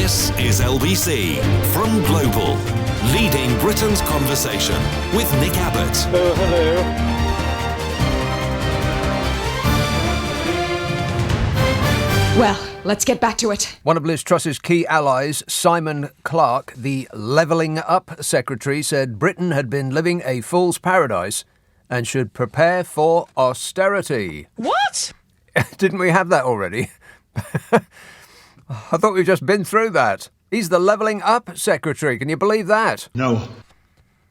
This is LBC from Global, leading Britain's conversation with Nick Abbott. Oh, hello. Well, let's get back to it. One of Liz Truss's key allies, Simon Clarke, the Levelling Up Secretary, said Britain had been living a fool's paradise and should prepare for austerity. What? Didn't we have that already? I thought we've just been through that. He's the Levelling Up Secretary. Can you believe that? No.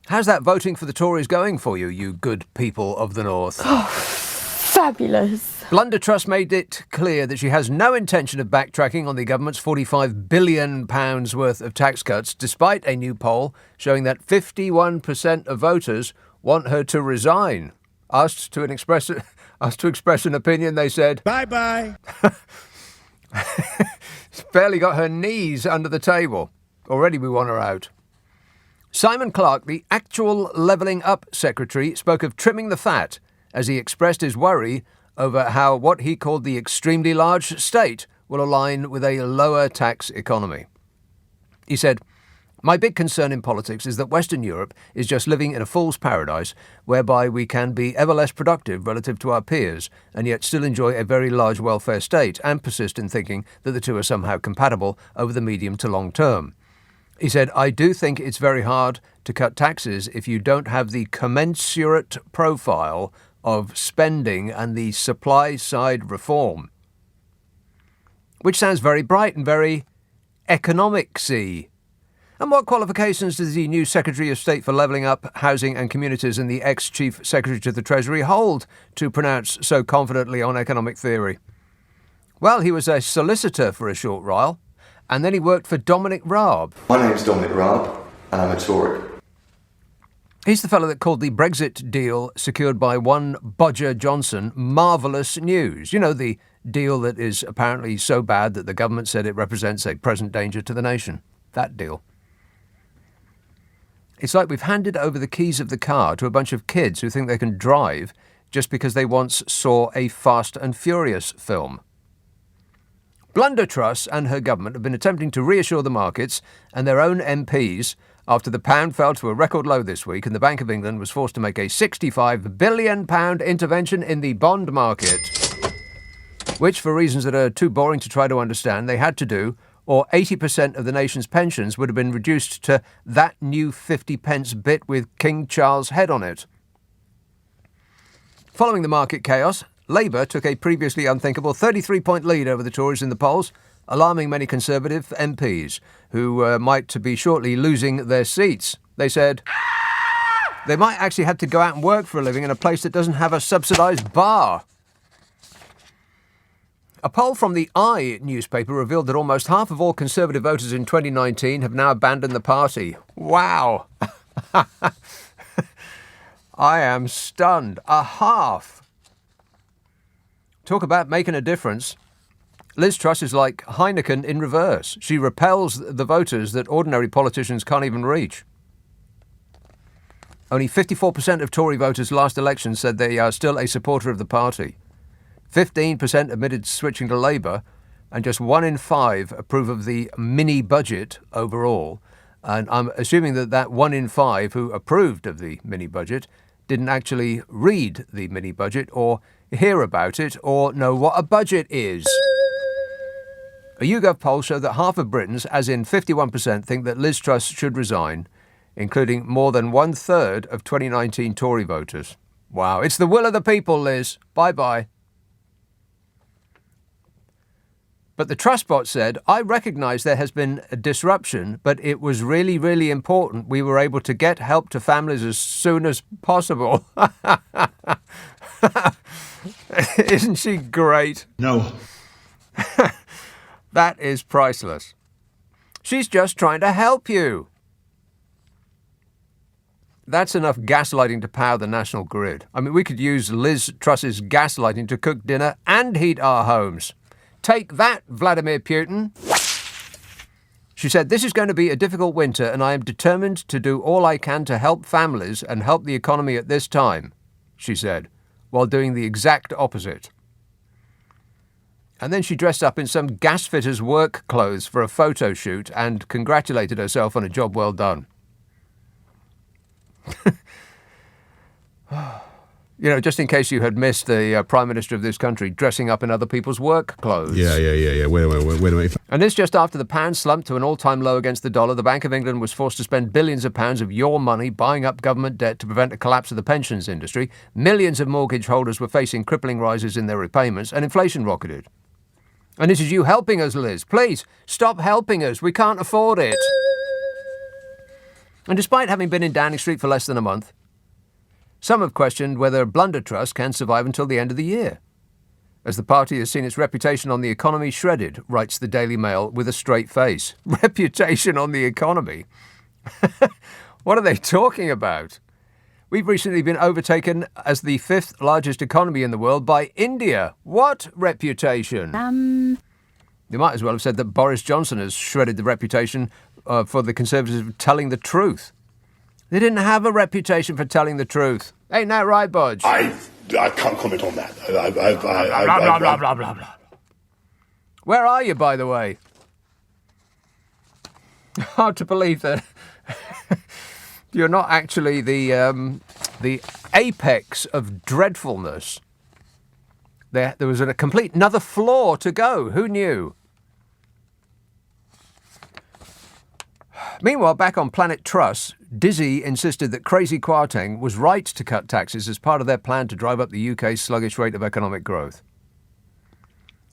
How's that voting for the Tories going for you, you good people of the North? Oh, fabulous. Blunder Truss made it clear that she has no intention of backtracking on the government's £45 billion worth of tax cuts, despite a new poll showing that 51% of voters want her to resign. Asked to express an opinion, they said, Bye-bye. She's barely got her knees under the table. Already we want her out. Simon Clarke, the actual Levelling Up Secretary, spoke of trimming the fat as he expressed his worry over how what he called the extremely large state will align with a lower tax economy. He said, "My big concern in politics is that Western Europe is just living in a fool's paradise whereby we can be ever less productive relative to our peers and yet still enjoy a very large welfare state and persist in thinking that the two are somehow compatible over the medium to long term." He said, "I do think it's very hard to cut taxes if you don't have the commensurate profile of spending and the supply-side reform." Which sounds very bright and very economic-y. And what qualifications does the new Secretary of State for Levelling Up, Housing and Communities and the ex-Chief Secretary to the Treasury hold to pronounce so confidently on economic theory? Well, he was a solicitor for a short while, and then he worked for Dominic Raab. My name's Dominic Raab, and I'm a Tory. He's the fellow that called the Brexit deal secured by one Bodger Johnson marvellous news. You know, the deal that is apparently so bad that the government said it represents a present danger to the nation. That deal. It's like we've handed over the keys of the car to a bunch of kids who think they can drive just because they once saw a Fast and Furious film. Blunder Truss and her government have been attempting to reassure the markets and their own MPs after the pound fell to a record low this week and the Bank of England was forced to make a £65 billion intervention in the bond market, which, for reasons that are too boring to try to understand, they had to do, or 80% of the nation's pensions would have been reduced to that new 50p bit with King Charles' head on it. Following the market chaos, Labour took a previously unthinkable 33-point lead over the Tories in the polls, alarming many Conservative MPs who might be shortly losing their seats. They said they might actually have to go out and work for a living in a place that doesn't have a subsidised bar. A poll from the I newspaper revealed that almost half of all Conservative voters in 2019 have now abandoned the party. Wow. I am stunned. A half. Talk about making a difference. Liz Truss is like Heineken in reverse. She repels the voters that ordinary politicians can't even reach. Only 54% of Tory voters last election said they are still a supporter of the party. 15% admitted switching to Labour, and just 1 in 5 approve of the mini-budget overall. And I'm assuming that 1 in 5 who approved of the mini-budget didn't actually read the mini-budget or hear about it or know what a budget is. A YouGov poll showed that half of Britons, as in 51%, think that Liz Truss should resign, including more than 1/3 of 2019 Tory voters. Wow, it's the will of the people, Liz. Bye-bye. But the Truss bot said, "I recognise there has been a disruption, but it was really, really important we were able to get help to families as soon as possible." Isn't she great? No. That is priceless. She's just trying to help you. That's enough gaslighting to power the national grid. I mean, we could use Liz Truss's gaslighting to cook dinner and heat our homes. Take that, Vladimir Putin. She said, "This is going to be a difficult winter and I am determined to do all I can to help families and help the economy at this time," she said, while doing the exact opposite. And then she dressed up in some gasfitter's work clothes for a photo shoot and congratulated herself on a job well done. You know, just in case you had missed the Prime Minister of this country dressing up in other people's work clothes. Yeah. Wait a minute. And this just after the pound slumped to an all-time low against the dollar. The Bank of England was forced to spend billions of pounds of your money buying up government debt to prevent a collapse of the pensions industry. Millions of mortgage holders were facing crippling rises in their repayments, and inflation rocketed. And this is you helping us, Liz. Please, stop helping us. We can't afford it. And despite having been in Downing Street for less than a month, some have questioned whether Blunder Trust can survive until the end of the year, as the party has seen its reputation on the economy shredded, writes the Daily Mail with a straight face. Reputation on the economy? What are they talking about? We've recently been overtaken as the 5th largest economy in the world by India. What reputation? They might as well have said that Boris Johnson has shredded the reputation for the Conservatives of telling the truth. They didn't have a reputation for telling the truth. Ain't that right, Bodge? I can't comment on that. Blah, blah, blah. Where are you, by the way? Hard to believe that you're not actually the apex of dreadfulness. There was a complete another floor to go. Who knew? Meanwhile, back on Planet Truss, Dizzy insisted that Crazy Kwarteng was right to cut taxes as part of their plan to drive up the UK's sluggish rate of economic growth.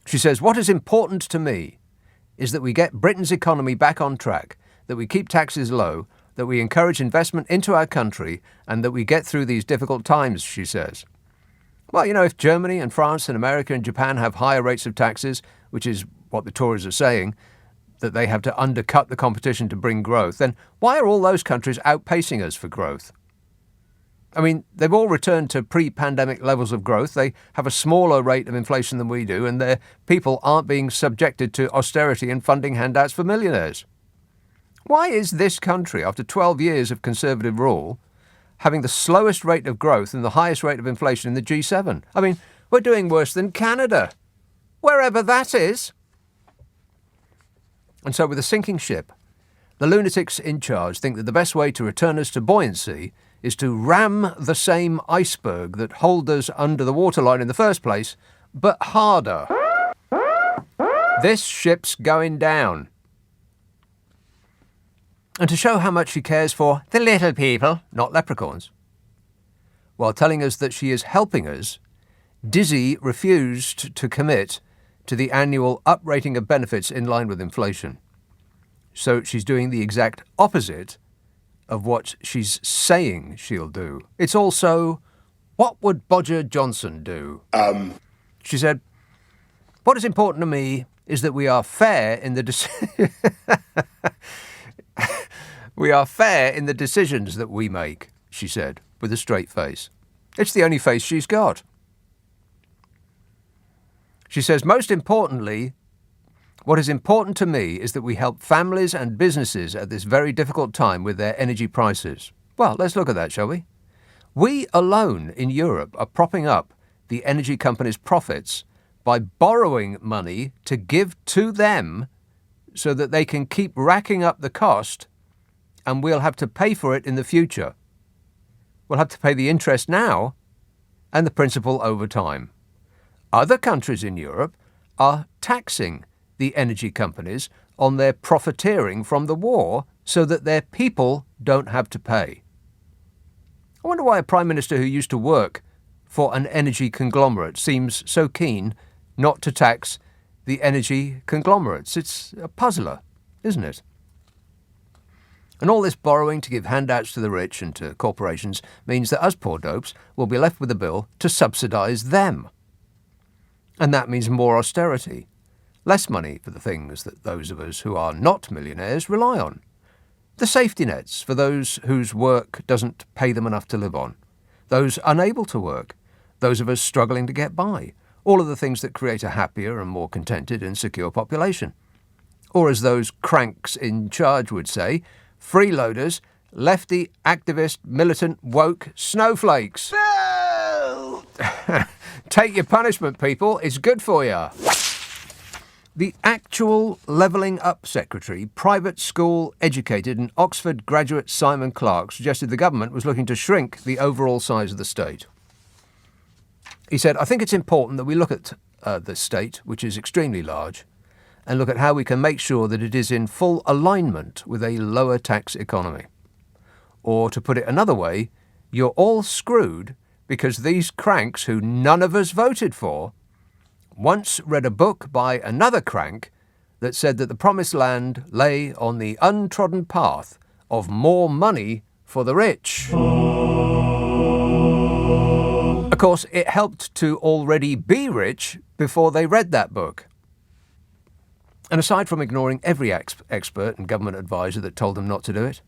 She says, "What is important to me is that we get Britain's economy back on track, that we keep taxes low, that we encourage investment into our country, and that we get through these difficult times," she says. Well, you know, if Germany and France and America and Japan have higher rates of taxes, which is what the Tories are saying, that they have to undercut the competition to bring growth, then why are all those countries outpacing us for growth? I mean, they've all returned to pre-pandemic levels of growth. They have a smaller rate of inflation than we do, and their people aren't being subjected to austerity and funding handouts for millionaires. Why is this country, after 12 years of Conservative rule, having the slowest rate of growth and the highest rate of inflation in the G7? I mean, we're doing worse than Canada, wherever that is. And so with a sinking ship, the lunatics in charge think that the best way to return us to buoyancy is to ram the same iceberg that holed us under the waterline in the first place, but harder. This ship's going down. And to show how much she cares for the little people, not leprechauns, while telling us that she is helping us, Dizzy refused to commit to the annual uprating of benefits in line with inflation. So she's doing the exact opposite of what she's saying she'll do. It's also, what would Bodger Johnson do? She said, "What is important to me is that we are fair in the we are fair in the decisions that we make," she said, with a straight face. It's the only face she's got. She says, "Most importantly, what is important to me is that we help families and businesses at this very difficult time with their energy prices." Well, let's look at that, shall we? We alone in Europe are propping up the energy companies' profits by borrowing money to give to them so that they can keep racking up the cost, and we'll have to pay for it in the future. We'll have to pay the interest now and the principal over time. Other countries in Europe are taxing the energy companies on their profiteering from the war so that their people don't have to pay. I wonder why a Prime Minister who used to work for an energy conglomerate seems so keen not to tax the energy conglomerates. It's a puzzler, isn't it? And all this borrowing to give handouts to the rich and to corporations means that us poor dopes will be left with a bill to subsidise them. And that means more austerity, less money for the things that those of us who are not millionaires rely on. The safety nets for those whose work doesn't pay them enough to live on, those unable to work, those of us struggling to get by, all of the things that create a happier and more contented and secure population. Or as those cranks in charge would say, freeloaders, lefty, activist, militant, woke snowflakes. No! Take your punishment, people. It's good for you. The actual Levelling Up Secretary, private school educated and Oxford graduate Simon Clarke, suggested the government was looking to shrink the overall size of the state. He said, I think it's important that we look at the state, which is extremely large, and look at how we can make sure that it is in full alignment with a lower tax economy. Or, to put it another way, you're all screwed because these cranks who none of us voted for once read a book by another crank that said that the promised land lay on the untrodden path of more money for the rich. Of course, it helped to already be rich before they read that book. And aside from ignoring every expert and government advisor that told them not to do it,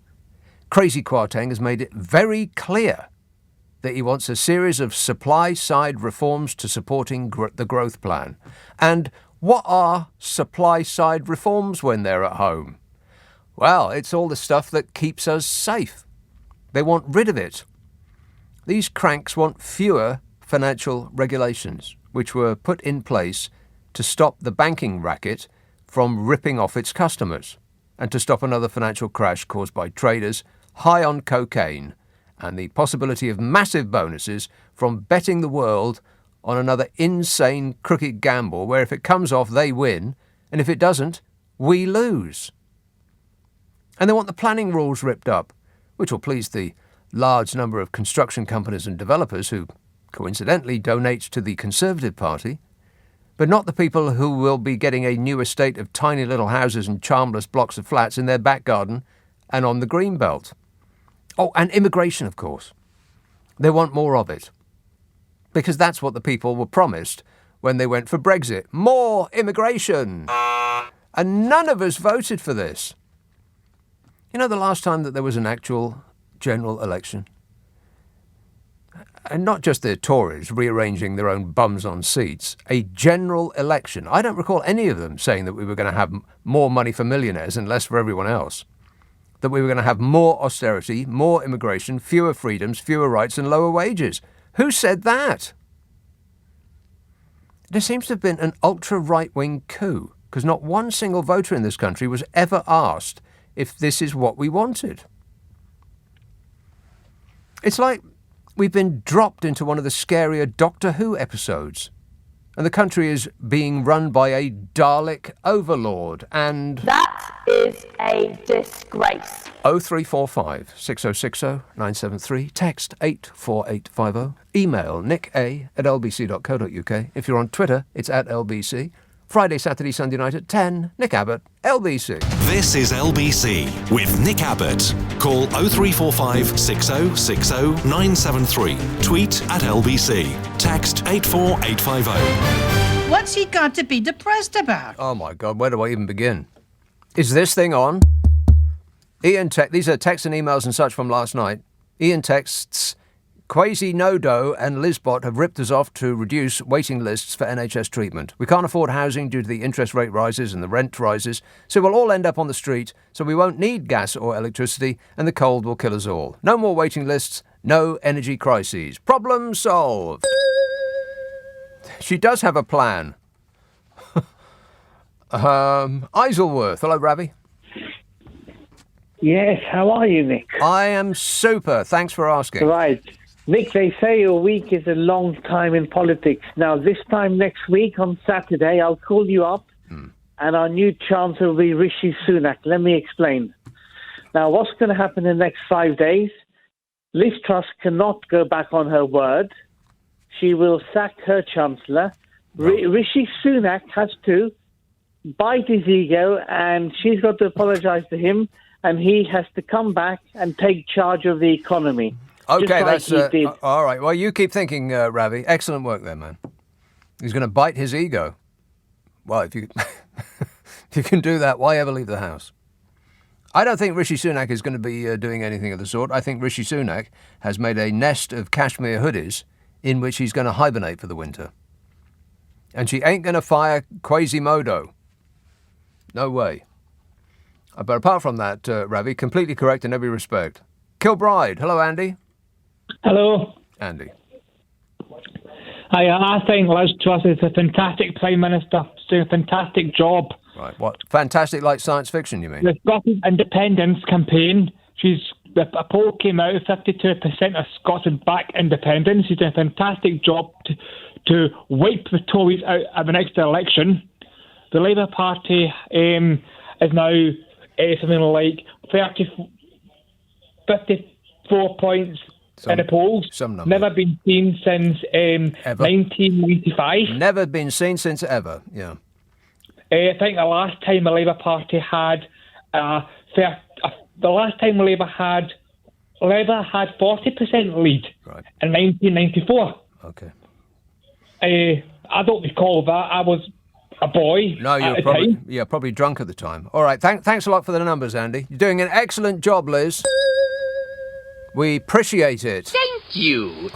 Crazy Kwarteng has made it very clear that he wants a series of supply-side reforms to supporting the growth plan. And what are supply-side reforms when they're at home? Well, it's all the stuff that keeps us safe. They want rid of it. These cranks want fewer financial regulations, which were put in place to stop the banking racket from ripping off its customers and to stop another financial crash caused by traders high on cocaine and the possibility of massive bonuses from betting the world on another insane crooked gamble where if it comes off they win and if it doesn't, we lose. And they want the planning rules ripped up, which will please the large number of construction companies and developers who coincidentally donate to the Conservative Party, but not the people who will be getting a new estate of tiny little houses and charmless blocks of flats in their back garden and on the Greenbelt. Oh, and immigration, of course. They want more of it. Because that's what the people were promised when they went for Brexit. More immigration! And none of us voted for this. You know, the last time that there was an actual general election? And not just the Tories rearranging their own bums on seats, a general election. I don't recall any of them saying that we were going to have more money for millionaires and less for everyone else. That we were going to have more austerity, more immigration, fewer freedoms, fewer rights and lower wages. Who said that? There seems to have been an ultra-right-wing coup, because not one single voter in this country was ever asked if this is what we wanted. It's like we've been dropped into one of the scarier Doctor Who episodes, and the country is being run by a Dalek overlord, and... That is a disgrace. 0345 6060 973, text 84850, email nicka@lbc.co.uk. If you're on Twitter, it's @LBC. Friday, Saturday, Sunday night at 10, Nick Abbott, LBC. This is LBC with Nick Abbott. Call 0345 6060 973. Tweet @LBC. Text 84850. What's he got to be depressed about? Oh my God, where do I even begin? Is this thing on? These are texts and emails and such from last night. Ian texts, Quasi-Nodo and Lisbot have ripped us off to reduce waiting lists for NHS treatment. We can't afford housing due to the interest rate rises and the rent rises, so we'll all end up on the street, so we won't need gas or electricity, and the cold will kill us all. No more waiting lists, no energy crises. Problem solved. She does have a plan. Isleworth. Hello, Ravi. Yes, how are you, Nick? I am super. Thanks for asking. Right. Nick, they say a week is a long time in politics. Now, this time next week on Saturday, I'll call you up and our new Chancellor will be Rishi Sunak. Let me explain. Now, what's going to happen in the next 5 days? Liz Truss cannot go back on her word. She will sack her Chancellor. Rishi Sunak has to bite his ego and she's got to apologise to him and he has to come back and take charge of the economy. Okay, that's all right. Well, you keep thinking, Ravi. Excellent work there, man. He's going to bite his ego. Well, if you if you can do that, why ever leave the house? I don't think Rishi Sunak is going to be doing anything of the sort. I think Rishi Sunak has made a nest of cashmere hoodies in which he's going to hibernate for the winter. And she ain't going to fire Quasimodo. No way. But apart from that, Ravi, completely correct in every respect. Kilbride. Hello, Andy. Hello. Andy. I think Liz Truss is a fantastic Prime Minister. She's doing a fantastic job. Right. What? Fantastic, like science fiction, you mean? The Scottish independence campaign, a poll came out, 52% of Scots would back independence. She's doing a fantastic job to wipe the Tories out of the next election. The Labour Party is now something like 54 points in the polls. Some number. Never been seen since 1995. Never been seen since ever, yeah. I think the last time the Labour Party had Labour had 40% lead in 1994. Okay. I don't recall that. I was a boy. No, you're probably drunk at the time. All right, thanks a lot for the numbers, Andy. You're doing an excellent job, Liz. We appreciate it. Thank you.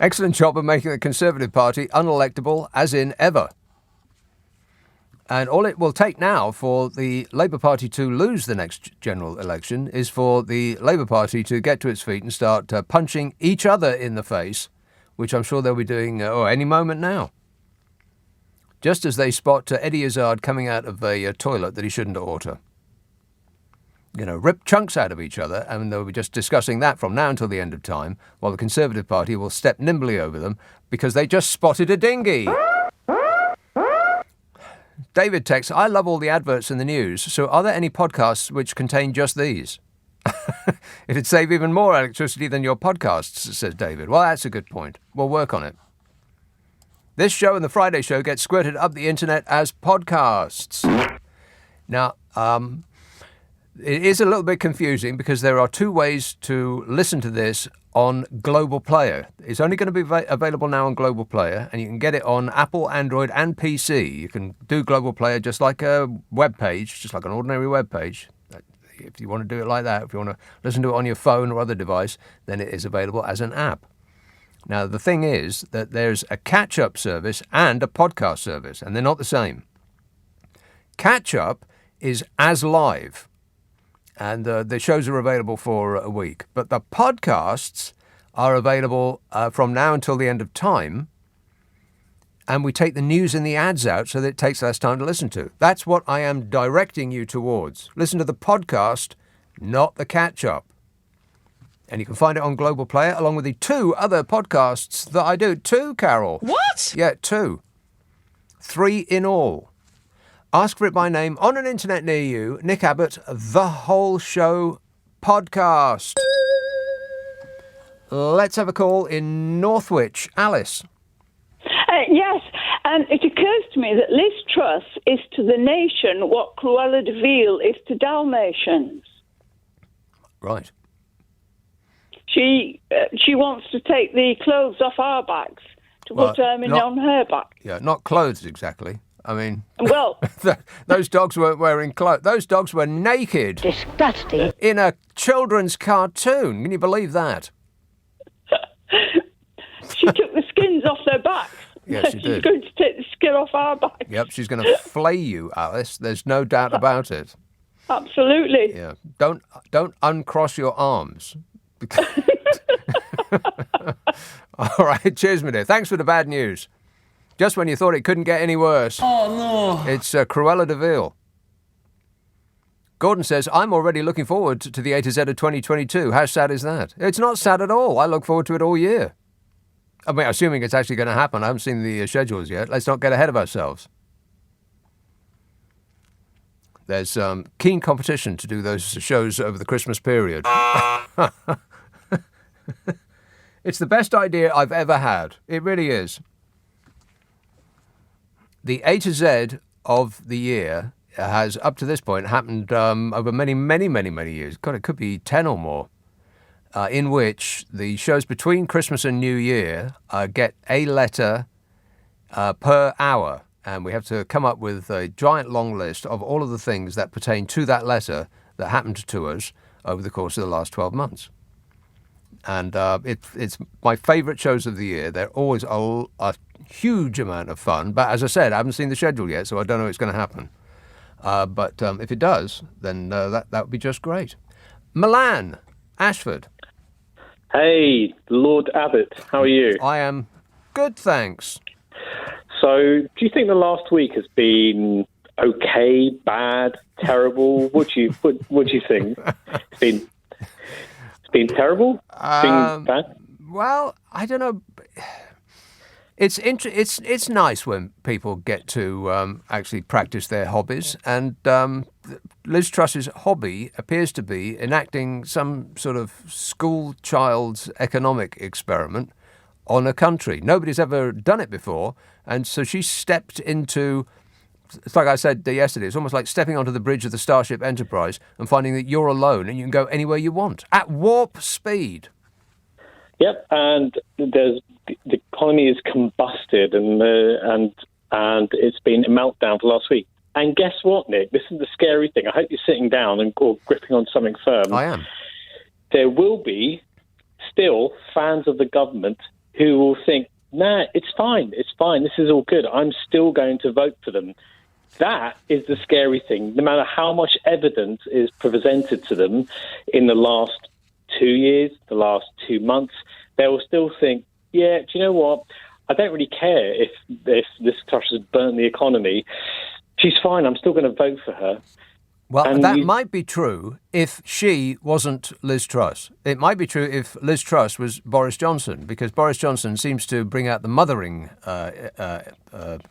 Excellent job of making the Conservative Party unelectable, as in ever. And all it will take now for the Labour Party to lose the next general election is for the Labour Party to get to its feet and start punching each other in the face, which I'm sure they'll be doing any moment now. Just as they spot Eddie Izzard coming out of a toilet that he shouldn't order. Rip chunks out of each other, and they'll be just discussing that from now until the end of time, while the Conservative Party will step nimbly over them because they just spotted a dinghy. David texts, I love all the adverts in the news, so are there any podcasts which contain just these? It'd save even more electricity than your podcasts, says David. Well, that's a good point. We'll work on it. This show and the Friday show get squirted up the internet as podcasts. Now, it is a little bit confusing because there are two ways to listen to this on Global Player. It's only going to be available now on Global Player, and you can get it on Apple, Android, and PC. You can do Global Player just like a web page, just like an ordinary web page. If you want to do it like that, if you want to listen to it on your phone or other device, then it is available as an app. Now, the thing is that there's a catch-up service and a podcast service, and they're not the same. Catch-up is as live, and the shows are available for a week. But the podcasts are available from now until the end of time, and we take the news and the ads out so that it takes less time to listen to. That's what I am directing you towards. Listen to the podcast, not the catch-up. And you can find it on Global Player, along with the 2 other podcasts that I do. 2, Carol. What? Yeah, 2. 3 in all. Ask for it by name on an internet near you. Nick Abbot, The Whole Show Podcast. Let's have a call in Northwich. Alice. Yes, and it occurs to me that Liz Truss is to the nation what Cruella de Vil is to Dalmatians. Right. She wants to take the clothes off our backs to put them on her back. Yeah, not clothes exactly. I mean, well, those dogs weren't wearing clothes. Those dogs were naked. Disgusting. In a children's cartoon. Can you believe that? She took the skins off their backs. Yes, she did. She's going to take the skin off our backs. Yep, she's going to flay you, Alice. There's no doubt about it. Absolutely. Yeah. Don't uncross your arms. All right, cheers, my dear. Thanks for the bad news. Just when you thought it couldn't get any worse. Oh, no. It's Cruella de Vil. Gordon says, I'm already looking forward to the A to Z of 2022. How sad is that? It's not sad at all. I look forward to it all year. I mean, assuming it's actually going to happen. I haven't seen the schedules yet. Let's not get ahead of ourselves. There's keen competition to do those shows over the Christmas period. It's the best idea I've ever had. It really is. The A to Z of the year has, up to this point, happened over many, many, many, many years. God, it could be 10 or more, in which the shows between Christmas and New Year get a letter per hour. And we have to come up with a giant long list of all of the things that pertain to that letter that happened to us over the course of the last 12 months. And it's my favourite shows of the year. They're always a huge amount of fun. But as I said, I haven't seen the schedule yet, so I don't know what's going to happen. But if it does, then that would be just great. Milan, Ashford. Hey, Lord Abbot, how are you? I am good, thanks. So, do you think the last week has been okay, bad, terrible? What do you think? It's been terrible. It's been bad. Well, I don't know. It's nice when people get to actually practice their hobbies, and Liz Truss's hobby appears to be enacting some sort of school child's economic experiment on a country. Nobody's ever done it before, and so she stepped into. It's like I said yesterday. It's almost like stepping onto the bridge of the Starship Enterprise and finding that you're alone and you can go anywhere you want at warp speed. Yep, and the economy is combusted, and it's been a meltdown for last week. And guess what, Nick? This is the scary thing. I hope you're sitting down or gripping on something firm. I am. There will be still fans of the government who will think, nah, it's fine, this is all good. I'm still going to vote for them. That is the scary thing. No matter how much evidence is presented to them in the last 2 years, the last 2 months, they will still think, yeah, do you know what? I don't really care if this Truss has burnt the economy. She's fine. I'm still going to vote for her. Well, and that might be true if she wasn't Liz Truss. It might be true if Liz Truss was Boris Johnson, because Boris Johnson seems to bring out the mothering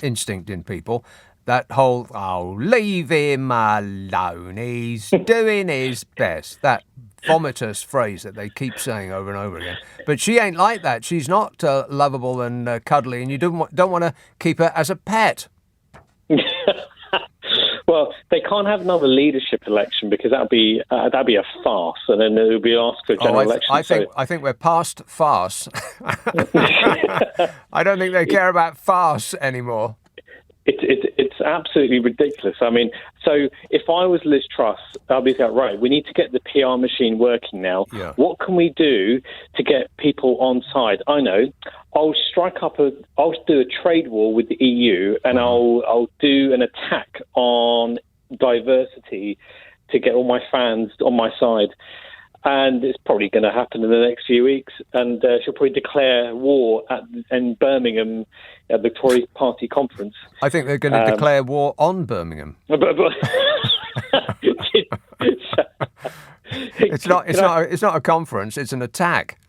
instinct in people. That whole, leave him alone, he's doing his best. That vomitous phrase that they keep saying over and over again. But she ain't like that. She's not lovable and cuddly, and you don't want to keep her as a pet. Well, they can't have another leadership election because that'd be a farce, and then it would be asked for a general election. I think we're past farce. I don't think they care about farce anymore. It's absolutely ridiculous. I mean, so if I was Liz Truss, I'd be like, right, we need to get the PR machine working now. Yeah. What can we do to get people on side? I know. I'll do a trade war with the EU, and I'll do an attack on diversity to get all my fans on my side. And it's probably going to happen in the next few weeks. And she'll probably declare war in Birmingham at the Tory Party conference. I think they're going to declare war on Birmingham. It's not a conference. It's an attack.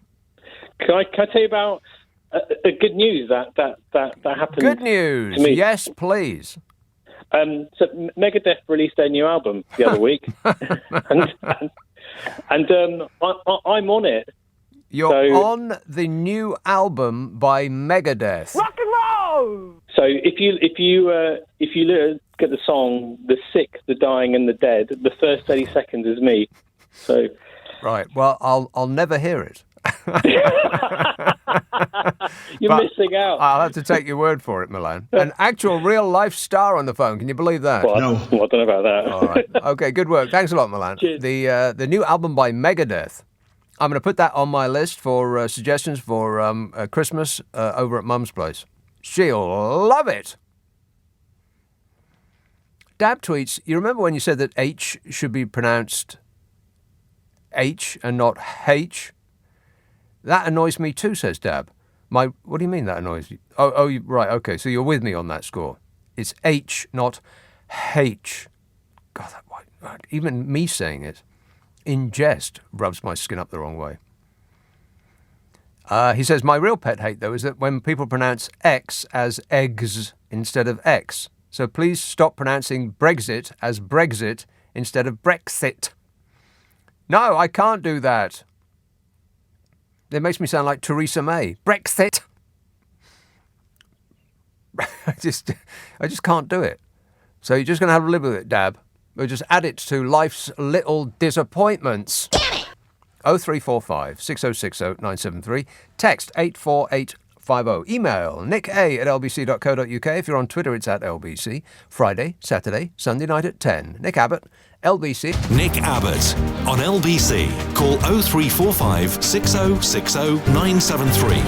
Can I tell you about a good news that happened? Good news. To me? Yes, please. So Megadeth released their new album the other week, and I'm on it. You're on the new album by Megadeth. Rock and roll. So if you get the song "The Sick, the Dying, and the Dead," the first 30 seconds is me. So right. Well, I'll never hear it. You're missing out. I'll have to take your word for it, Milan. An actual real-life star on the phone. Can you believe that? Well, no. I don't know about that. All right. Okay, good work. Thanks a lot, Milan. Cheers. The new album by Megadeth. I'm going to put that on my list for suggestions for Christmas over at Mum's place. She'll love it. Dab tweets, you remember when you said that H should be pronounced H and not H? That annoys me too, says Dab. What do you mean that annoys you? Oh, right, okay, so you're with me on that score. It's H, not H. God, even me saying it in jest rubs my skin up the wrong way. He says, my real pet hate, though, is that when people pronounce X as eggs instead of X. So please stop pronouncing Brexit as Brexit instead of Brexit. No, I can't do that. It makes me sound like Theresa May. Brexit. I just can't do it. So you're just going to have to live with it, Dab. We'll just add it to life's little disappointments. 0345 6060 973. Text 84850. Email nick@lbc.co.uk. If you're on Twitter, it's @LBC. Friday, Saturday, Sunday night at 10. Nick Abbott, LBC. Nick Abbott on LBC. Call 0345 6060 973.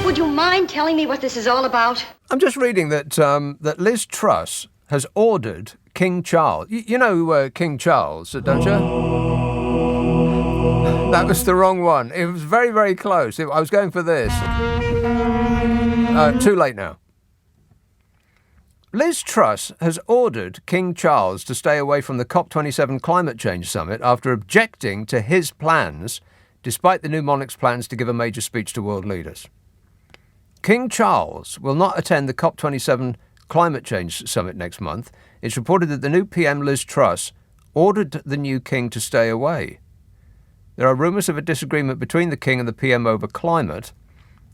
Would you mind telling me what this is all about? I'm just reading that that Liz Truss has ordered King Charles. You know King Charles, don't you? That was the wrong one. It was very, very close. I was going for this. Too late now. Liz Truss has ordered King Charles to stay away from the COP27 climate change summit after objecting to his plans, despite the new monarch's plans to give a major speech to world leaders. King Charles will not attend the COP27 climate change summit next month. It's reported that the new PM, Liz Truss, ordered the new king to stay away. There are rumours of a disagreement between the king and the PM over climate.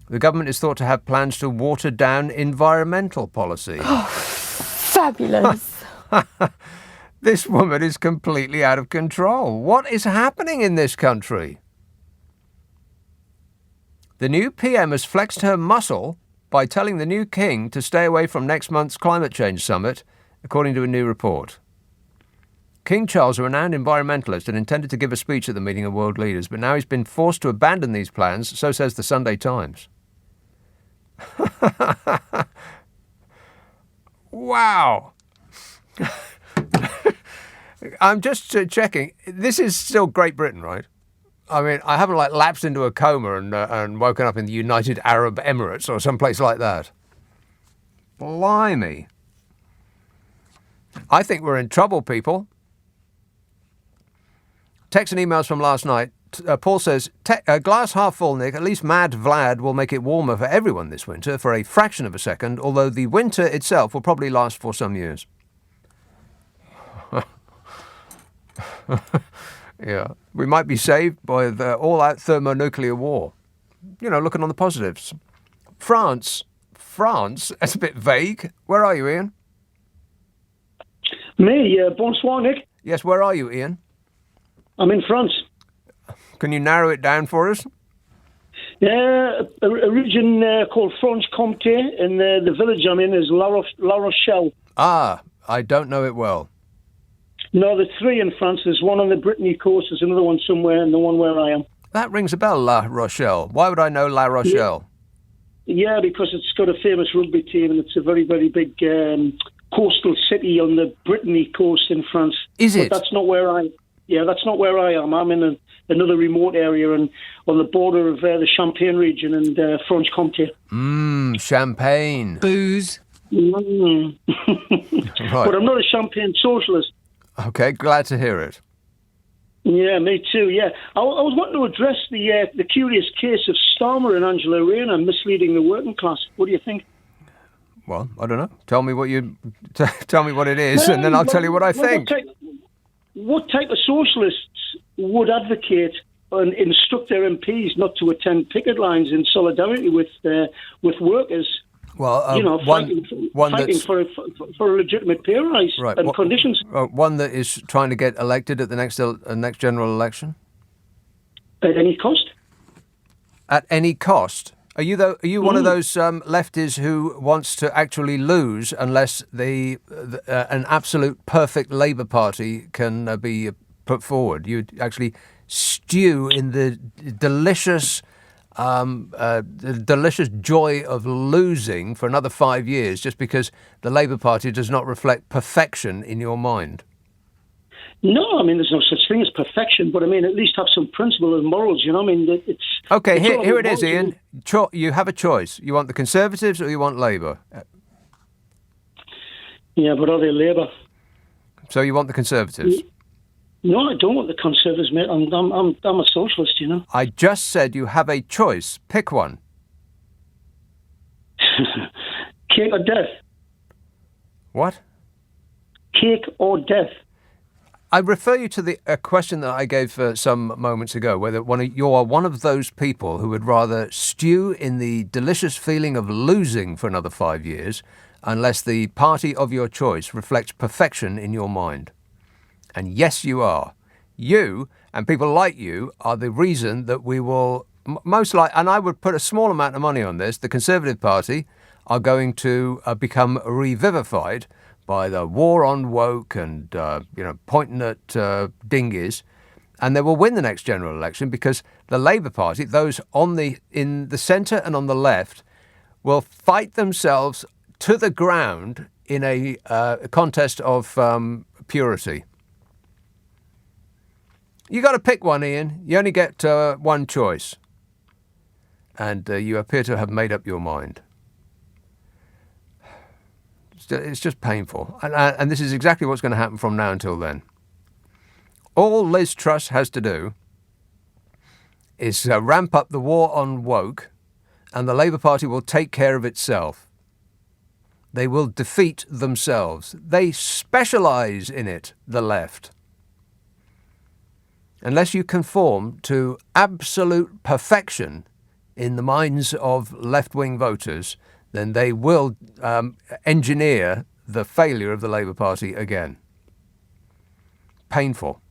The government is thought to have plans to water down environmental policy. Oh, fabulous. This woman is completely out of control. What is happening in this country? The new PM has flexed her muscle by telling the new king to stay away from next month's climate change summit, according to a new report. King Charles, a renowned environmentalist, had intended to give a speech at the meeting of world leaders, but now he's been forced to abandon these plans, so says the Sunday Times. Wow. I'm just checking. This is still Great Britain, right? I mean, I haven't lapsed into a coma and woken up in the United Arab Emirates or someplace like that. Blimey. I think we're in trouble, people. Text and emails from last night. Paul says, glass half full, Nick. At least Mad Vlad will make it warmer for everyone this winter for a fraction of a second, although the winter itself will probably last for some years. Yeah, we might be saved by the all-out thermonuclear war. You know, looking on the positives. France, that's a bit vague. Where are you, Ian? Me, bonsoir, Nick. Yes, where are you, Ian? I'm in France. Can you narrow it down for us? Yeah, a region called Franche-Comté, and the village I'm in is La Rochelle. Ah, I don't know it well. No, there's three in France. There's one on the Brittany coast, there's another one somewhere, and the one where I am. That rings a bell, La Rochelle. Why would I know La Rochelle? Yeah, because it's got a famous rugby team, and it's a very, very big coastal city on the Brittany coast in France. Is it? But that's not where I... Yeah, that's not where I am. I'm in another remote area and on the border of the Champagne region and Franche-Comté. Champagne. Booze. Right. But I'm not a champagne socialist. Okay, glad to hear it. Yeah, me too, yeah. I was wanting to address the curious case of Starmer and Angela Rayner misleading the working class. What do you think? Well, I don't know. Tell me what tell me what it is, and then I'll tell you what I think. What type of socialists would advocate and instruct their MPs not to attend picket lines in solidarity with workers? Well, fighting for a legitimate pay rise and conditions. One that is trying to get elected at the next general election. At any cost. At any cost. Are you one of those lefties who wants to actually lose unless an absolute perfect Labour Party can be put forward? You actually stew in the delicious joy of losing for another 5 years just because the Labour Party does not reflect perfection in your mind. No, I mean, there's no such thing as perfection, but I mean, at least have some principle and morals, you know? I mean, it's... Okay, here it is, Ian. You have a choice. You want the Conservatives or you want Labour? Yeah, but are they Labour? So you want the Conservatives? No, I don't want the Conservatives, mate. I'm a socialist, you know? I just said you have a choice. Pick one. Cake or death? What? Cake or death? I refer you to the question that I gave some moments ago, whether you are one of those people who would rather stew in the delicious feeling of losing for another 5 years unless the party of your choice reflects perfection in your mind. And yes, you are. You and people like you are the reason that we will most likely, and I would put a small amount of money on this, the Conservative Party are going to become revivified by the war on woke and, pointing at dinghies, and they will win the next general election because the Labour Party, those in the centre and on the left, will fight themselves to the ground in a contest of purity. You got to pick one, Ian. You only get one choice. And you appear to have made up your mind. It's just painful. And this is exactly what's going to happen from now until then. All Liz Truss has to do is ramp up the war on woke, and the Labour Party will take care of itself. They will defeat themselves. They specialise in it, the left. Unless you conform to absolute perfection in the minds of left-wing voters, then they will engineer the failure of the Labour Party again. Painful.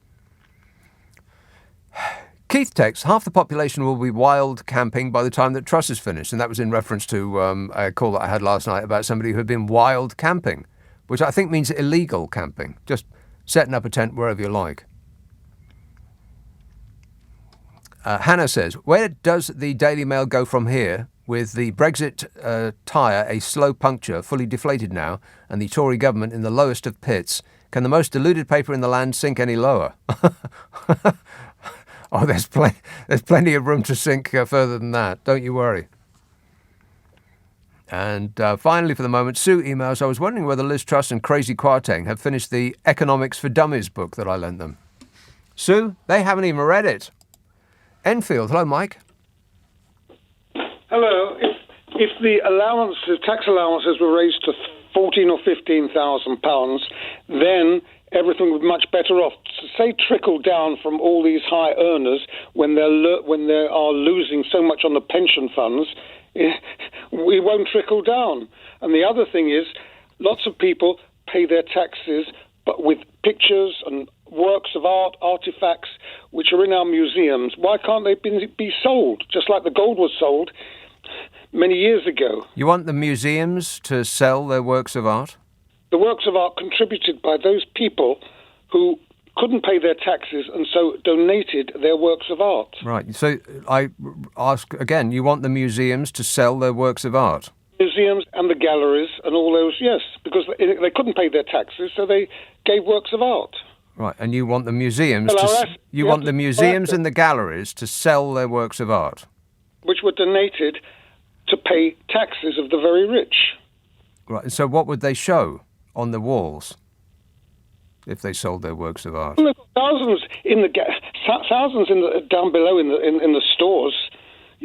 Keith texts, half the population will be wild camping by the time that Truss is finished. And that was in reference to a call that I had last night about somebody who had been wild camping, which I think means illegal camping, just setting up a tent wherever you like. Hannah says, where does the Daily Mail go from here with the Brexit tyre a slow puncture, fully deflated now, and the Tory government in the lowest of pits? Can the most deluded paper in the land sink any lower? Oh, there's plenty of room to sink further than that. Don't you worry. And finally, for the moment, Sue emails, I was wondering whether Liz Truss and Crazy Kwarteng have finished the Economics for Dummies book that I lent them. Sue, they haven't even read it. Enfield, hello, Mike. Hello. If the tax allowances were raised to £14,000 or £15,000, then everything would be much better off. Say trickle down from all these high earners when they are losing so much on the pension funds, we won't trickle down. And the other thing is, lots of people pay their taxes, but with pictures and works of art, artifacts, which are in our museums. Why can't they be sold, just like the gold was sold many years ago? You want the museums to sell their works of art? The works of art contributed by those people who couldn't pay their taxes and so donated their works of art. Right. So I ask again, you want the museums to sell their works of art? Museums and the galleries and all those, yes, because they couldn't pay their taxes, so they gave works of art. Right, and you want the museums and the galleries to sell their works of art, which were donated to pay taxes of the very rich. Right. So what would they show on the walls if they sold their works of art? Well, thousands down below in the stores.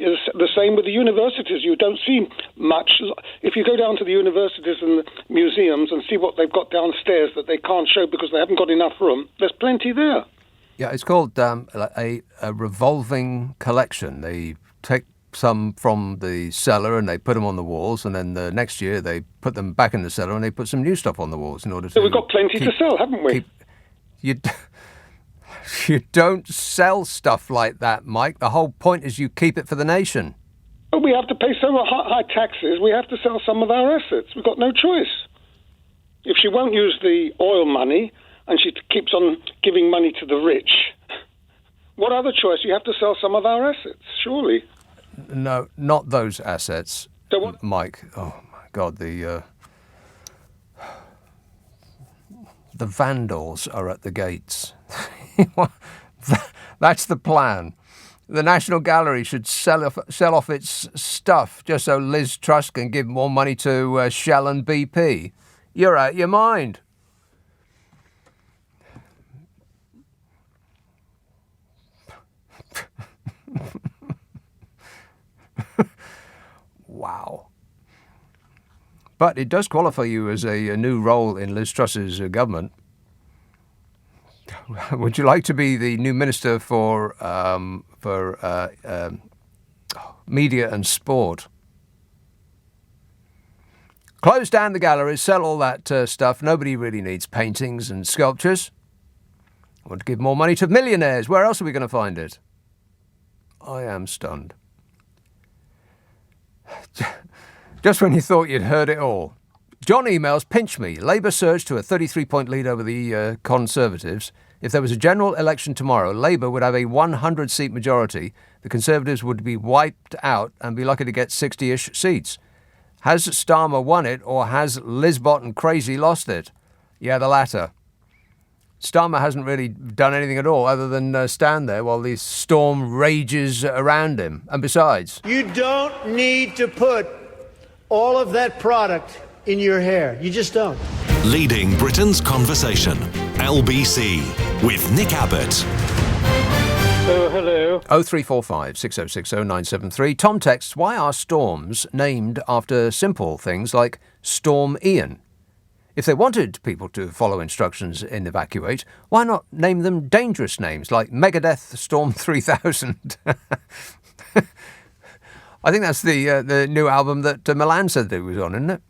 It's the same with the universities. You don't see much. If you go down to the universities and the museums and see what they've got downstairs that they can't show because they haven't got enough room, there's plenty there. Yeah, it's called a revolving collection. They take some from the cellar and they put them on the walls, and then the next year they put them back in the cellar and they put some new stuff on the walls in order to... So we've got plenty to sell, haven't we? You don't sell stuff like that, Mike. The whole point is you keep it for the nation. But we have to pay so high taxes, we have to sell some of our assets. We've got no choice. If she won't use the oil money and she keeps on giving money to the rich, what other choice? You have to sell some of our assets, surely. No, not those assets, so what? Mike. Oh, my God, the vandals are at the gates. That's the plan. The National Gallery should sell off its stuff just so Liz Truss can give more money to Shell and BP. You're out of your mind. Wow. But it does qualify you as a new role in Liz Truss's government. Would you like to be the new Minister for Media and Sport? Close down the galleries, sell all that stuff. Nobody really needs paintings and sculptures. I want to give more money to millionaires. Where else are we going to find it? I am stunned. Just when you thought you'd heard it all. John emails, pinch me. Labour surged to a 33-point lead over the Conservatives. If there was a general election tomorrow, Labour would have a 100-seat majority. The Conservatives would be wiped out and be lucky to get 60-ish seats. Has Starmer won it, or has Lisbot and Crazy lost it? Yeah, the latter. Starmer hasn't really done anything at all other than stand there while the storm rages around him. And besides... You don't need to put all of that product in your hair. You just don't. Leading Britain's conversation. LBC with Nick Abbot. Oh, hello. 0345 6060 973. Tom texts, why are storms named after simple things like Storm Ian? If they wanted people to follow instructions and evacuate, why not name them dangerous names like Megadeth Storm 3000? I think that's the new album that Milan said that it was on, isn't it?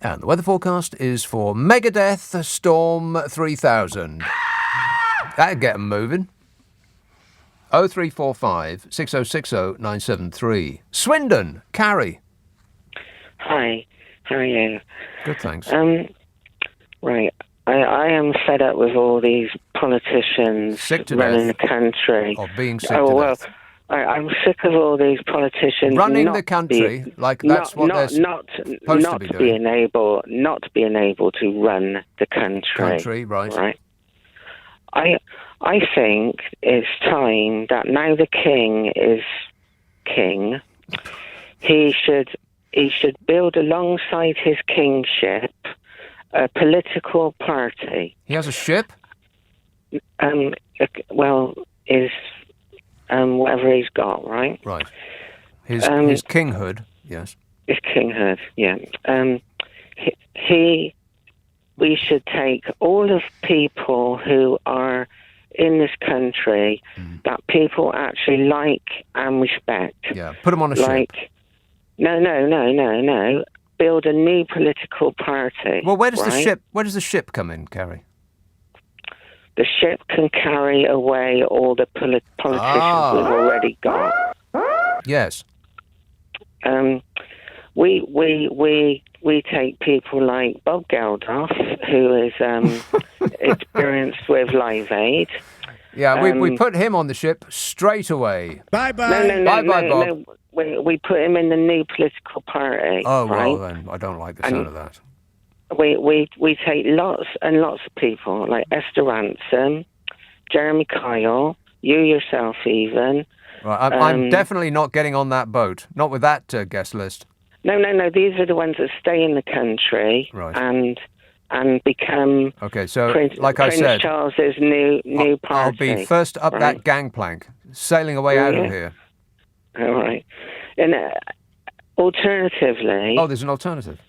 And the weather forecast is for Megadeth Storm 3000. That'd get them moving. 0345 6060 973. Swindon, Carrie. Hi, how are you? Good, thanks. Right, I am fed up with all these politicians running the country. Of being sick to death. I'm sick of all these politicians running the country like that's what they're supposed to be doing. Not being able to run the country. Right. I think it's time that now the king is king, he should build alongside his kingship a political party. He has a ship? Whatever he's got, right? Right. His kinghood, yes. His kinghood, yeah. We should take all of people who are in this country that people actually like and respect. Yeah, put them on a ship. No. Build a new political party. Well, where does the ship come in, Carrie? The ship can carry away all the politicians we've already got. Yes. We take people like Bob Geldof, who is experienced with Live Aid. Yeah, we put him on the ship straight away. Bye-bye. No, Bye-bye, Bob. No. We put him in the new political party. Oh, right? well, then I don't like the sound of that. We take lots and lots of people, like Esther Ransom, Jeremy Kyle, you yourself even. Right, I'm definitely not getting on that boat. Not with that guest list. No. These are the ones that stay in the country and become. Okay, so Prince Charles's new party. I'll be first up that gangplank, sailing away out of here. All right. And alternatively. Oh, there's an alternative.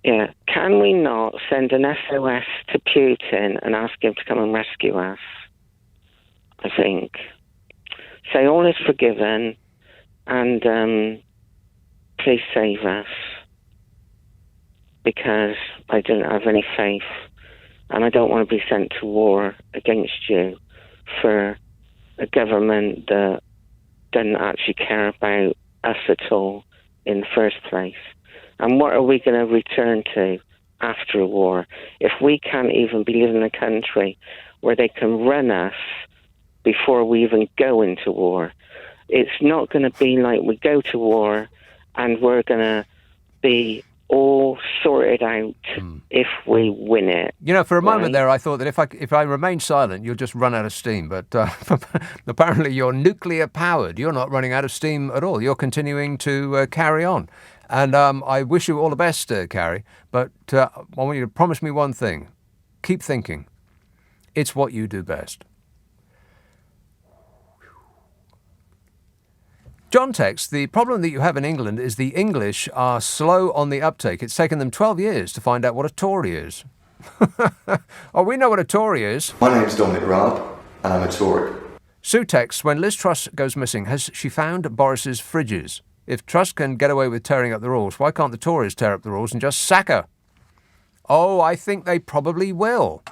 Yeah. Can we not send an SOS to Putin and ask him to come and rescue us? I think. Say all is forgiven and please save us. Because I don't have any faith and I don't want to be sent to war against you for a government that doesn't actually care about us at all in the first place. And what are we going to return to after a war if we can't even be living in a country where they can run us before we even go into war? It's not going to be like we go to war and we're going to be all sorted out if we win it. You know, for a moment there, I thought that if I remain silent, you'll just run out of steam. But apparently you're nuclear powered. You're not running out of steam at all. You're continuing to carry on. And I wish you all the best, Carrie. But I want you to promise me one thing. Keep thinking. It's what you do best. John texts, the problem that you have in England is the English are slow on the uptake. It's taken them 12 years to find out what a Tory is. Oh, we know what a Tory is. My name's Dominic Raab, and I'm a Tory. Sue texts, when Liz Truss goes missing, has she found Boris's fridges? If Truss can get away with tearing up the rules, why can't the Tories tear up the rules and just sack her? Oh, I think they probably will.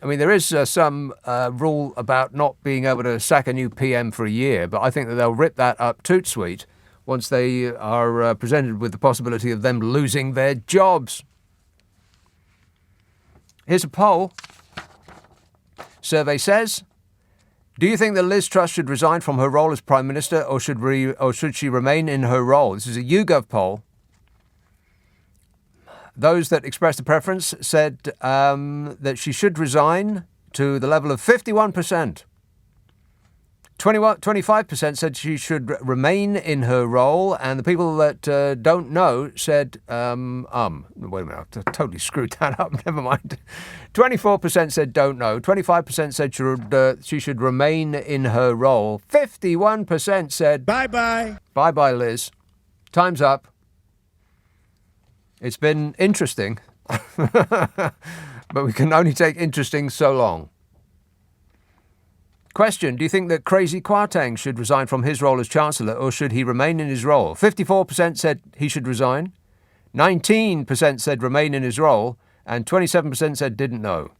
I mean, there is some rule about not being able to sack a new PM for a year, but I think that they'll rip that up toot sweet once they are presented with the possibility of them losing their jobs. Here's a poll. Survey says, do you think that Liz Truss should resign from her role as Prime Minister or should she remain in her role? This is a YouGov poll. Those that expressed a preference said that she should resign to the level of 51%. 25% said she should remain in her role, and the people that don't know said, wait a minute, I've totally screwed that up, never mind. 24% said don't know, 25% said she should remain in her role, 51% said bye-bye. Bye-bye, Liz. Time's up. It's been interesting, but we can only take interesting so long. Question, do you think that Crazy Kwarteng should resign from his role as Chancellor, or should he remain in his role? 54% said he should resign, 19% said remain in his role, and 27% said didn't know.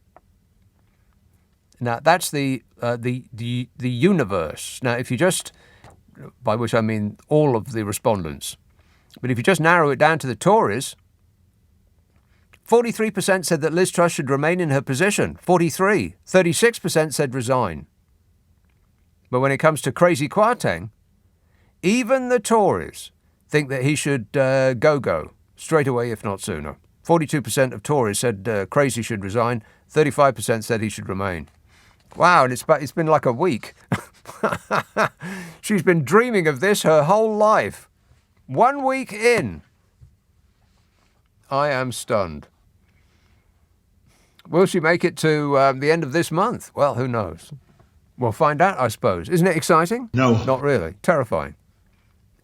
Now, that's the universe. Now, if you just, by which I mean all of the respondents, but if you just narrow it down to the Tories, 43% said that Liz Truss should remain in her position. 36% said resign. But when it comes to Crazy Kwarteng, even the Tories think that he should go straight away, if not sooner. 42% of Tories said Crazy should resign. 35% said he should remain. Wow, and it's been like a week. She's been dreaming of this her whole life. 1 week in. I am stunned. Will she make it to the end of this month? Well, who knows? We'll find out, I suppose. Isn't it exciting? No. Not really. Terrifying.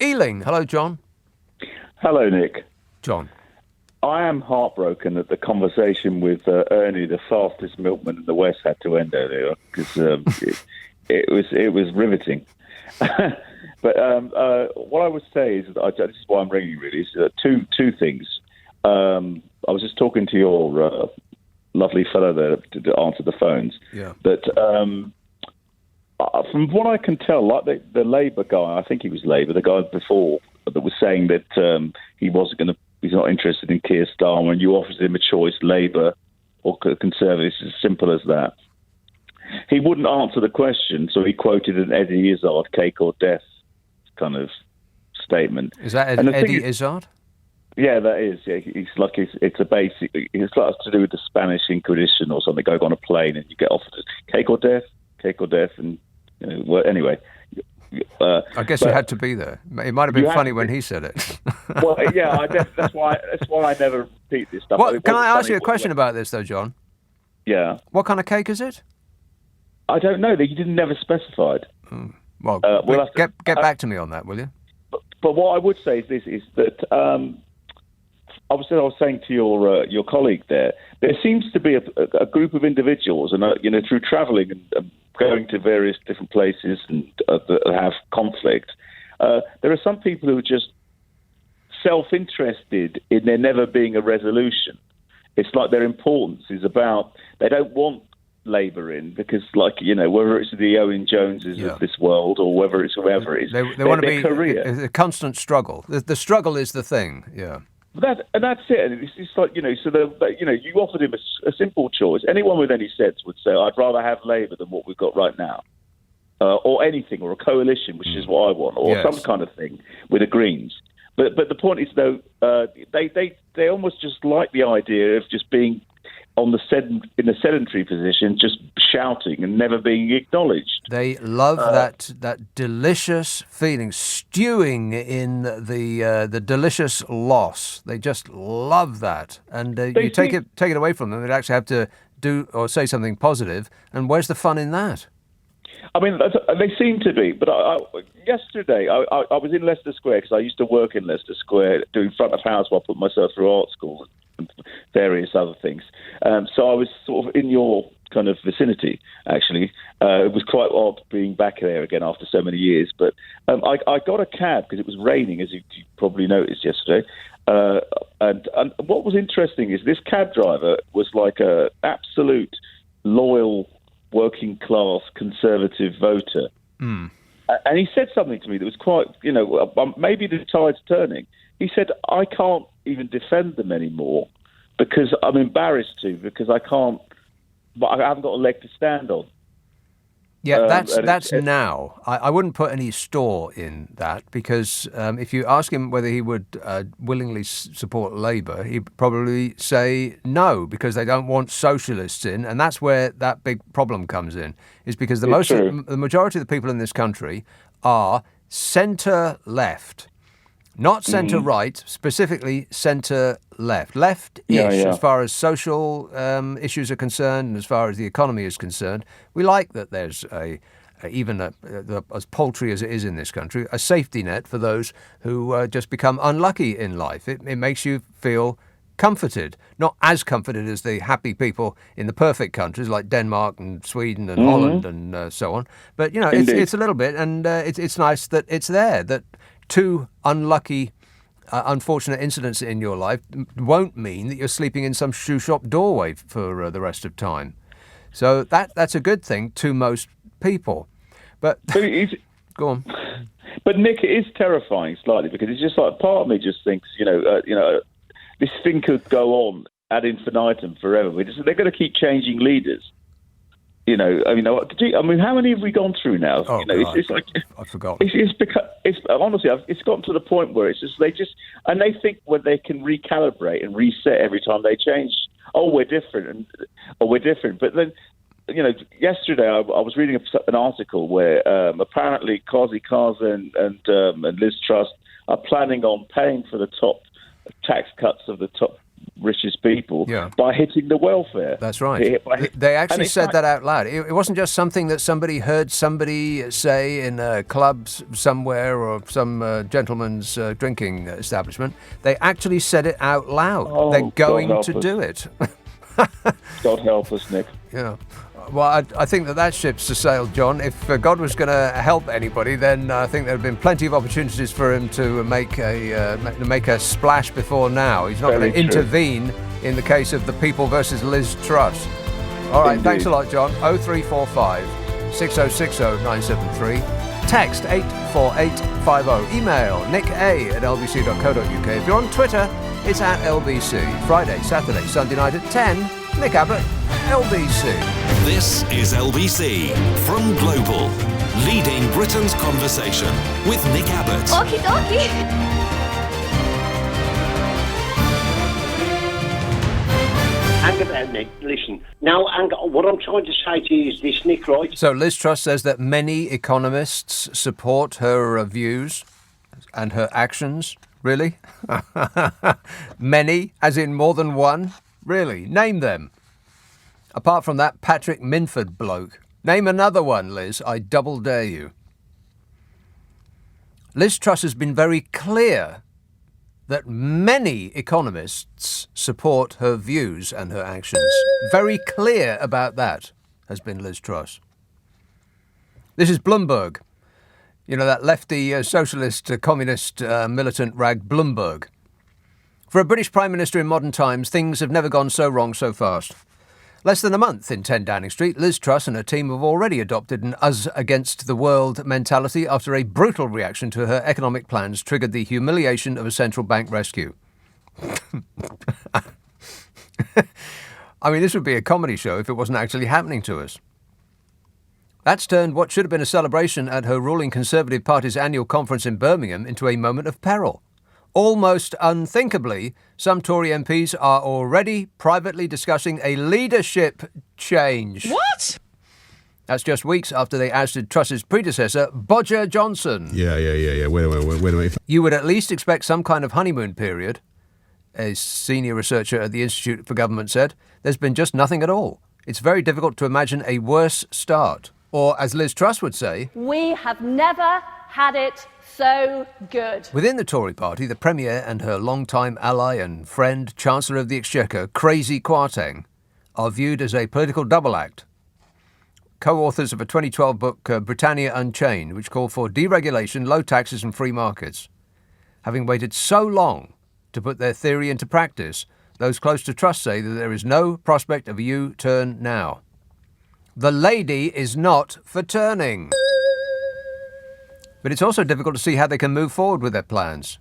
Ealing. Hello, John. Hello, Nick. John. I am heartbroken that the conversation with Ernie, the fastest milkman in the West, had to end earlier because it was riveting. But what I would say is that this is why I'm ringing. Really, is two things. I was just talking to your lovely fellow there to answer the phones. Yeah. That from what I can tell, like the Labour guy, I think he was Labour, the guy before that was saying that he's not interested in Keir Starmer, and you offered him a choice, Labour or Conservatives, as simple as that. He wouldn't answer the question, so he quoted an Eddie Izzard, cake or death kind of statement. Is that Eddie Izzard? Yeah, that is. Yeah, it's a basic. It's like to do with the Spanish Inquisition or something. Go on a plane and you get offered cake or death, and well, anyway. I guess you had to be there. It might have been funny when he said it. Well, yeah, that's why I never repeat this stuff. Can I ask you a question about this, though, John? Yeah. What kind of cake is it? I don't know. You didn't never specified. Well, get back to me on that, will you? But what I would say is this: is that I was saying to your colleague there seems to be a group of individuals, and through travelling and going to various different places and that have conflict, there are some people who are just self-interested in there never being a resolution. It's like their importance is about they don't want Labour in because, whether it's the Owen Joneses of this world or whether it's whoever it is, they want to be career. A constant struggle. The struggle is the thing. Yeah. That's it. And it's like, you offered him a simple choice. Anyone with any sense would say, I'd rather have Labour than what we've got right now. Or anything, or a coalition, which is what I want, or some kind of thing with the Greens. But the point is, though, they almost just like the idea of just being in a sedentary position, just shouting and never being acknowledged. They love that delicious feeling, stewing in the delicious loss. They just love that, and you take it away from them. They actually have to do or say something positive. And where's the fun in that? I mean, they seem to be. But yesterday, I was in Leicester Square because I used to work in Leicester Square doing front of house while I put myself through art school and various other things. So I was sort of in your kind of vicinity, actually. It was quite odd being back there again after so many years. But I got a cab because it was raining, as you probably noticed yesterday. And what was interesting is this cab driver was like a absolute loyal working class conservative voter. And he said something to me that was quite, maybe the tide's turning. He said, I can't even defend them anymore because I'm embarrassed to, because I haven't got a leg to stand on. Yeah, that's now. I wouldn't put any store in that because if you ask him whether he would willingly support Labour, he'd probably say no because they don't want socialists in, and that's where that big problem comes in. Is because the majority of the people in this country are centre-left. Not centre-right, specifically centre-left. Left-ish as far as social issues are concerned and as far as the economy is concerned. We like that there's even as paltry as it is in this country, a safety net for those who just become unlucky in life. It makes you feel comforted, not as comforted as the happy people in the perfect countries like Denmark and Sweden and Holland and so on. But, it's a little bit, and it's nice that it's there, that two unlucky, unfortunate incidents in your life won't mean that you're sleeping in some shoe shop doorway for the rest of time. So that's a good thing to most people. But go on. But Nick, it is terrifying slightly because it's just like part of me just thinks, this thing could go on ad infinitum forever. They're going to keep changing leaders. How many have we gone through now? Oh, it's like I forgot. Honestly, it's gotten to the point where it's just they think when they can recalibrate and reset every time they change. Oh, we're different, But then, yesterday I was reading an article where apparently Kazi Kaza and Liz Truss are planning on paying for the top tax cuts of the top richest people by hitting the welfare. That's right. They actually said that out loud. It wasn't just something that somebody heard somebody say in a club somewhere or some gentleman's drinking establishment. They actually said it out loud. They're going to do it. God help us, Nick. Yeah. Well, I think that ship's sailed, John. If God was going to help anybody, then I think there have been plenty of opportunities for him to make a splash before now. He's not going to intervene in the case of the People versus Liz Truss. All right, thanks a lot, John. 0345 6060 973. Text 84850. Email nicka@lbc.co.uk. If you're on Twitter, it's @LBC. Friday, Saturday, Sunday night at 10. Nick Abbott, LBC. This is LBC from Global, leading Britain's conversation with Nick Abbott. Okie dokie. Hang about, Nick. Listen. Now, what I'm trying to say to you is this, Nick, right? So Liz Truss says that many economists support her views and her actions. Really? Many? As in more than one? Really? Name them. Apart from that Patrick Minford bloke. Name another one, Liz. I double dare you. Liz Truss has been very clear that many economists support her views and her actions. Very clear about that has been Liz Truss. This is Bloomberg. That lefty socialist communist militant rag Bloomberg. For a British Prime Minister in modern times, things have never gone so wrong so fast. Less than a month in 10 Downing Street, Liz Truss and her team have already adopted an us against the world mentality after a brutal reaction to her economic plans triggered the humiliation of a central bank rescue. I mean, this would be a comedy show if it wasn't actually happening to us. That's turned what should have been a celebration at her ruling Conservative Party's annual conference in Birmingham into a moment of peril. Almost unthinkably, some Tory MPs are already privately discussing a leadership change. What? That's just weeks after they ousted Truss's predecessor, Bodger Johnson. Yeah. Wait a minute. You would at least expect some kind of honeymoon period, a senior researcher at the Institute for Government said. There's been just nothing at all. It's very difficult to imagine a worse start. Or, as Liz Truss would say, we have never had it so good. Within the Tory party, the Premier and her longtime ally and friend, Chancellor of the Exchequer, Crazy Kwarteng, are viewed as a political double act. Co-authors of a 2012 book, Britannia Unchained, which called for deregulation, low taxes and free markets. Having waited so long to put their theory into practice, those close to Truss say that there is no prospect of a U-turn now. The lady is not for turning. But it's also difficult to see how they can move forward with their plans.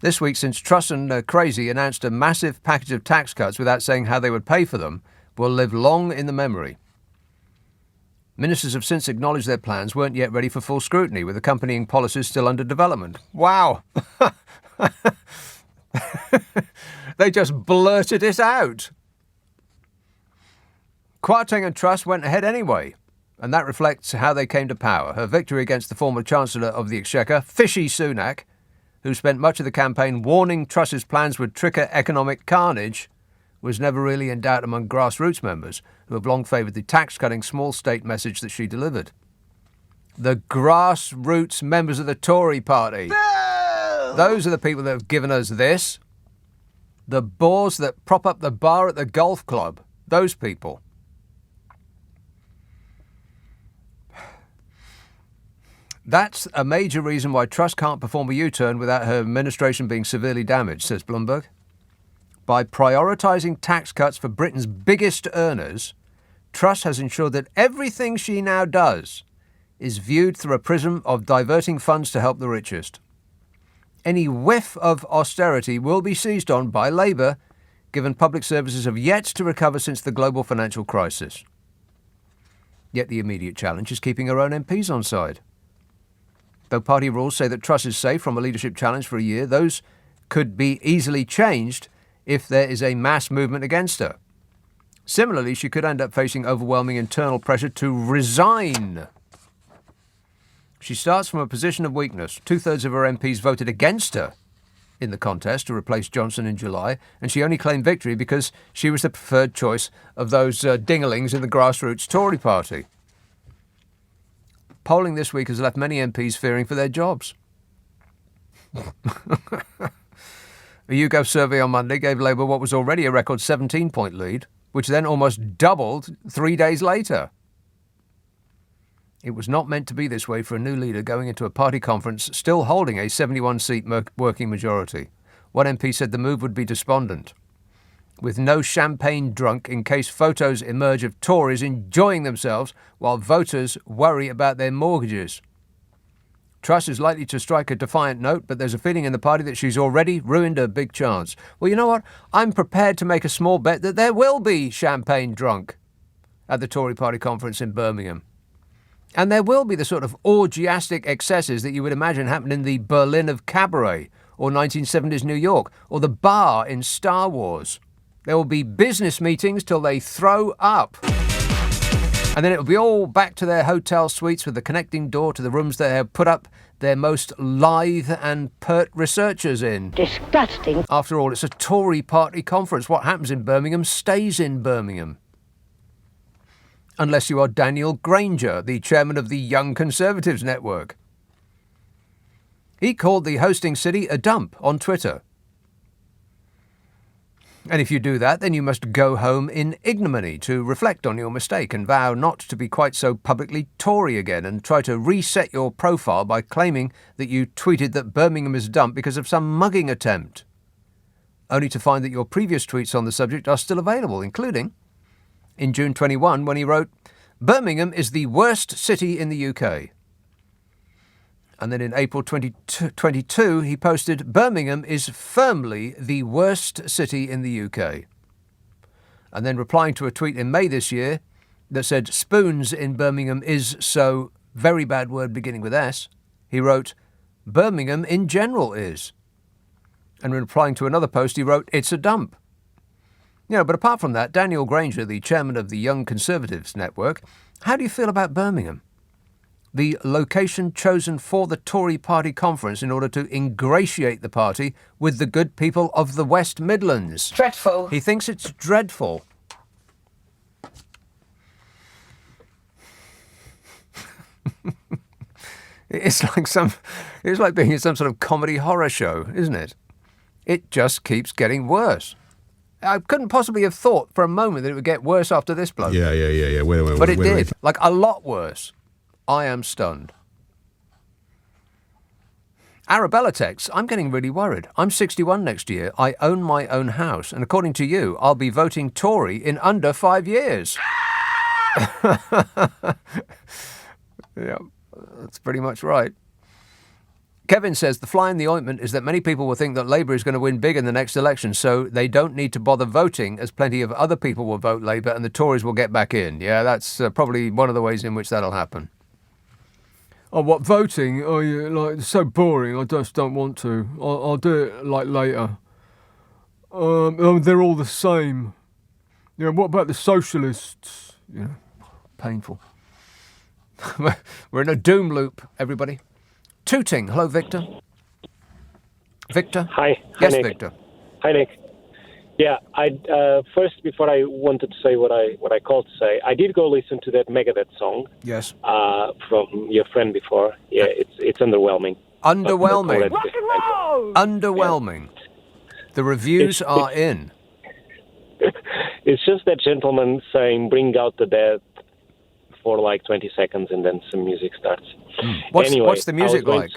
This week, since Truss and Crazy announced a massive package of tax cuts without saying how they would pay for them, will live long in the memory. Ministers have since acknowledged their plans weren't yet ready for full scrutiny, with accompanying policies still under development. Wow! They just blurted it out. Kwarteng and Truss went ahead anyway, and that reflects how they came to power. Her victory against the former Chancellor of the Exchequer, Fishy Sunak, who spent much of the campaign warning Truss's plans would trigger economic carnage, was never really in doubt among grassroots members, who have long favoured the tax-cutting small state message that she delivered. The grassroots members of the Tory party. Those are the people that have given us this. The bores that prop up the bar at the golf club. Those people. That's a major reason why Truss can't perform a U-turn without her administration being severely damaged, says Bloomberg. By prioritising tax cuts for Britain's biggest earners, Truss has ensured that everything she now does is viewed through a prism of diverting funds to help the richest. Any whiff of austerity will be seized on by Labour, given public services have yet to recover since the global financial crisis. Yet the immediate challenge is keeping her own MPs on side. Though party rules say that Truss is safe from a leadership challenge for a year, those could be easily changed if there is a mass movement against her. Similarly, she could end up facing overwhelming internal pressure to resign. She starts from a position of weakness. 2/3 of her MPs voted against her in the contest to replace Johnson in July, and she only claimed victory because she was the preferred choice of those dinglings in the grassroots Tory party. Polling this week has left many MPs fearing for their jobs. A YouGov survey on Monday gave Labour what was already a record 17-point lead, which then almost doubled 3 days later. It was not meant to be this way for a new leader going into a party conference still holding a 71-seat working majority. One MP said the move would be despondent, with no champagne drunk in case photos emerge of Tories enjoying themselves while voters worry about their mortgages. Truss is likely to strike a defiant note, but there's a feeling in the party that she's already ruined her big chance. Well, you know what? I'm prepared to make a small bet that there will be champagne drunk at the Tory party conference in Birmingham. And there will be the sort of orgiastic excesses that you would imagine happened in the Berlin of Cabaret or 1970s New York or the bar in Star Wars. There will be business meetings till they throw up. And then it will be all back to their hotel suites with the connecting door to the rooms they have put up their most lithe and pert researchers in. Disgusting. After all, it's a Tory party conference. What happens in Birmingham stays in Birmingham. Unless you are Daniel Granger, the chairman of the Young Conservatives Network. He called the hosting city a dump on Twitter. And if you do that, then you must go home in ignominy to reflect on your mistake and vow not to be quite so publicly Tory again and try to reset your profile by claiming that you tweeted that Birmingham is a dump because of some mugging attempt. Only to find that your previous tweets on the subject are still available, including in June 21 when he wrote, "Birmingham is the worst city in the UK." And then in April 2022, he posted, "Birmingham is firmly the worst city in the UK." And then replying to a tweet in May this year that said, "Spoons in Birmingham is so," very bad word beginning with S, he wrote, "Birmingham in general is." And replying to another post, he wrote, "It's a dump." You know, but apart from that, Daniel Granger, the chairman of the Young Conservatives Network, how do you feel about Birmingham? The location chosen for the Tory party conference in order to ingratiate the party with the good people of the West Midlands. Dreadful. He thinks it's dreadful. It's like being in some sort of comedy horror show, isn't it? It just keeps getting worse. I couldn't possibly have thought for a moment that it would get worse after this bloke. Yeah. But it did. Like, a lot worse. I am stunned. Arabella texts, "I'm getting really worried. I'm 61 next year. I own my own house. And according to you, I'll be voting Tory in under 5 years." Yeah, that's pretty much right. Kevin says the fly in the ointment is that many people will think that Labour is going to win big in the next election, so they don't need to bother voting, as plenty of other people will vote Labour and the Tories will get back in. Yeah, that's probably one of the ways in which that'll happen. Oh, what, voting? Oh, yeah, like, it's so boring. I just don't want to. I'll do it, like, later. They're all the same. Yeah, what about the socialists? Yeah, painful. We're in a doom loop, everybody. Tooting. Hello, Victor. Victor? Hi. Yes, Nick. Victor. Hi, Nick. Yeah, first, before I wanted to say what I called to say, I did go listen to that Megadeth song. Yes. From your friend before. Yeah, it's underwhelming. Underwhelming. Underwhelming. The reviews are in. It's just that gentleman saying, "Bring out the dead," for like 20 seconds, and then some music starts. What's the music like?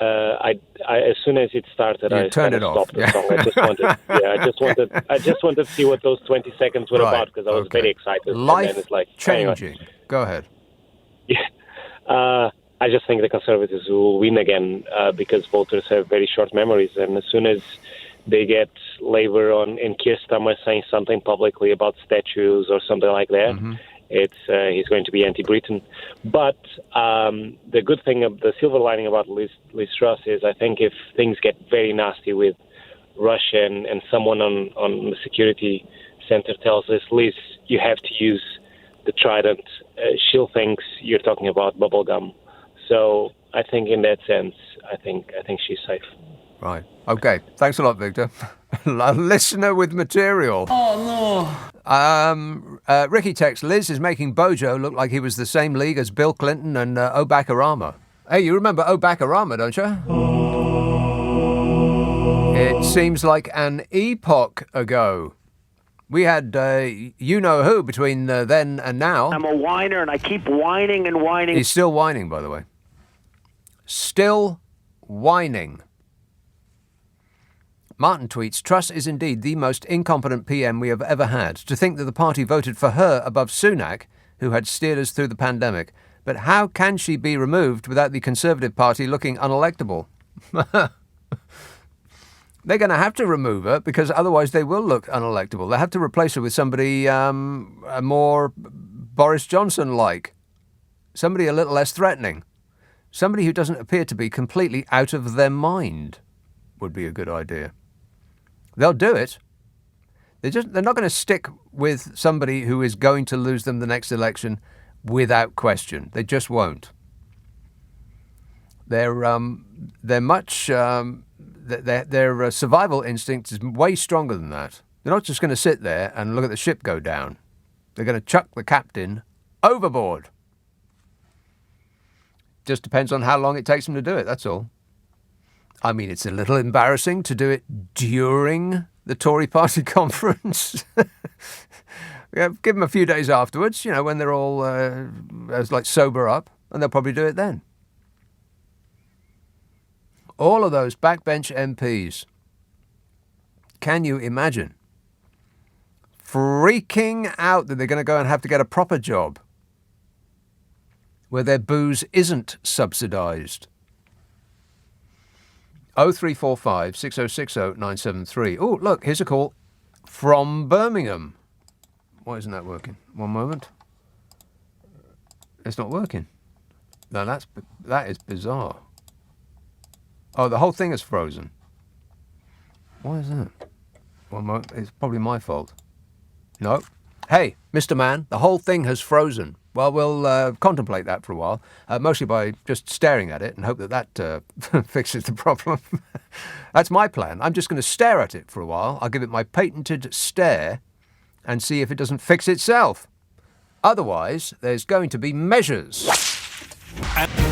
As soon as it started, I turned it off. stopped the song. I just wanted to see what those 20 seconds were about, because I was very excited. Life and then it's like, changing. Anyway. Go ahead. Yeah. I just think the Conservatives will win again because voters have very short memories, and as soon as they get Labour on and Keir Starmer saying something publicly about statues or something like that, he's going to be anti-Britain. But the good thing, the silver lining about Liz Truss is, I think if things get very nasty with Russia and someone on the security center tells us, Liz, you have to use the trident, she'll think you're talking about bubblegum. So I think in that sense, I think she's safe. Right. Okay. Thanks a lot, Victor. A listener with material. Oh, no. Ricky texts, Liz is making Bojo look like he was the same league as Bill Clinton and Obakarama. Hey, you remember Obakarama, don't you? It seems like an epoch ago. We had you-know-who between then and now. I'm a whiner, and I keep whining and whining. He's still whining, by the way. Still whining. Martin tweets, Truss is indeed the most incompetent PM we have ever had. To think that the party voted for her above Sunak, who had steered us through the pandemic. But how can she be removed without the Conservative Party looking unelectable? They're going to have to remove her because otherwise they will look unelectable. They have to replace her with somebody more Boris Johnson-like. Somebody a little less threatening. Somebody who doesn't appear to be completely out of their mind would be a good idea. They'll do it. They're not going to stick with somebody who is going to lose them the next election without question. They just won't. Their survival instinct is way stronger than that. They're not just going to sit there and look at the ship go down. They're going to chuck the captain overboard. Just depends on how long it takes them to do it, that's all. I mean, it's a little embarrassing to do it during the Tory party conference. Give them a few days afterwards, when they're all sober up, and they'll probably do it then. All of those backbench MPs, can you imagine freaking out that they're going to go and have to get a proper job where their booze isn't subsidised? 0345 6060 973. Oh, look, here's a call from Birmingham. Why isn't that working? One moment. It's not working. No, that is bizarre. Oh, the whole thing is frozen. Why is that? One moment. It's probably my fault. No. Hey, Mr. Man, the whole thing has frozen. Well, we'll contemplate that for a while, mostly by just staring at it and hope that fixes the problem. That's my plan. I'm just going to stare at it for a while. I'll give it my patented stare and see if it doesn't fix itself. Otherwise, there's going to be measures.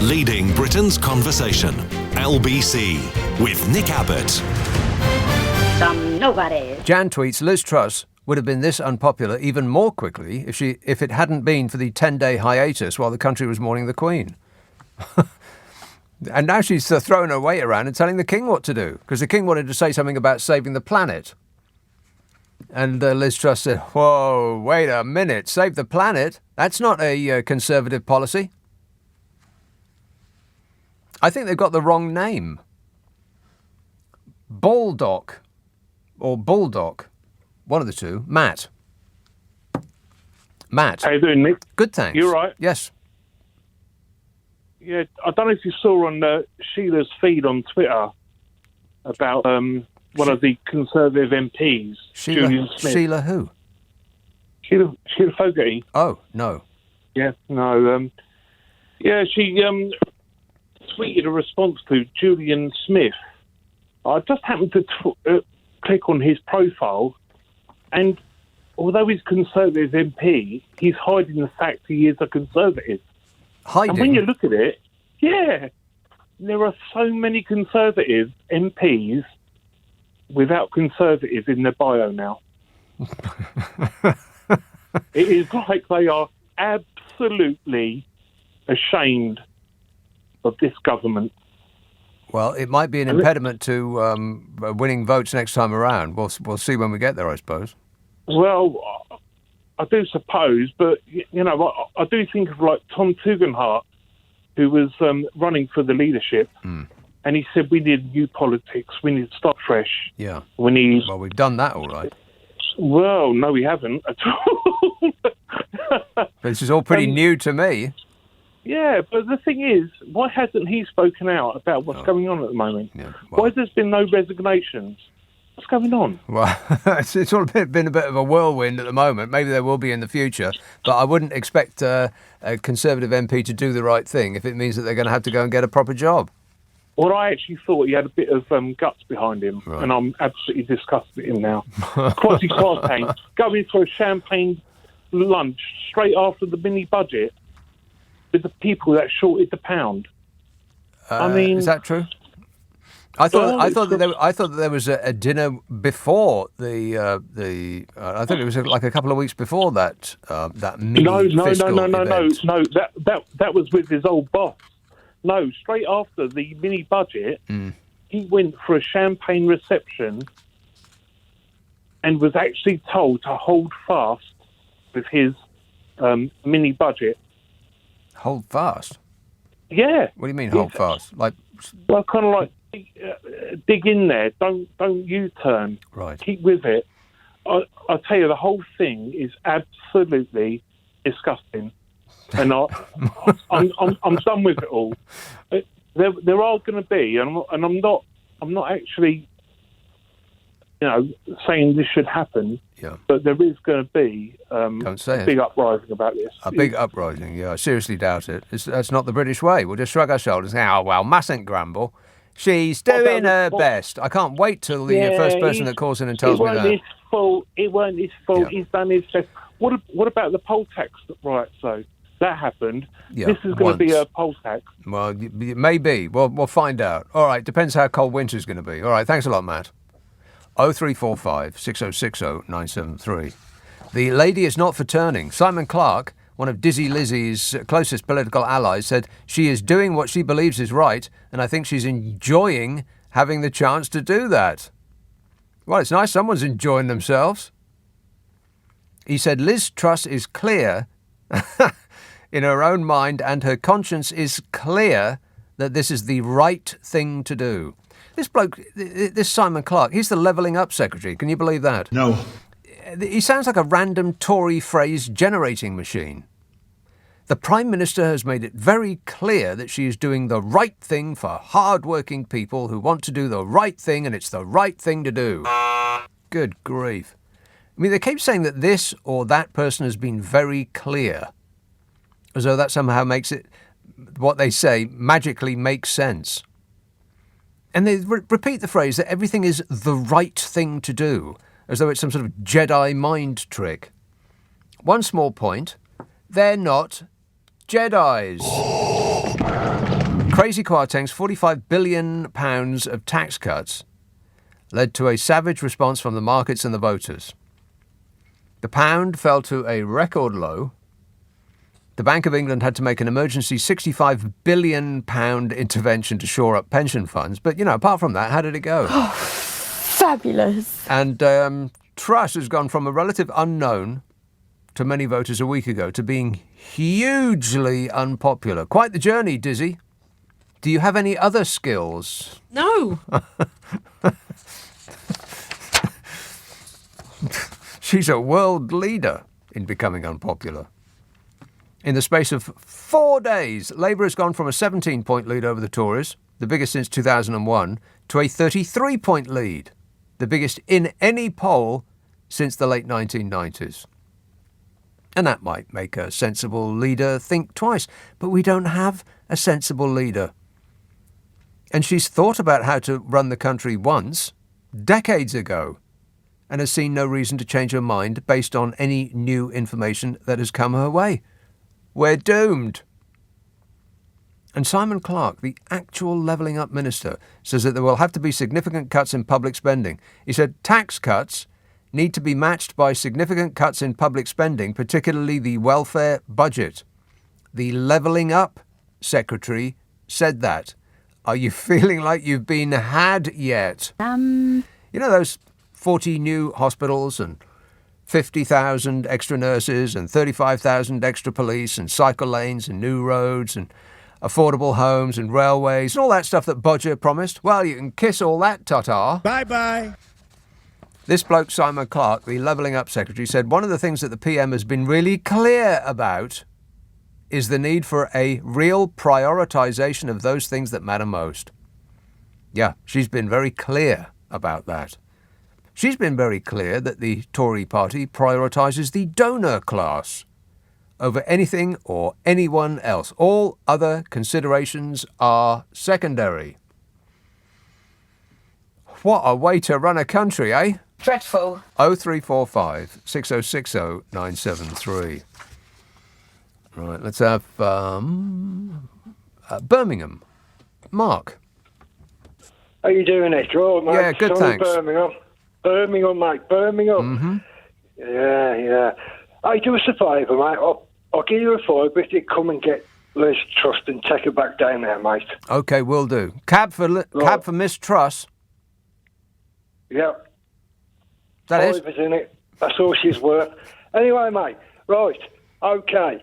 Leading Britain's conversation. LBC with Nick Abbott. Some nobody. Jan tweets, Liz Truss would have been this unpopular even more quickly if it hadn't been for the 10-day hiatus while the country was mourning the Queen. And now she's throwing her weight around and telling the King what to do, because the King wanted to say something about saving the planet. And Liz Truss said, whoa, wait a minute, save the planet? That's not a Conservative policy. I think they've got the wrong name. Baldock or Bulldog. One of the two. Matt. How you doing, Nick? Good, thanks. You all right? Yes. Yeah, I don't know if you saw on Sheila's feed on Twitter about one of the Conservative MPs, Julian Smith. Sheila who? Sheila Fogarty. Oh, no. Yeah, no. She tweeted a response to Julian Smith. I just happened to click on his profile, and although he's Conservative MP, he's hiding the fact he is a Conservative. Hiding? And when you look at it, yeah, there are so many Conservative MPs without Conservative in their bio now. It is like they are absolutely ashamed of this government. Well, it might be an impediment to winning votes next time around. We'll see when we get there, I suppose. Well, I do suppose, but, you know, I do think of, like, Tom Tugendhat, who was running for the leadership, and he said we need new politics, we need to start fresh. Yeah. Well, we've done that all right. Well, no, we haven't at all. This is all pretty new to me. Yeah, but the thing is, why hasn't he spoken out about what's going on at the moment? Yeah, why has there been no resignations? What's going on? Well, it's all been a bit of a whirlwind at the moment. Maybe there will be in the future, but I wouldn't expect a Conservative MP to do the right thing if it means that they're going to have to go and get a proper job. Well, I actually thought he had a bit of guts behind him, and I'm absolutely disgusted at him now. Kwasi Kwarteng going for a champagne lunch straight after the mini budget with the people that shorted the pound. I mean, is that true? I thought that there was a dinner before the I think it was like a couple of weeks before that mini fiscal event. No. That was with his old boss. No, straight after the mini budget, he went for a champagne reception and was actually told to hold fast with his mini budget. Hold fast? Yeah. What do you mean hold fast? Like, well, kind of like dig in there. Don't U-turn. Right. Keep with it. I'll tell you, the whole thing is absolutely disgusting. And I'm done with it all. There are going to be, and I'm not actually, you know, saying this should happen. Yeah. But there is going to be a big uprising about this. A big uprising. Yeah, I seriously doubt it. That's not the British way. We'll just shrug our shoulders and say, "Oh well, mustn't grumble. She's doing her best." I can't wait till the first person that calls in and tells me that. It weren't his fault. Yeah. He's done his best. What about the poll tax riots, though? That happened. Yeah, this is going to be a poll tax. Well, maybe. We'll find out. All right, depends how cold winter's going to be. All right, thanks a lot, Matt. 0345 6060 973. The lady is not for turning. Simon Clarke, one of Dizzy Lizzie's closest political allies, said she is doing what she believes is right, and I think she's enjoying having the chance to do that. Well, it's nice someone's enjoying themselves. He said Liz Truss is clear in her own mind, and her conscience is clear that this is the right thing to do. This bloke, this Simon Clarke, he's the Levelling Up Secretary. Can you believe that? No. He sounds like a random Tory phrase generating machine. The Prime Minister has made it very clear that she is doing the right thing for hard-working people who want to do the right thing, and it's the right thing to do. Good grief. I mean, they keep saying that this or that person has been very clear, as though that somehow makes it, what they say, magically makes sense. And they repeat the phrase that everything is the right thing to do, as though it's some sort of Jedi mind trick. One small point, they're not Jedis. Crazy Kwarteng's £45 billion of tax cuts led to a savage response from the markets and the voters. The pound fell to a record low. The Bank of England had to make an emergency £65 billion intervention to shore up pension funds. But, you know, apart from that, how did it go? Oh, fabulous. And Truss has gone from a relative unknown to many voters a week ago to being hugely unpopular. Quite the journey, Dizzy. Do you have any other skills? No. She's a world leader in becoming unpopular. In the space of 4 days, Labour has gone from a 17-point lead over the Tories, the biggest since 2001, to a 33-point lead, the biggest in any poll since the late 1990s. And that might make a sensible leader think twice, but we don't have a sensible leader. And she's thought about how to run the country once, decades ago, and has seen no reason to change her mind based on any new information that has come her way. We're doomed. And Simon Clarke, the actual levelling up minister, says that there will have to be significant cuts in public spending. He said tax cuts need to be matched by significant cuts in public spending, particularly the welfare budget. The levelling up secretary said that. Are you feeling like you've been had yet? You know those 40 new hospitals and 50,000 extra nurses and 35,000 extra police and cycle lanes and new roads and affordable homes and railways and all that stuff that Bodger promised? Well, you can kiss all that, ta-ta. Bye-bye. This bloke, Simon Clarke, the levelling up secretary, said one of the things that the PM has been really clear about is the need for a real prioritisation of those things that matter most. Yeah, she's been very clear about that. She's been very clear that the Tory party prioritises the donor class over anything or anyone else. All other considerations are secondary. What a way to run a country, eh? Dreadful. 0345 6060 973. Right, let's have Birmingham. Mark. How you doing, Ed? Right, mate. Yeah, good, thanks. Birmingham, mate. Birmingham. Yeah. Hey, do us a favour, mate. I'll give you a fiver if you come and get Liz Truss and take her back down there, mate. OK, will do. Cab for Miss Truss. Yep. That is? Fivers in it. That's all she's worth. Anyway, mate. Right. OK.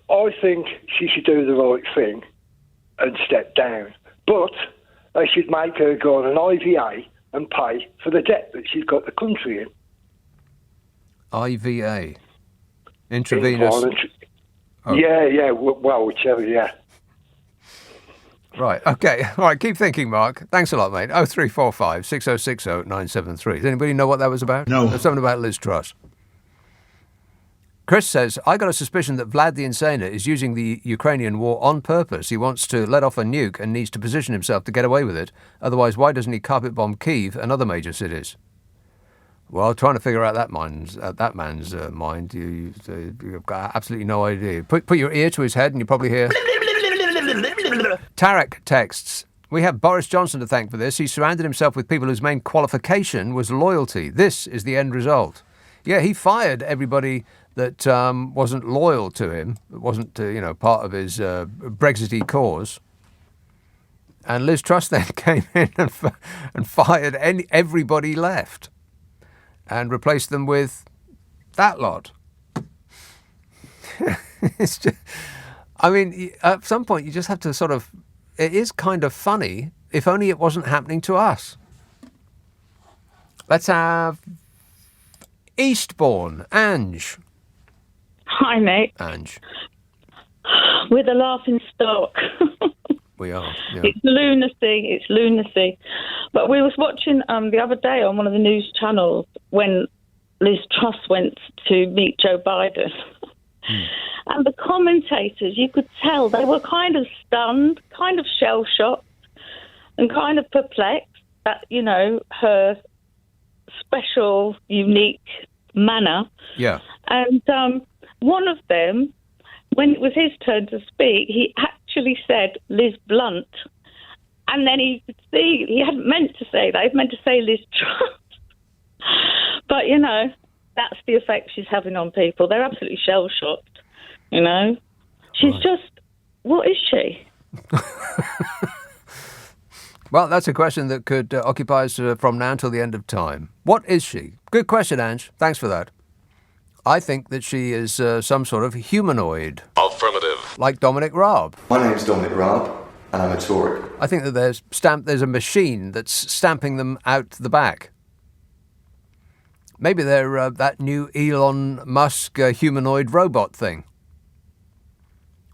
I think she should do the right thing and step down. But they should make her go on an IVA and pay for the debt that she's got the country in. IVA? Intravenous? Yeah, well, whichever, yeah. Right, OK. All right, keep thinking, Mark. Thanks a lot, mate. 0345 6060 973. Does anybody know what that was about? No. There's something about Liz Truss. Chris says, I got a suspicion that Vlad the Insaner is using the Ukrainian war on purpose. He wants to let off a nuke and needs to position himself to get away with it. Otherwise, why doesn't he carpet bomb Kyiv and other major cities? Well, trying to figure out that man's mind, you've got absolutely no idea. Put your ear to his head and you probably hear... Tarek texts, we have Boris Johnson to thank for this. He surrounded himself with people whose main qualification was loyalty. This is the end result. Yeah, he fired everybody that wasn't loyal to him, wasn't, part of his Brexity cause. And Liz Truss then came in and fired everybody left and replaced them with that lot. It's just, at some point you just have to sort of, it is kind of funny, if only it wasn't happening to us. Let's have Eastbourne, Ange. Hi, mate. Ange. With a laughing stock. We are. Yeah. It's lunacy. But we was watching the other day on one of the news channels when Liz Truss went to meet Joe Biden. And the commentators, you could tell they were kind of stunned, kind of shell-shocked, and kind of perplexed at, her special, unique manner. Yeah. And one of them, when it was his turn to speak, he actually said Liz Blunt. And then he could see, he hadn't meant to say that. He meant to say Liz Truss. But, that's the effect she's having on people. They're absolutely shell-shocked, She's just, what is she? Well, that's a question that could occupy us from now until the end of time. What is she? Good question, Ange. Thanks for that. I think that she is some sort of humanoid. Affirmative. Like Dominic Raab. My name's Dominic Raab. and I'm a Tory. I think that there's a machine that's stamping them out the back. Maybe they're that new Elon Musk humanoid robot thing.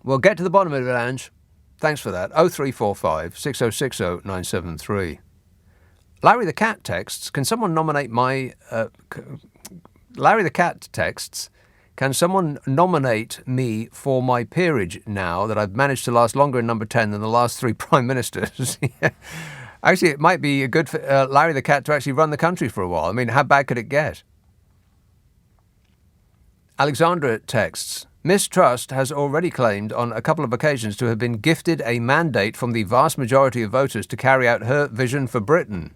We'll get to the bottom of it, Ange. Thanks for that. 0345 6060 973. Larry the Cat texts, can someone nominate my... Larry the Cat texts, can someone nominate me for my peerage now that I've managed to last longer in number 10 than the last 3 prime ministers? Actually, it might be good for Larry the Cat to actually run the country for a while. I mean, how bad could it get? Alexandra texts, Miss Trust has already claimed on a couple of occasions to have been gifted a mandate from the vast majority of voters to carry out her vision for Britain.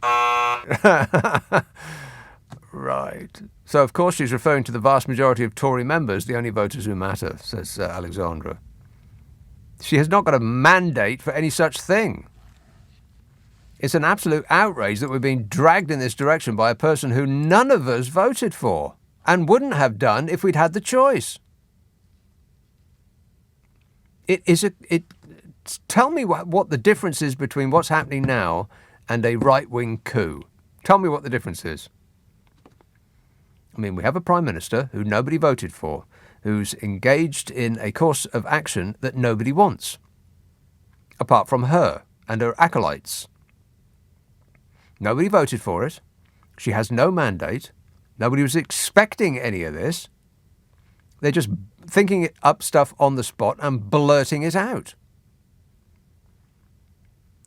Right. So, of course, she's referring to the vast majority of Tory members, the only voters who matter, says Alexandra. She has not got a mandate for any such thing. It's an absolute outrage that we're being dragged in this direction by a person who none of us voted for and wouldn't have done if we'd had the choice. Tell me what the difference is between what's happening now and a right-wing coup. Tell me what the difference is. I mean, we have a Prime Minister who nobody voted for, who's engaged in a course of action that nobody wants, apart from her and her acolytes. Nobody voted for it. She has no mandate. Nobody was expecting any of this. They're just thinking up stuff on the spot and blurting it out.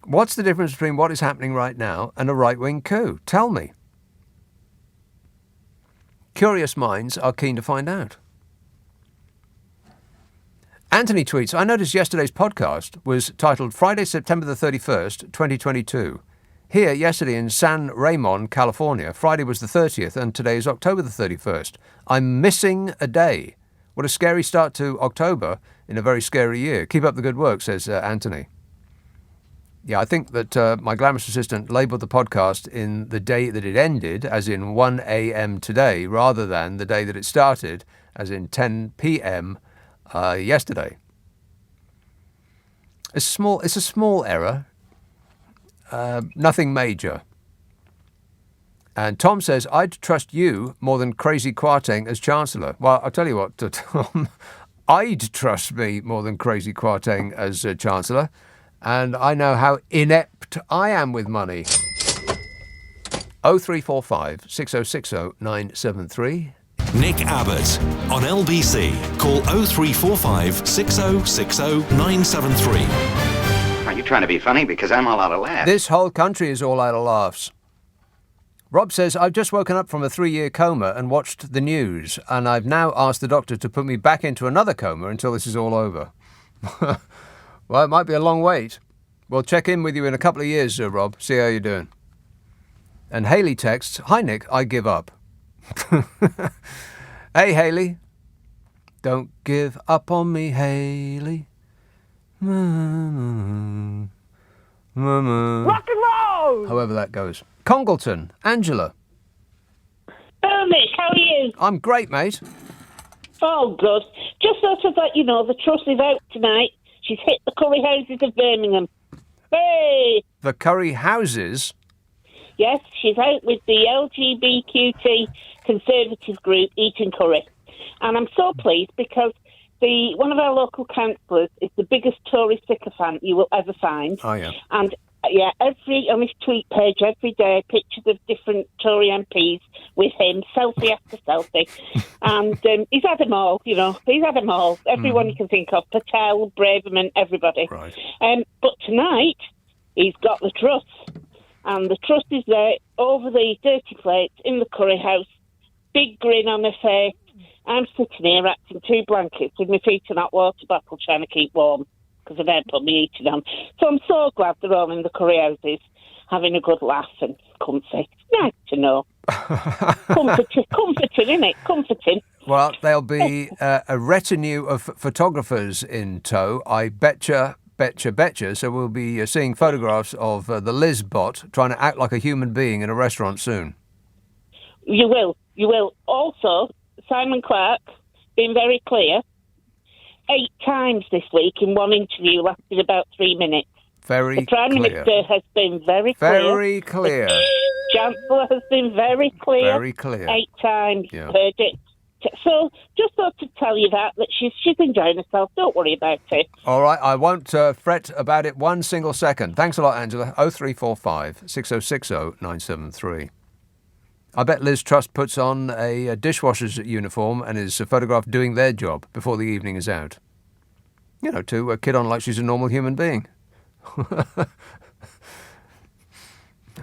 What's the difference between what is happening right now and a right-wing coup? Tell me. Curious minds are keen to find out. Anthony tweets, I noticed yesterday's podcast was titled Friday, September the 31st, 2022. Here, yesterday in San Ramon, California, Friday was the 30th and today is October the 31st. I'm missing a day. What a scary start to October in a very scary year. Keep up the good work, says Anthony. Yeah, I think that my glamorous assistant labelled the podcast in the day that it ended, as in 1 a.m. today, rather than the day that it started, as in 10 p.m. Yesterday. It's a small error. Nothing major. And Tom says, I'd trust you more than Crazy Kwarteng as Chancellor. Well, I'll tell you what, Tom, I'd trust me more than Crazy Kwarteng as Chancellor. And I know how inept I am with money. 0345 6060 973. Nick Abbot on LBC. Call 0345 6060 973. Are you trying to be funny? Because I'm all out of laughs. This whole country is all out of laughs. Rob says, I've just woken up from a 3-year coma and watched the news, and I've now asked the doctor to put me back into another coma until this is all over. Well, it might be a long wait. We'll check in with you in a couple of years, Rob. See how you're doing. And Hayley texts, Hi, Nick, I give up. Hey, Hayley. Don't give up on me, Hayley. Rock and roll! However that goes. Congleton, Angela. Oh, Nick, how are you? I'm great, mate. Oh, good. Just sort of let you know, the Truss is out tonight. She's hit the curry houses of Birmingham. Hey! The curry houses? Yes, she's out with the LGBTQ Conservative group eating curry. And I'm so pleased because one of our local councillors is the biggest Tory sycophant you will ever find. Oh, yeah. And, on his tweet page every day, pictures of different Tory MPs with him, selfie after selfie. And he's had them all, He's had them all. Everyone you can think of. Patel, Braverman, everybody. Right. But tonight, he's got the Truss. And the Truss is there over the dirty plates in the curry house. Big grin on her face. I'm sitting here wrapped in 2 blankets with my feet in that water bottle trying to keep warm because I don't put my heating on. So I'm so glad they're all in the curry houses having a good laugh and comfy. Nice to know. Comforting, isn't it? Comforting. Well, there'll be a retinue of photographers in tow. I betcha. So we'll be seeing photographs of the Liz bot trying to act like a human being in a restaurant soon. You will. Also, Simon Clark, been very clear, 8 times this week in one interview, lasted about 3 minutes. Very The Prime clear. Minister has been very clear. Very clear. The Chancellor has been very clear. Very clear. 8 times. Yeah. Heard it. So just thought to tell you that she's enjoying herself. Don't worry about it. All right, I won't fret about it one single second. Thanks a lot, Angela. 0345 6060 973. I bet Liz Truss puts on a dishwasher's uniform and is photographed doing their job before the evening is out. You know, to kid on like she's a normal human being.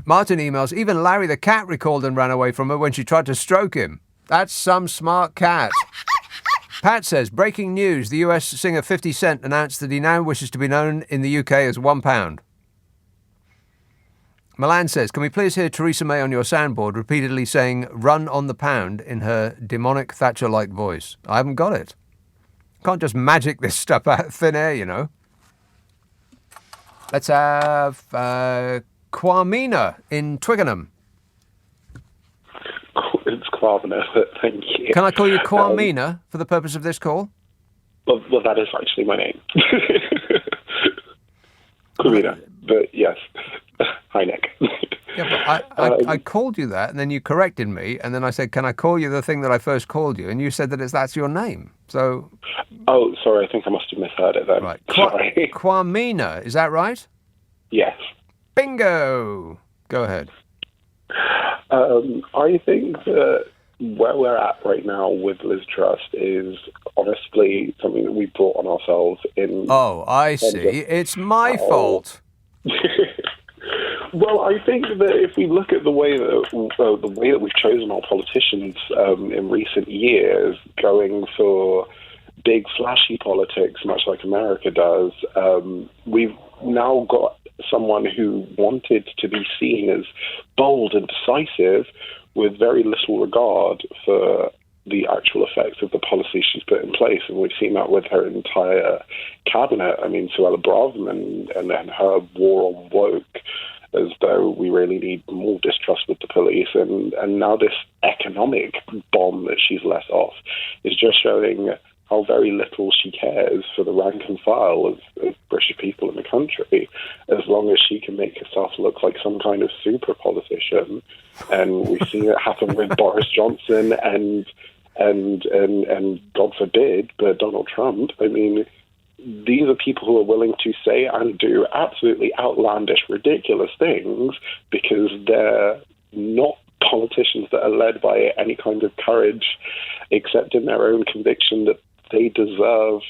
Martin emails, even Larry the cat recalled and ran away from her when she tried to stroke him. That's some smart cat. Pat says, breaking news, the US singer 50 Cent announced that he now wishes to be known in the UK as £1. Milan says, can we please hear Theresa May on your soundboard repeatedly saying run on the pound in her demonic Thatcher-like voice? I haven't got it. Can't just magic this stuff out of thin air, you know. Let's have Kwamina in Twickenham. It's Kwamina, thank you. Can I call you Kwamina for the purpose of this call? Well, that is actually my name. Kwamina, but yes. Hi, Nick. Yeah, but I called you that, and then you corrected me, and then I said, can I call you the thing that I first called you? And you said that's your name. So. Oh, sorry, I think I must have misheard it then. Right. Sorry. Kwamina, is that right? Yes. Bingo! Go ahead. I think that where we're at right now with Liz Truss is honestly something that we brought on ourselves in... Oh, I see. It's my fault. Well, I think that if we look at the way that we've chosen our politicians in recent years, going for big flashy politics, much like America does, we've now got someone who wanted to be seen as bold and decisive with very little regard for the actual effects of the policies she's put in place. And we've seen that with her entire cabinet. I mean, Suella Braverman and then her war on woke, as though we really need more distrust with the police. And now this economic bomb that she's let off is just showing how very little she cares for the rank and file of British people in the country, as long as she can make herself look like some kind of super politician. And we've seen it happen with Boris Johnson and God forbid, but Donald Trump. I mean, these are people who are willing to say and do absolutely outlandish, ridiculous things because they're not politicians that are led by any kind of courage, except in their own conviction that they deserve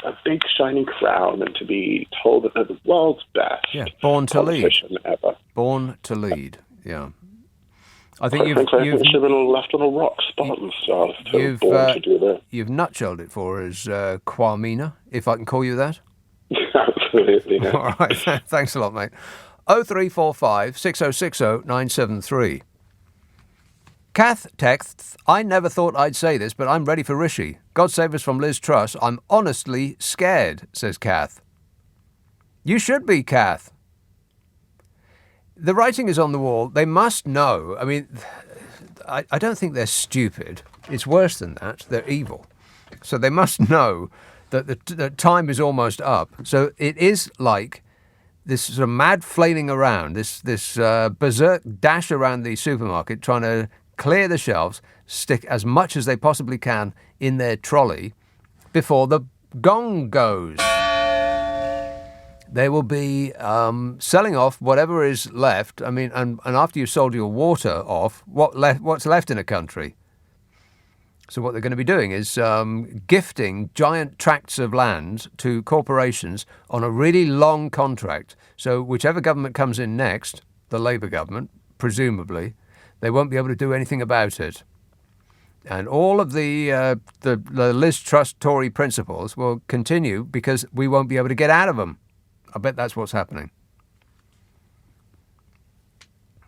a big shining crown and to be told that they're the world's best. Yeah, born to lead. Ever. Born to lead. Yeah. I think you've should have been left on a rock spot and stuff. To do that. You've nutshelled it for us, Kwamina, if I can call you that. Absolutely. Yeah. All right, thanks a lot, mate. 0345 6060 973. Kath texts, I never thought I'd say this, but I'm ready for Rishi. God save us from Liz Truss. I'm honestly scared, says Kath. You should be, Kath. The writing is on the wall. They must know. I mean, I don't think they're stupid. It's worse than that. They're evil. So they must know that the time is almost up. So it is like this sort of mad flailing around, this berserk dash around the supermarket, trying to clear the shelves, stick as much as they possibly can in their trolley before the gong goes. They will be selling off whatever is left. I mean, and after you've sold your water off, what's left in a country? So what they're going to be doing is gifting giant tracts of land to corporations on a really long contract. So whichever government comes in next, the Labour government, presumably, they won't be able to do anything about it. And all of the Liz Truss Tory principles will continue because we won't be able to get out of them. I bet that's what's happening.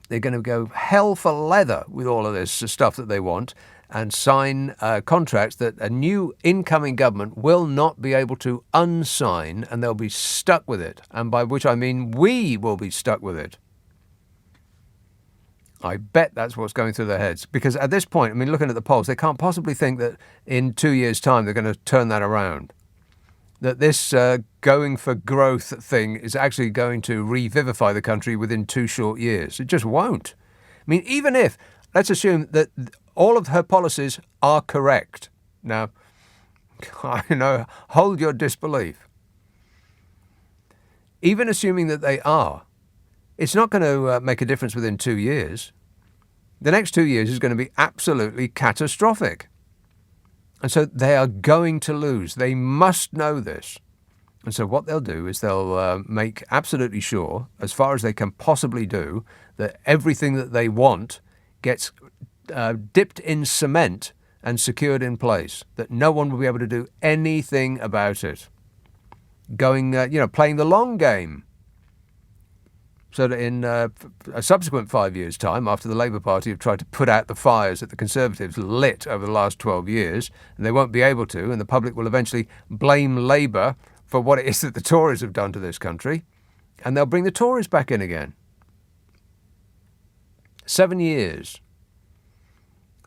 They're going to go hell for leather with all of this stuff that they want and sign contracts that a new incoming government will not be able to unsign, and they'll be stuck with it. And by which I mean we will be stuck with it. I bet that's what's going through their heads. Because at this point, I mean, looking at the polls, they can't possibly think that in 2 years' time they're going to turn that around. That this going for growth thing is actually going to revivify the country within 2 short years. It just won't. I mean, even if, let's assume that all of her policies are correct. Now, I know, hold your disbelief. Even assuming that they are, it's not going to make a difference within 2 years. The next 2 years is going to be absolutely catastrophic. And so they are going to lose. They must know this. And so what they'll do is they'll make absolutely sure, as far as they can possibly do, that everything that they want gets dipped in cement and secured in place, that no one will be able to do anything about it. Going, playing the long game. So that in a subsequent 5 years' time, after the Labour Party have tried to put out the fires that the Conservatives lit over the last 12 years, and they won't be able to, and the public will eventually blame Labour for what it is that the Tories have done to this country, and they'll bring the Tories back in again. 7 years.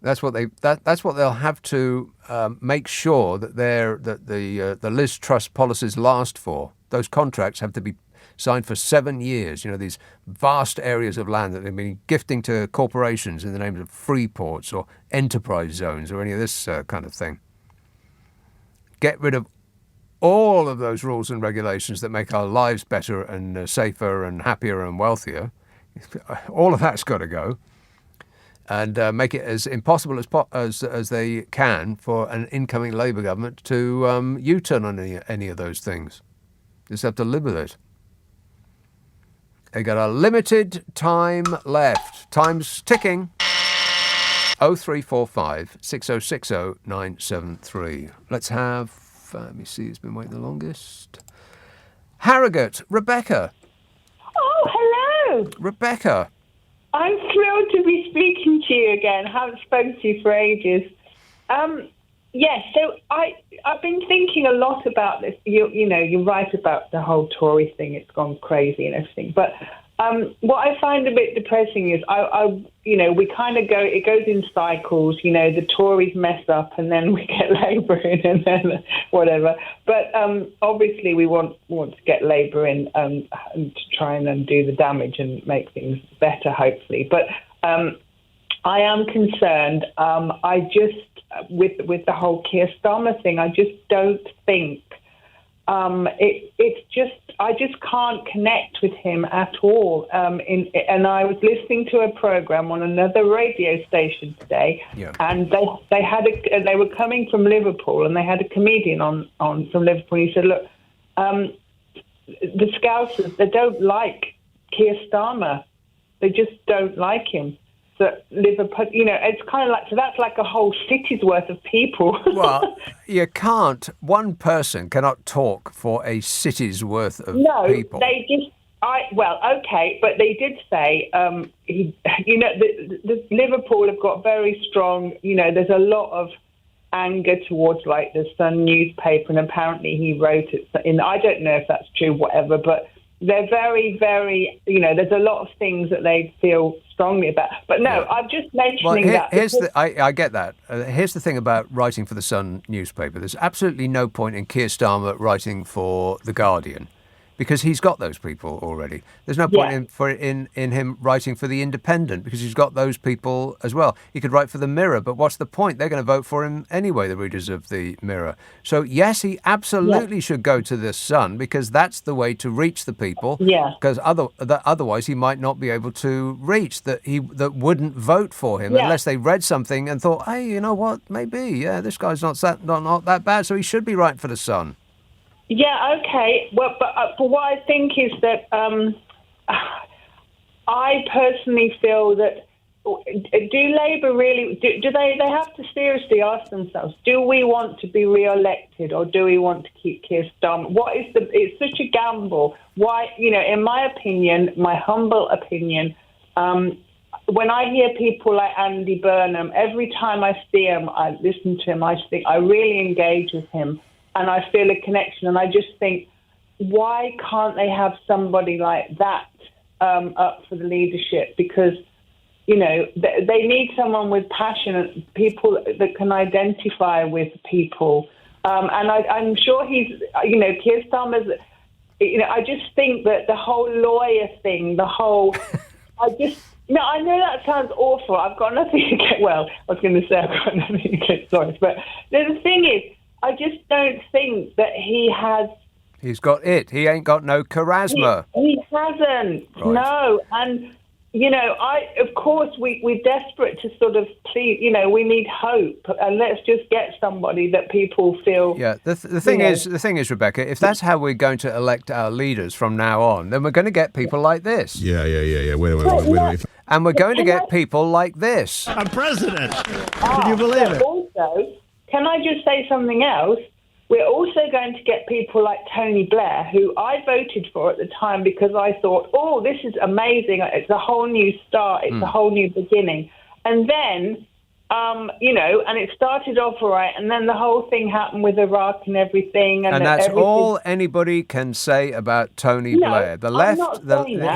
That's what they'll have to make sure that the Liz Truss policies last for. Those contracts have to be signed for 7 years. These vast areas of land that they've been gifting to corporations in the name of free ports or enterprise zones or any of this kind of thing. Get rid of all of those rules and regulations that make our lives better and safer and happier and wealthier. All of that's got to go. And make it as impossible as they can for an incoming Labour government to U-turn on any of those things. Just have to live with it. They got a limited time left. Time's ticking. 0345 6060 973. Let's have, let me see, it's been waiting the longest. Harrogate, Rebecca. Oh, hello. Rebecca. I'm thrilled to be speaking to you again. Haven't spoken to you for ages. Yes, so I've been thinking a lot about this. You're right about the whole Tory thing. It's gone crazy and everything. But what I find a bit depressing is, we kind of it goes in cycles. The Tories mess up and then we get Labour in and then whatever. But obviously we want to get Labour in and to try and undo the damage and make things better, hopefully. But I am concerned. With the whole Keir Starmer thing, I just don't think I just can't connect with him at all. And I was listening to a program on another radio station today, and they were coming from Liverpool, and they had a comedian on from Liverpool. He said, "Look, the Scousers, they don't like Keir Starmer. They just don't like him." So Liverpool, it's kind of like, so that's like a whole city's worth of people. Well, you can't. One person cannot talk for a city's worth of people. No, they just. Okay, but they did say, the Liverpool have got very strong. There's a lot of anger towards like the Sun newspaper, and apparently he wrote it in. I don't know if that's true, whatever, but they're very, very. There's a lot of things that they feel strongly about. But no, I'm just mentioning that. I get that. Here's the thing about writing for the Sun newspaper. There's absolutely no point in Keir Starmer writing for The Guardian, because he's got those people already. There's no point in him writing for The Independent, because he's got those people as well. He could write for The Mirror, but what's the point? They're going to vote for him anyway, the readers of The Mirror. So yes, he absolutely should go to The Sun, because that's the way to reach the people. Yeah. Because otherwise he might not be able to reach that wouldn't vote for him unless they read something and thought, hey, you know what? Maybe this guy's not that bad, so he should be writing for The Sun. Yeah, okay. Well, but what I think is that I personally feel that do Labour really do they have to seriously ask themselves, do we want to be re-elected or do we want to keep Keir Starmer? It's such a gamble. Why, in my opinion, my humble opinion, when I hear people like Andy Burnham, every time I see him, I listen to him, I think I really engage with him. And I feel a connection, and I just think, why can't they have somebody like that up for the leadership? Because, they need someone with passion, people that can identify with people. And I'm sure he's, Keir Starmer's, I just think that the whole lawyer thing, I know that sounds awful. I've got nothing against, I was going to say I've got nothing against Doris, but the thing is, I just don't think that he has. He's got it. He ain't got no charisma. He hasn't. Right. No. And, of course, we're desperate to sort of please, we need hope. And let's just get somebody that people feel. Yeah. The thing is, Rebecca, if that's how we're going to elect our leaders from now on, then we're going to get people like this. Yeah. Wait. And we're going to get people like this. A president. Can you believe it? Also, can I just say something else? We're also going to get people like Tony Blair, who I voted for at the time because I thought, this is amazing. It's a whole new start. It's a whole new beginning. And then, and it started off all right. And then the whole thing happened with Iraq and everything. And that's all anybody can say about Tony Blair. The left,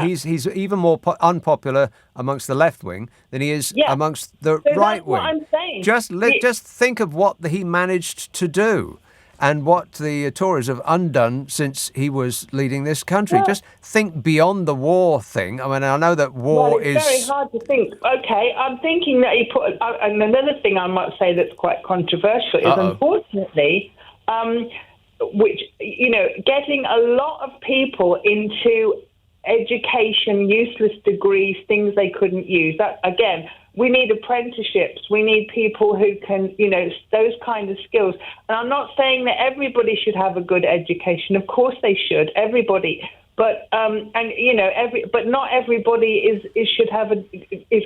he's even more unpopular amongst the left wing than he is amongst the right wing. That's what I'm saying. Just think of what he managed to do. And what the Tories have undone since he was leading this country. Just think beyond the war thing. I mean, I know that war is... It's very hard to think. Okay, I'm thinking that he put... And another thing I might say that's quite controversial is, unfortunately, getting a lot of people into education, useless degrees, things they couldn't use. That, again... We need apprenticeships. We need people who can, those kind of skills. And I'm not saying that everybody should have a good education. Of course they should, everybody. But but not everybody is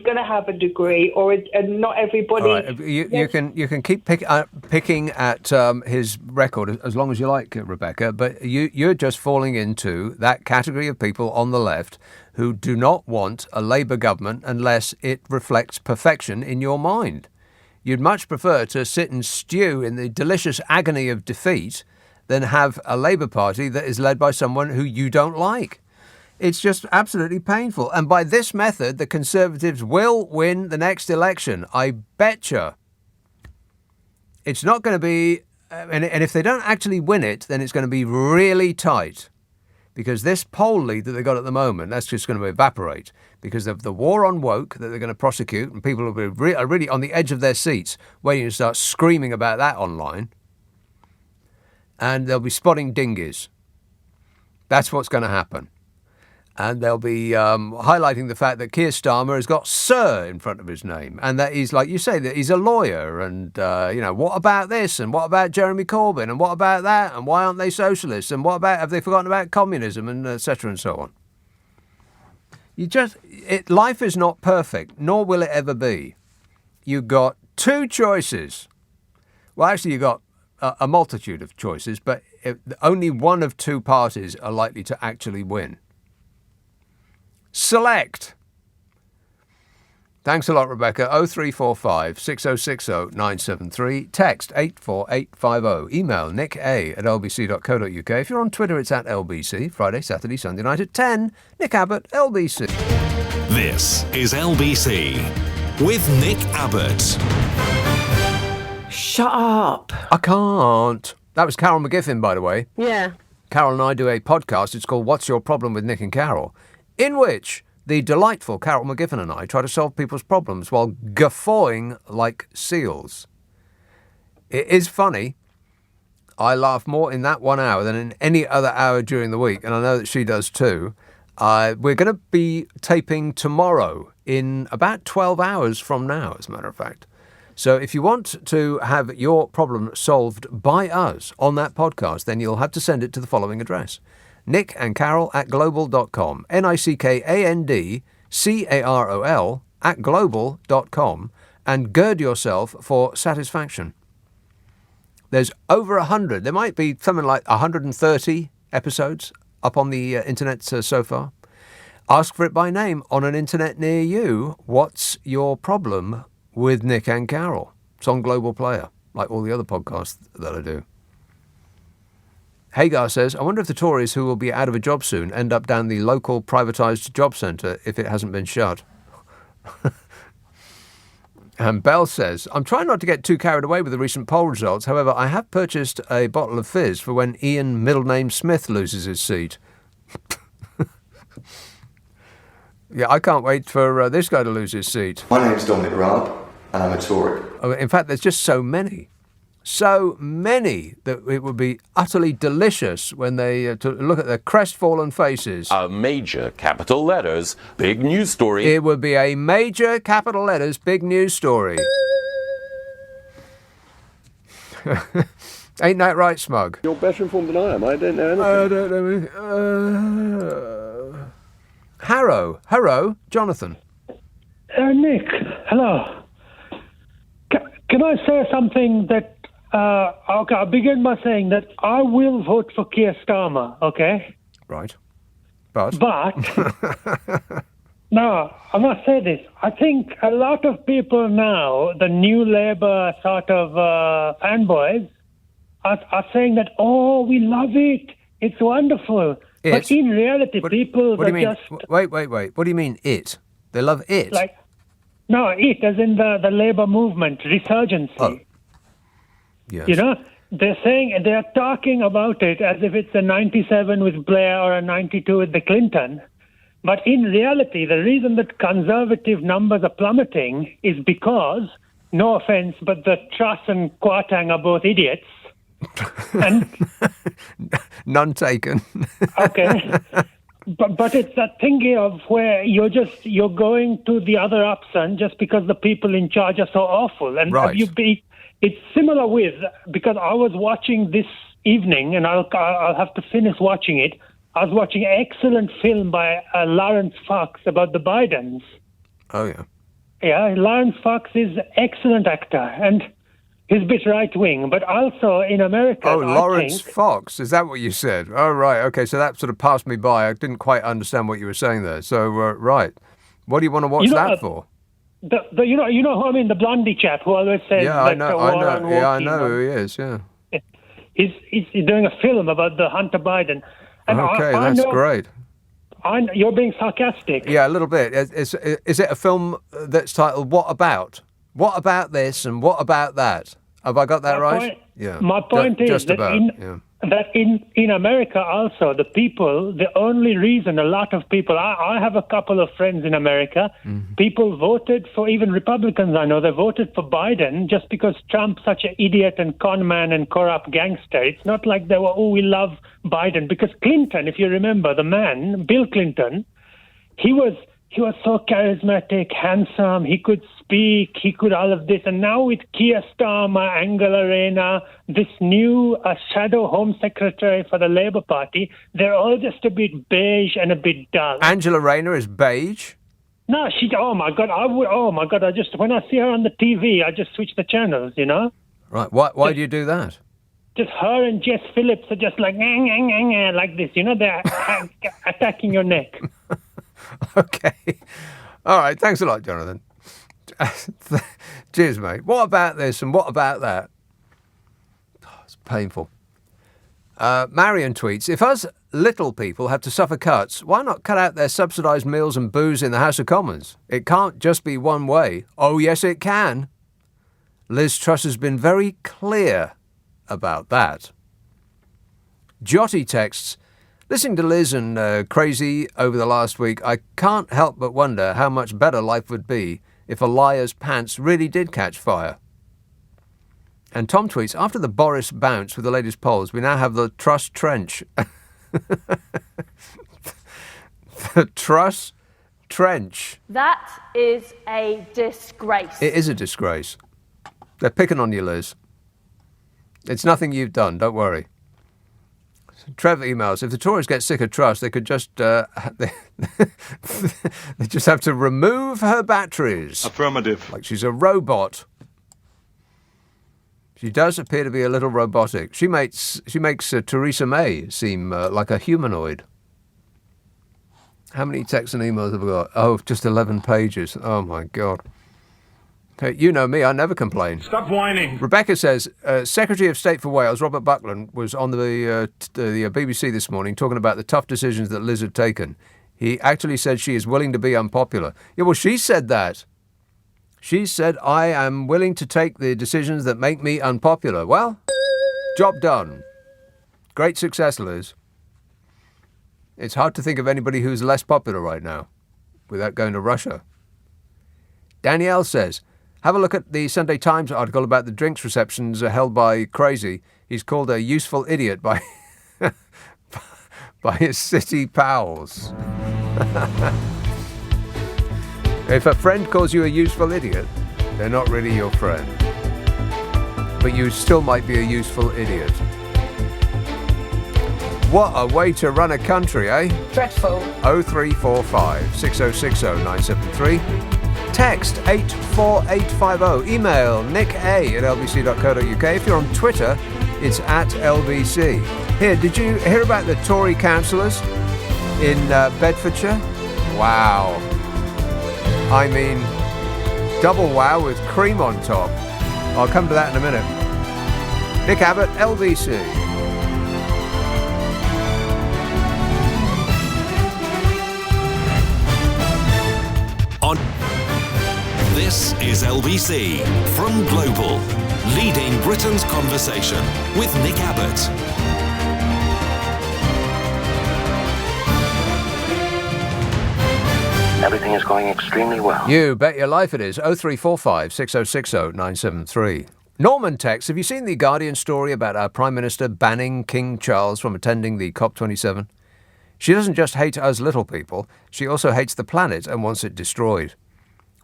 going to have a degree, and not everybody. All right. You can keep picking at his record as long as you like, Rebecca. But you're just falling into that category of people on the left who do not want a Labour government unless it reflects perfection in your mind. You'd much prefer to sit and stew in the delicious agony of defeat than have a Labour Party that is led by someone who you don't like. It's just absolutely painful. And by this method, the Conservatives will win the next election. I betcha. It's not going to be... And if they don't actually win it, then it's going to be really tight. Because this poll lead that they've got at the moment, that's just going to evaporate. Because of the war on woke that they're going to prosecute, and people will be really on the edge of their seats waiting to start screaming about that online. And they'll be spotting dinghies. That's what's going to happen. And they'll be highlighting the fact that Keir Starmer has got Sir in front of his name. And that he's, like you say, that he's a lawyer. And, what about this? And what about Jeremy Corbyn? And what about that? And why aren't they socialists? And what about, have they forgotten about communism? And et cetera and so on. Life is not perfect, nor will it ever be. You've got two choices. Well, actually, you've got a multitude of choices, but only one of two parties are likely to actually win. Select. Thanks a lot, Rebecca. 0345 6060 973. Text 84850. Email nick@lbc.co.uk. If you're on Twitter, it's @LBC. Friday, Saturday, Sunday night at 10. Nick Abbott, LBC. This is LBC with Nick Abbott. Shut up. I can't. That was Carol McGiffin, by the way. Yeah. Carol and I do a podcast. It's called What's Your Problem with Nick and Carol, in which the delightful Carol McGiffin and I try to solve people's problems while guffawing like seals. It is funny. I laugh more in that 1 hour than in any other hour during the week, and I know that she does too. We're going to be taping tomorrow in about 12 hours from now, as a matter of fact. So if you want to have your problem solved by us on that podcast, then you'll have to send it to the following address. nickandcarol@global.com. nickandcarol@global.com, and gird yourself for satisfaction. There's over 100. There might be something like 130 episodes up on the internet so far. Ask for it by name on an internet near you. What's your problem with Nick and Carol? It's on Global Player, like all the other podcasts that I do. Hagar says, I wonder if the Tories, who will be out of a job soon, end up down the local privatised job centre if it hasn't been shut. And Bell says, I'm trying not to get too carried away with the recent poll results. However, I have purchased a bottle of fizz for when Ian middle name Smith loses his seat. Yeah, I can't wait for this guy to lose his seat. My name's Dominic Raab, and I'm a Tory. In fact, there's just so many that it would be utterly delicious when they to look at their crestfallen faces. A major capital letters, big news story. It would be a major capital letters, big news story. Ain't that right, Smug? You're better informed than I am. I don't know anything. I don't know. Harrow, Jonathan. Nick, hello. Can I say something that... okay, I'll begin by saying that I will vote for Keir Starmer, okay? Right. But? No, I must say this. I think a lot of people now, the new Labour sort of fanboys, are saying that, oh, we love it. It's wonderful. But in reality, people what do you mean? just... Wait. What do you mean, it? They love it? No, it, as in the Labour movement, resurgency. Oh. Yes. You know, they're talking about it as if it's a 97 with Blair or a 92 with the Clinton. But in reality, the reason that conservative numbers are plummeting is because, no offence, but the Truss and Kwarteng are both idiots. And none taken. Okay. But it's that thingy of where you're going to the other option just because the people in charge are so awful. And right. It's similar with, because I was watching this evening, and I'll have to finish watching it. I was watching an excellent film by Lawrence Fox about the Bidens. Oh, yeah. Yeah, Lawrence Fox is an excellent actor, and he's a bit right-wing, but also in America... Oh, Lawrence Fox, is that what you said? Oh, right, okay, so that sort of passed me by. I didn't quite understand what you were saying there. So, right. What do you want to watch that for? You know who I mean, the blondie chap who always says... Yeah, I know who he is, yeah. He's doing a film about the Hunter Biden. And okay, that's great. You're being sarcastic. Yeah, a little bit. Is it a film that's titled What About? What about this and what about that? Have I got that right? Yeah. My point is that in America also, the only reason a lot of people, I have a couple of friends in America, people voted for, even Republicans I know, they voted for Biden just because Trump's such an idiot and con man and corrupt gangster. It's not like they were, we love Biden. Because Clinton, if you remember, the man, Bill Clinton, he was so charismatic, handsome, he could speak, he could all of this. And now with Keir Starmer, Angela Rayner, this new shadow Home Secretary for the Labour Party, they're all just a bit beige and a bit dull. Angela Rayner is beige? No, oh my God, when I see her on the TV, I just switch the channels, you know? Right, why do you do that? Just her and Jess Phillips are just like, like this, you know, they're attacking your neck. Okay. All right. Thanks a lot, Jonathan. Cheers, mate. What about this and what about that? Oh, it's painful. Marion tweets, if us little people have to suffer cuts, why not cut out their subsidised meals and booze in the House of Commons? It can't just be one way. Oh, yes, it can. Liz Truss has been very clear about that. Jotty texts, listening to Liz and Crazy over the last week, I can't help but wonder how much better life would be if a liar's pants really did catch fire. And Tom tweets, after the Boris bounce with the latest polls, we now have the Truss Trench. The Truss Trench. That is a disgrace. It is a disgrace. They're picking on you, Liz. It's nothing you've done, don't worry. Trevor emails, if the Tories get sick of Truss, they could just they just have to remove her batteries. Affirmative. Like she's a robot. She does appear to be a little robotic. She makes Theresa May seem like a humanoid. How many texts and emails have we got? Oh, just 11 pages. Oh, my God. You know me, I never complain. Stop whining. Rebecca says, Secretary of State for Wales, Robert Buckland, was on the BBC this morning talking about the tough decisions that Liz had taken. He actually said she is willing to be unpopular. Yeah, well, she said that. She said, I am willing to take the decisions that make me unpopular. Well, job done. Great success, Liz. It's hard to think of anybody who's less popular right now without going to Russia. Danielle says, have a look at the Sunday Times article about the drinks receptions held by Crazy. He's called a useful idiot by by his city pals. If a friend calls you a useful idiot, they're not really your friend. But you still might be a useful idiot. What a way to run a country, eh? Dreadful. 0345 6060 973. Text 84850. Email nick@lbc.co.uk. If you're on Twitter, it's @LBC. Here, did you hear about the Tory councillors in Bedfordshire? Wow. I mean, double wow with cream on top. I'll come to that in a minute. Nick Abbot, LBC. This is LBC from Global, leading Britain's conversation with Nick Abbot. Everything is going extremely well. You bet your life it is. 0345 6060 973. Norman texts, have you seen the Guardian story about our Prime Minister banning King Charles from attending the COP27? She doesn't just hate us little people, she also hates the planet and wants it destroyed.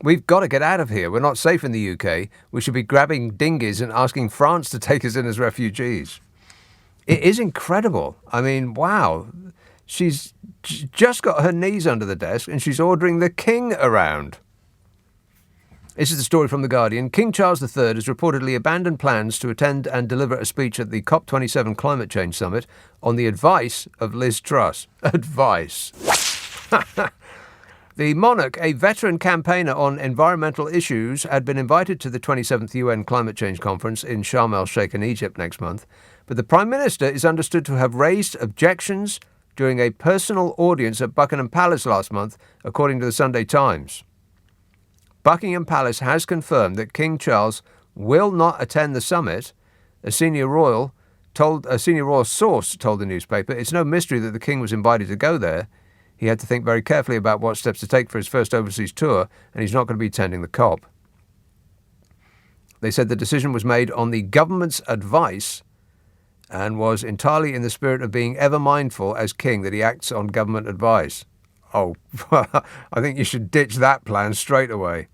We've got to get out of here. We're not safe in the UK. We should be grabbing dinghies and asking France to take us in as refugees. It is incredible. I mean, wow. She's just got her knees under the desk and she's ordering the king around. This is the story from The Guardian. King Charles III has reportedly abandoned plans to attend and deliver a speech at the COP27 Climate Change Summit on the advice of Liz Truss. Advice. The monarch, a veteran campaigner on environmental issues, had been invited to the 27th UN Climate Change Conference in Sharm el-Sheikh in Egypt next month, but the Prime Minister is understood to have raised objections during a personal audience at Buckingham Palace last month, according to the Sunday Times. Buckingham Palace has confirmed that King Charles will not attend the summit. A senior royal source told the newspaper it's no mystery that the king was invited to go there. He had to think very carefully about what steps to take for his first overseas tour, and he's not going to be attending the COP. They said the decision was made on the government's advice and was entirely in the spirit of being ever mindful as king that he acts on government advice. Oh, I think you should ditch that plan straight away.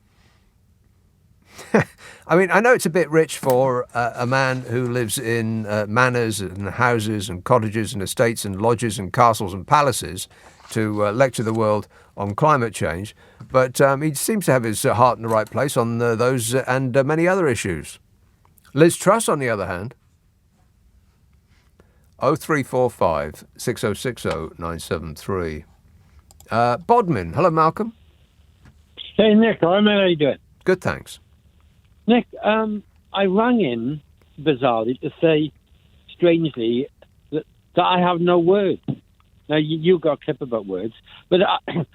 I mean, I know it's a bit rich for a man who lives in manors and houses and cottages and estates and lodges and castles and palaces to lecture the world on climate change, but he seems to have his heart in the right place on those and many other issues. Liz Truss, on the other hand, 0345 6060 973. Bodmin. Hello, Malcolm. Hey, Nick. How are you doing? Good, thanks. Nick, I rang in, bizarrely, to say, strangely, that I have no words. Now, you got a clip about words, but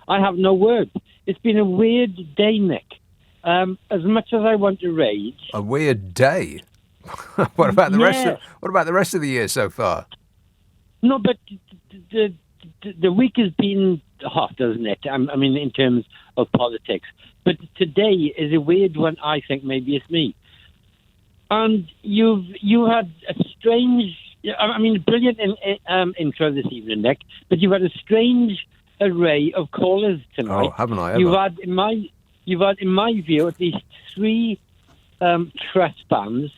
I have no words. It's been a weird day, Nick. As much as I want to rage... A weird day? What about the rest of the year so far? No, but the week has been hot, doesn't it? I mean, in terms of politics. But today is a weird one, I think. Maybe it's me. And you had a strange... I mean, brilliant intro this evening, Nick. But you've had a strange array of callers tonight. Oh, haven't I ever? You've had, in my view, at least 3 trust bands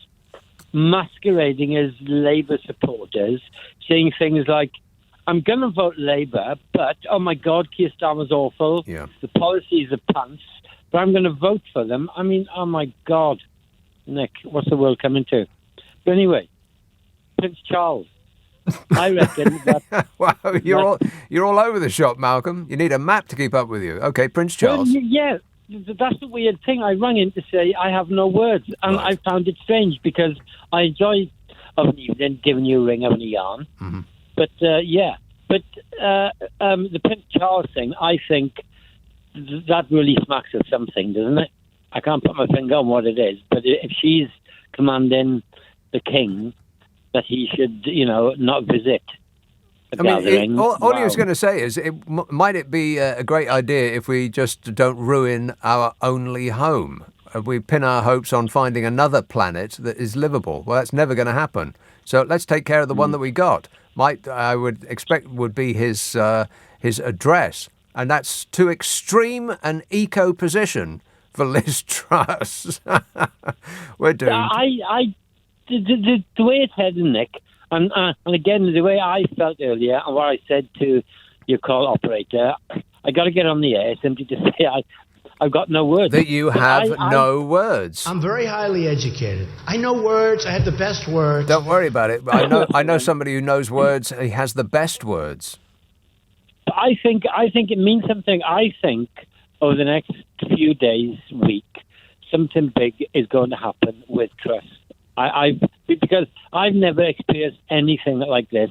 masquerading as Labour supporters, saying things like, I'm going to vote Labour, but, oh my God, Keir Starmer's awful. Yeah. The policies are pants, but I'm going to vote for them. I mean, oh my God, Nick, what's the world coming to? But anyway, Prince Charles. I reckon that... Wow, you're all over the shop, Malcolm. You need a map to keep up with you. Okay, Prince Charles. Well, yeah, that's the weird thing. I rang in to say I have no words, and right. I found it strange because I enjoy of an evening giving you a ring of a yarn. Mm-hmm. But, the Prince Charles thing, I think that really smacks of something, doesn't it? I can't put my finger on what it is, but if she's commanding the king that he should, not visit a gathering. All he was going to say is, might it be a great idea if we just don't ruin our only home? We pin our hopes on finding another planet that is livable. Well, that's never going to happen. So let's take care of the one that we got. I would expect would be his address, and that's too extreme an eco position for Liz Truss. We're doomed. The way it's headed, Nick, and again, the way I felt earlier, and what I said to your call operator, I got to get on the air simply to say I've got no words. That you have no words. I'm very highly educated. I know words. I have the best words. Don't worry about it. I know somebody who knows words. He has the best words. I think it means something. I think over the next few days, week, something big is going to happen with Truss. Because I've never experienced anything like this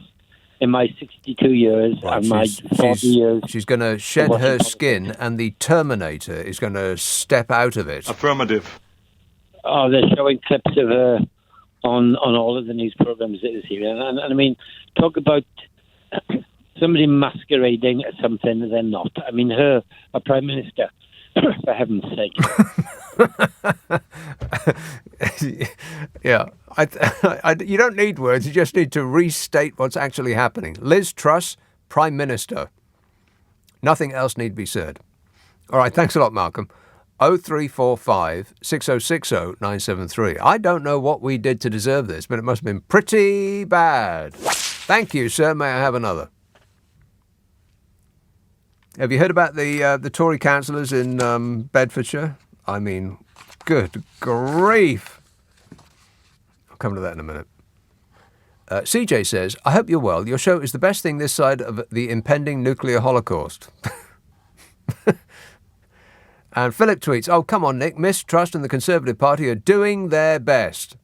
in my 62 years and my 40 years. She's going to shed her skin, and the Terminator is going to step out of it. Affirmative. Oh, they're showing clips of her on all of the news programs this year. And I mean, talk about somebody masquerading as something they're not. I mean, her Prime Minister, for heaven's sake. Yeah, you don't need words. You just need to restate what's actually happening. Liz Truss, Prime Minister. Nothing else need be said. All right, thanks a lot, Malcolm. 0345 6060 973. I don't know what we did to deserve this, but it must have been pretty bad. Thank you, sir. May I have another? Have you heard about the Tory councillors in Bedfordshire? I mean, good grief. I'll come to that in a minute. CJ says, I hope you're well. Your show is the best thing this side of the impending nuclear holocaust. And Philip tweets, oh, come on, Nick. Mistrust and the Conservative Party are doing their best.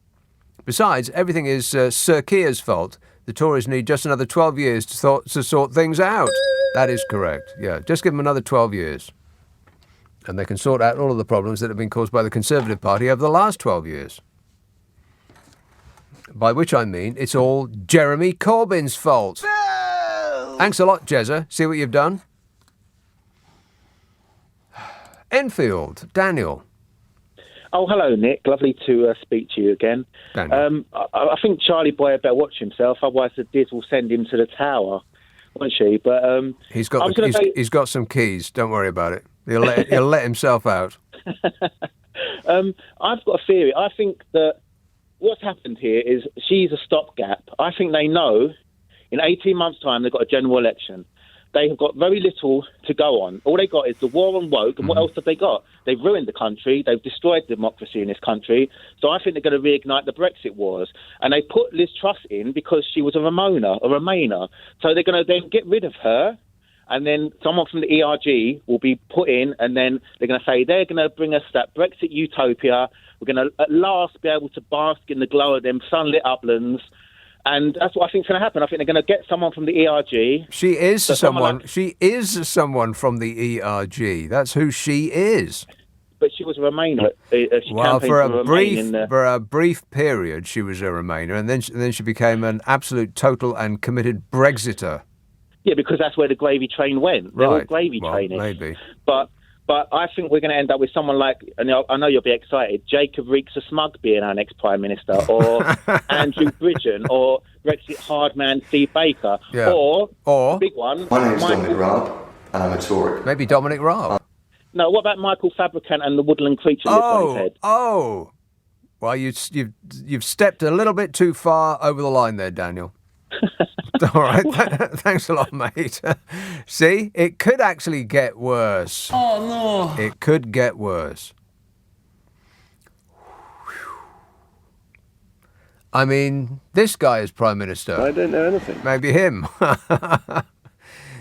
Besides, everything is Sir Keir's fault. The Tories need just another 12 years to sort things out. That is correct. Yeah, just give them another 12 years. And they can sort out all of the problems that have been caused by the Conservative Party over the last 12 years. By which I mean it's all Jeremy Corbyn's fault. No! Thanks a lot, Jezza. See what you've done? Enfield, Daniel. Oh, hello, Nick. Lovely to speak to you again. Daniel. I think Charlie Boy had better watch himself, otherwise the Diz will send him to the tower, won't she? But he's got some keys. Don't worry about it. He'll let himself out. I've got a theory. I think that what's happened here is she's a stopgap. I think they know in 18 months' time they've got a general election. They have got very little to go on. All they got is the war on woke, and what else have they got? They've ruined the country. They've destroyed democracy in this country. So I think they're going to reignite the Brexit wars. And they put Liz Truss in because she was a Remainer. So they're going to then get rid of her, and then someone from the ERG will be put in, and then they're going to say they're going to bring us that Brexit utopia. We're going to at last be able to bask in the glow of them sunlit uplands. And that's what I think is going to happen. I think they're going to get someone from the ERG. She is someone from the ERG. That's who she is. But she was a Remainer. For a brief period, she was a Remainer, and then she became an absolute, total, and committed Brexiter. Yeah, because that's where the gravy train went. They're all gravy trainers. Maybe. But I think we're going to end up with someone like, and I know you'll be excited, Jacob Rees-Mogg being our next Prime Minister, or Andrew Bridgen, or Brexit hardman Steve Baker, or the big one. My name's Dominic Raab, and I'm a Tory. Maybe Dominic Raab. No, what about Michael Fabricant and the woodland creature lives on his head? Oh, well, you've stepped a little bit too far over the line there, Daniel. All right, thanks a lot, mate. See, it could actually get worse. Oh, no. It could get worse. I mean, this guy is Prime Minister. I don't know anything. Maybe him.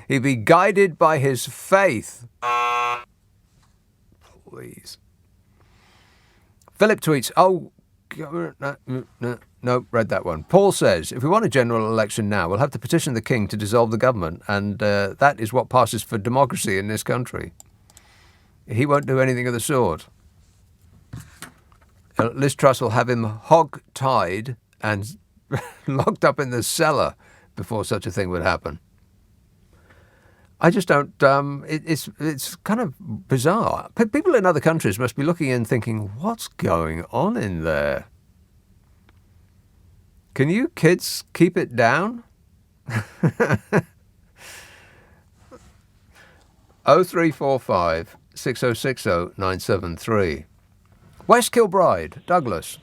He'd be guided by his faith. Please. Philip tweets, no, read that one. Paul says, if we want a general election now, we'll have to petition the king to dissolve the government, and that is what passes for democracy in this country. He won't do anything of the sort. Liz Truss will have him hog-tied and locked up in the cellar before such a thing would happen. I just don't. It's kind of bizarre. People in other countries must be looking in thinking, what's going on in there? Can you kids keep it down? 0345 6060 973. West Kilbride, Douglas.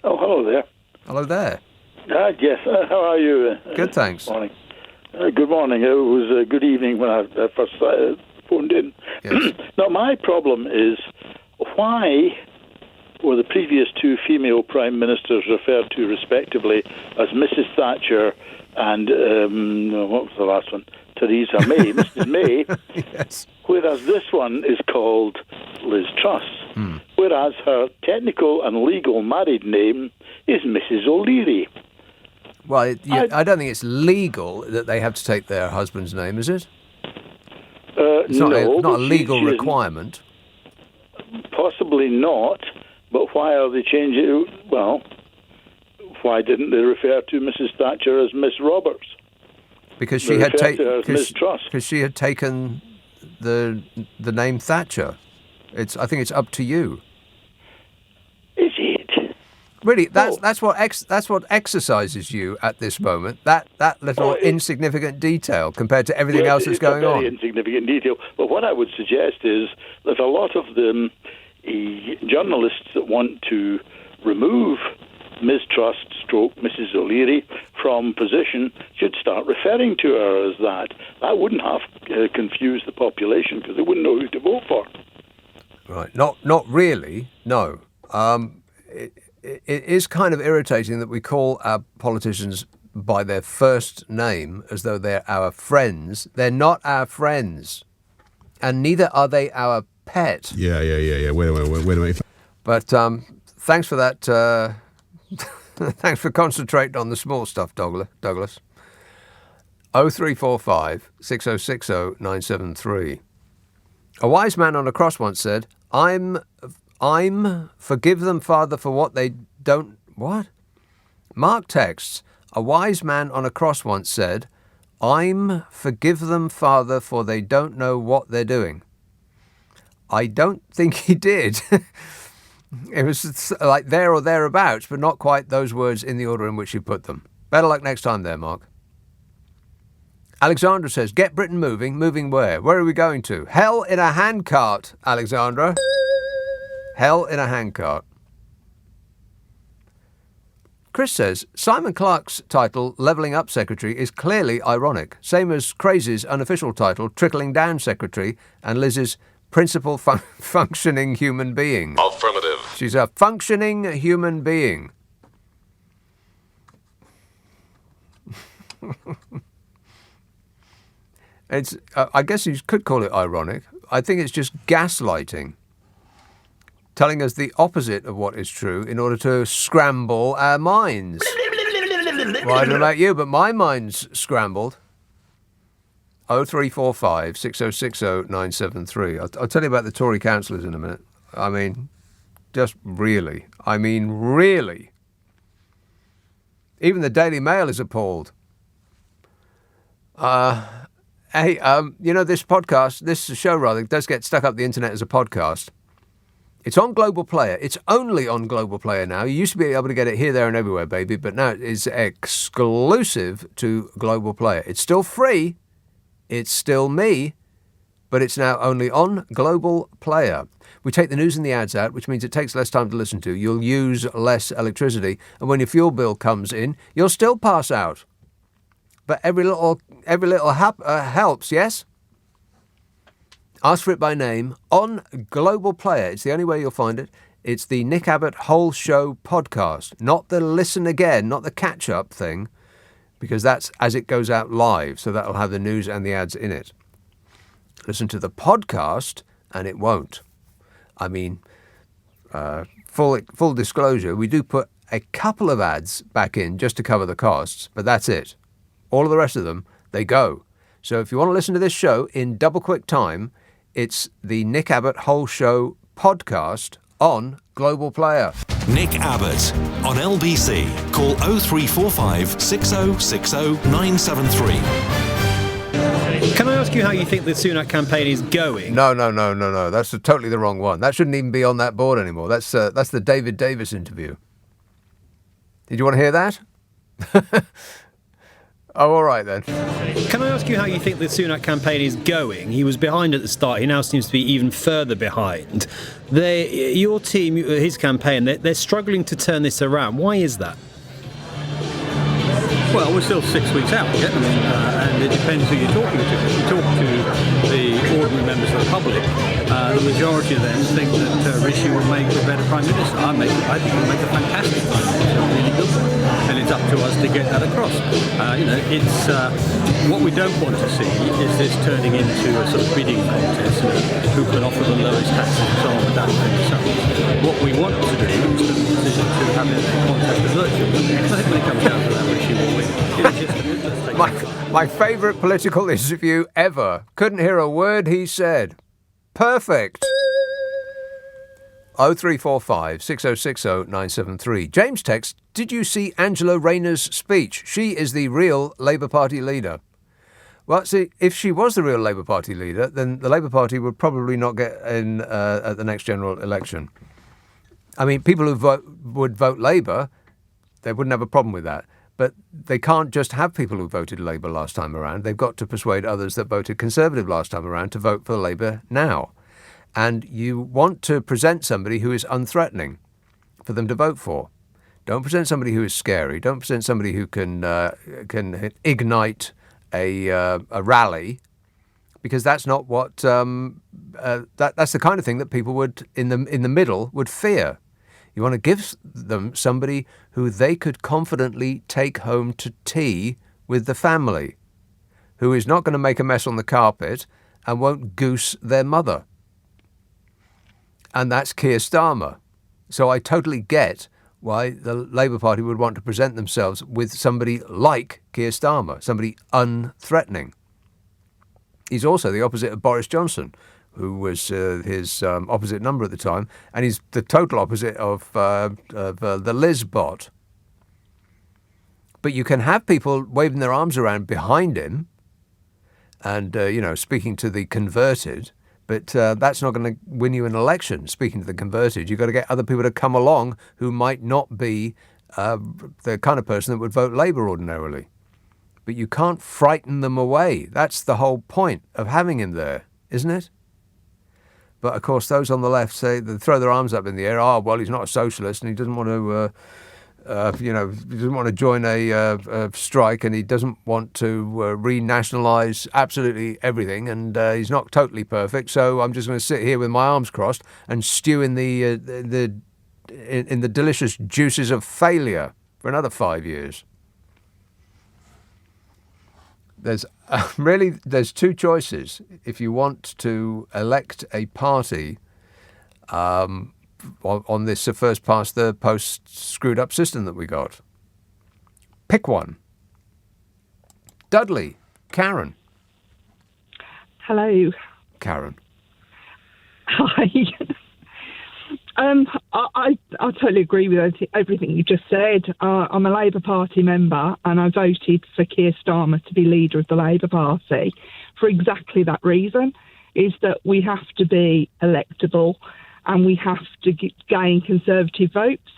Oh, hello there. Hello there. Yes, how are you? Good, thanks. Morning. Good morning. It was good evening when I first phoned in. Yes. Now, my problem is, why were the previous two female prime ministers referred to respectively as Mrs. Thatcher and, what was the last one? Theresa May, Mrs. May, yes. Whereas this one is called Liz Truss, whereas her technical and legal married name is Mrs. O'Leary. Well, I don't think it's legal that they have to take their husband's name, is it? It's not a legal requirement. Possibly not, but why are they changing it? Well, why didn't they refer to Mrs. Thatcher as Miss Roberts? Because she had Miss Truss. Because she had taken the name Thatcher. I think it's up to you. Is it? Really, that's what exercises you at this moment. That little insignificant detail compared to everything else that's going on. Very insignificant detail. But what I would suggest is that a lot of the journalists that want to remove Ms. Truss / Mrs. O'Leary from position should start referring to her as that. That wouldn't have confused the population because they wouldn't know who to vote for. Right. Not really. No. It is kind of irritating that we call our politicians by their first name as though they're our friends. They're not our friends. And neither are they our pet. Yeah. Wait a minute. But thanks for that. Thanks for concentrating on the small stuff, Douglas. 0345 6060 973. A wise man on a cross once said, I'm forgive them, Father, for what they don't... What? Mark texts, a wise man on a cross once said, I'm forgive them, Father, for they don't know what they're doing. I don't think he did. It was like there or thereabouts, but not quite those words in the order in which you put them. Better luck next time there, Mark. Alexandra says, get Britain moving. Moving where? Where are we going to? Hell in a handcart, Alexandra. Hell in a handcart. Chris says, Simon Clarke's title, Levelling Up Secretary, is clearly ironic. Same as Crazy's unofficial title, Trickling Down Secretary, and Liz's Principal Functioning Human Being. Affirmative. She's a functioning human being. It's. I guess you could call it ironic. I think it's just gaslighting. Telling us the opposite of what is true in order to scramble our minds. Well, I don't know about you, but my mind's scrambled. 0345 6060 973. I'll tell you about the Tory councillors in a minute. I mean, really. Even the Daily Mail is appalled. Hey, this podcast, this show does get stuck up the internet as a podcast. It's on Global Player. It's only on Global Player now. You used to be able to get it here, there and everywhere, baby, but now it's exclusive to Global Player. It's still free. It's still me, but it's now only on Global Player. We take the news and the ads out, which means it takes less time to listen to. You'll use less electricity, and when your fuel bill comes in, you'll still pass out. But every little helps, yes? Ask for it by name on Global Player. It's the only way you'll find it. It's the Nick Abbot Whole Show podcast, not the listen again, not the catch-up thing, because that's as it goes out live, so that'll have the news and the ads in it. Listen to the podcast, and it won't. I mean, full disclosure, we do put a couple of ads back in just to cover the costs, but that's it. All of the rest of them, they go. So if you want to listen to this show in double quick time, it's the Nick Abbot Whole Show podcast on Global Player. Nick Abbot on LBC. Call 0345 6060 973. Can I ask you how you think the Sunak campaign is going? No. That's totally the wrong one. That shouldn't even be on that board anymore. That's the David Davis interview. Did you want to hear that? Oh, all right then. Can I ask you how you think the Sunak campaign is going? He was behind at the start. He now seems to be even further behind. Your team, his campaign, they're struggling to turn this around. Why is that? Well, we're still 6 weeks out yet, and it depends who you're talking to. If you talk to the ordinary members of the public, the majority of them think that Rishi will make a better Prime Minister. I think he'll make a fantastic Prime Minister, a really good one. And it's up to us to get that across. It's what we don't want to see is this turning into a sort of bidding contest, who can offer the lowest taxes and so on without paying the What we want to do is to have a contest of virtue. I think when it comes down to that, Rishi will win. My favourite political interview ever. Couldn't hear a word he said. Perfect. 0345 6060 973. James texts, did you see Angela Rayner's speech? She is the real Labour Party leader. Well, see, if she was the real Labour Party leader, then the Labour Party would probably not get in at the next general election. I mean, people who would vote Labour, they wouldn't have a problem with that. But they can't just have people who voted Labour last time around. They've got to persuade others that voted Conservative last time around to vote for Labour now. And you want to present somebody who is unthreatening for them to vote for. Don't present somebody who is scary. Don't present somebody who can ignite a rally, because that's not what that's the kind of thing that people would in the middle would fear. You want to give them somebody who they could confidently take home to tea with the family, who is not going to make a mess on the carpet and won't goose their mother. And that's Keir Starmer. So I totally get why the Labour Party would want to present themselves with somebody like Keir Starmer, somebody unthreatening. He's also the opposite of Boris Johnson, who was his opposite number at the time, and he's the total opposite of the Liz bot. But you can have people waving their arms around behind him and, speaking to the converted, but that's not going to win you an election, speaking to the converted. You've got to get other people to come along who might not be the kind of person that would vote Labour ordinarily. But you can't frighten them away. That's the whole point of having him there, isn't it? But, of course, those on the left say, they throw their arms up in the air. Oh, well, he's not a socialist and he doesn't want to, he doesn't want to join a strike, and he doesn't want to renationalise absolutely everything, and he's not totally perfect. So I'm just going to sit here with my arms crossed and stew in the delicious juices of failure for another 5 years. There's two choices if you want to elect a party on this first past the post screwed up system that we got. Pick one. Dudley, Karen. Hello. Karen. Hi. I totally agree with everything you just said. I'm a Labour Party member, and I voted for Keir Starmer to be leader of the Labour Party for exactly that reason, is that we have to be electable and we have to gain Conservative votes.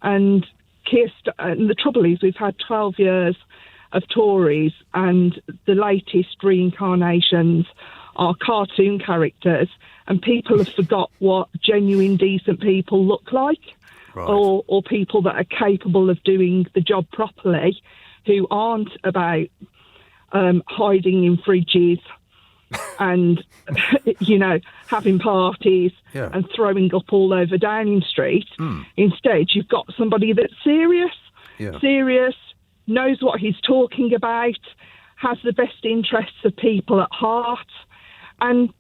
And the trouble is we've had 12 years of Tories, and the latest reincarnations are cartoon characters, and people have forgot what genuine, decent people look like, right. or people that are capable of doing the job properly, who aren't about hiding in fridges and, having parties and throwing up all over Downing Street. Instead, you've got somebody that's serious, knows what he's talking about, has the best interests of people at heart, and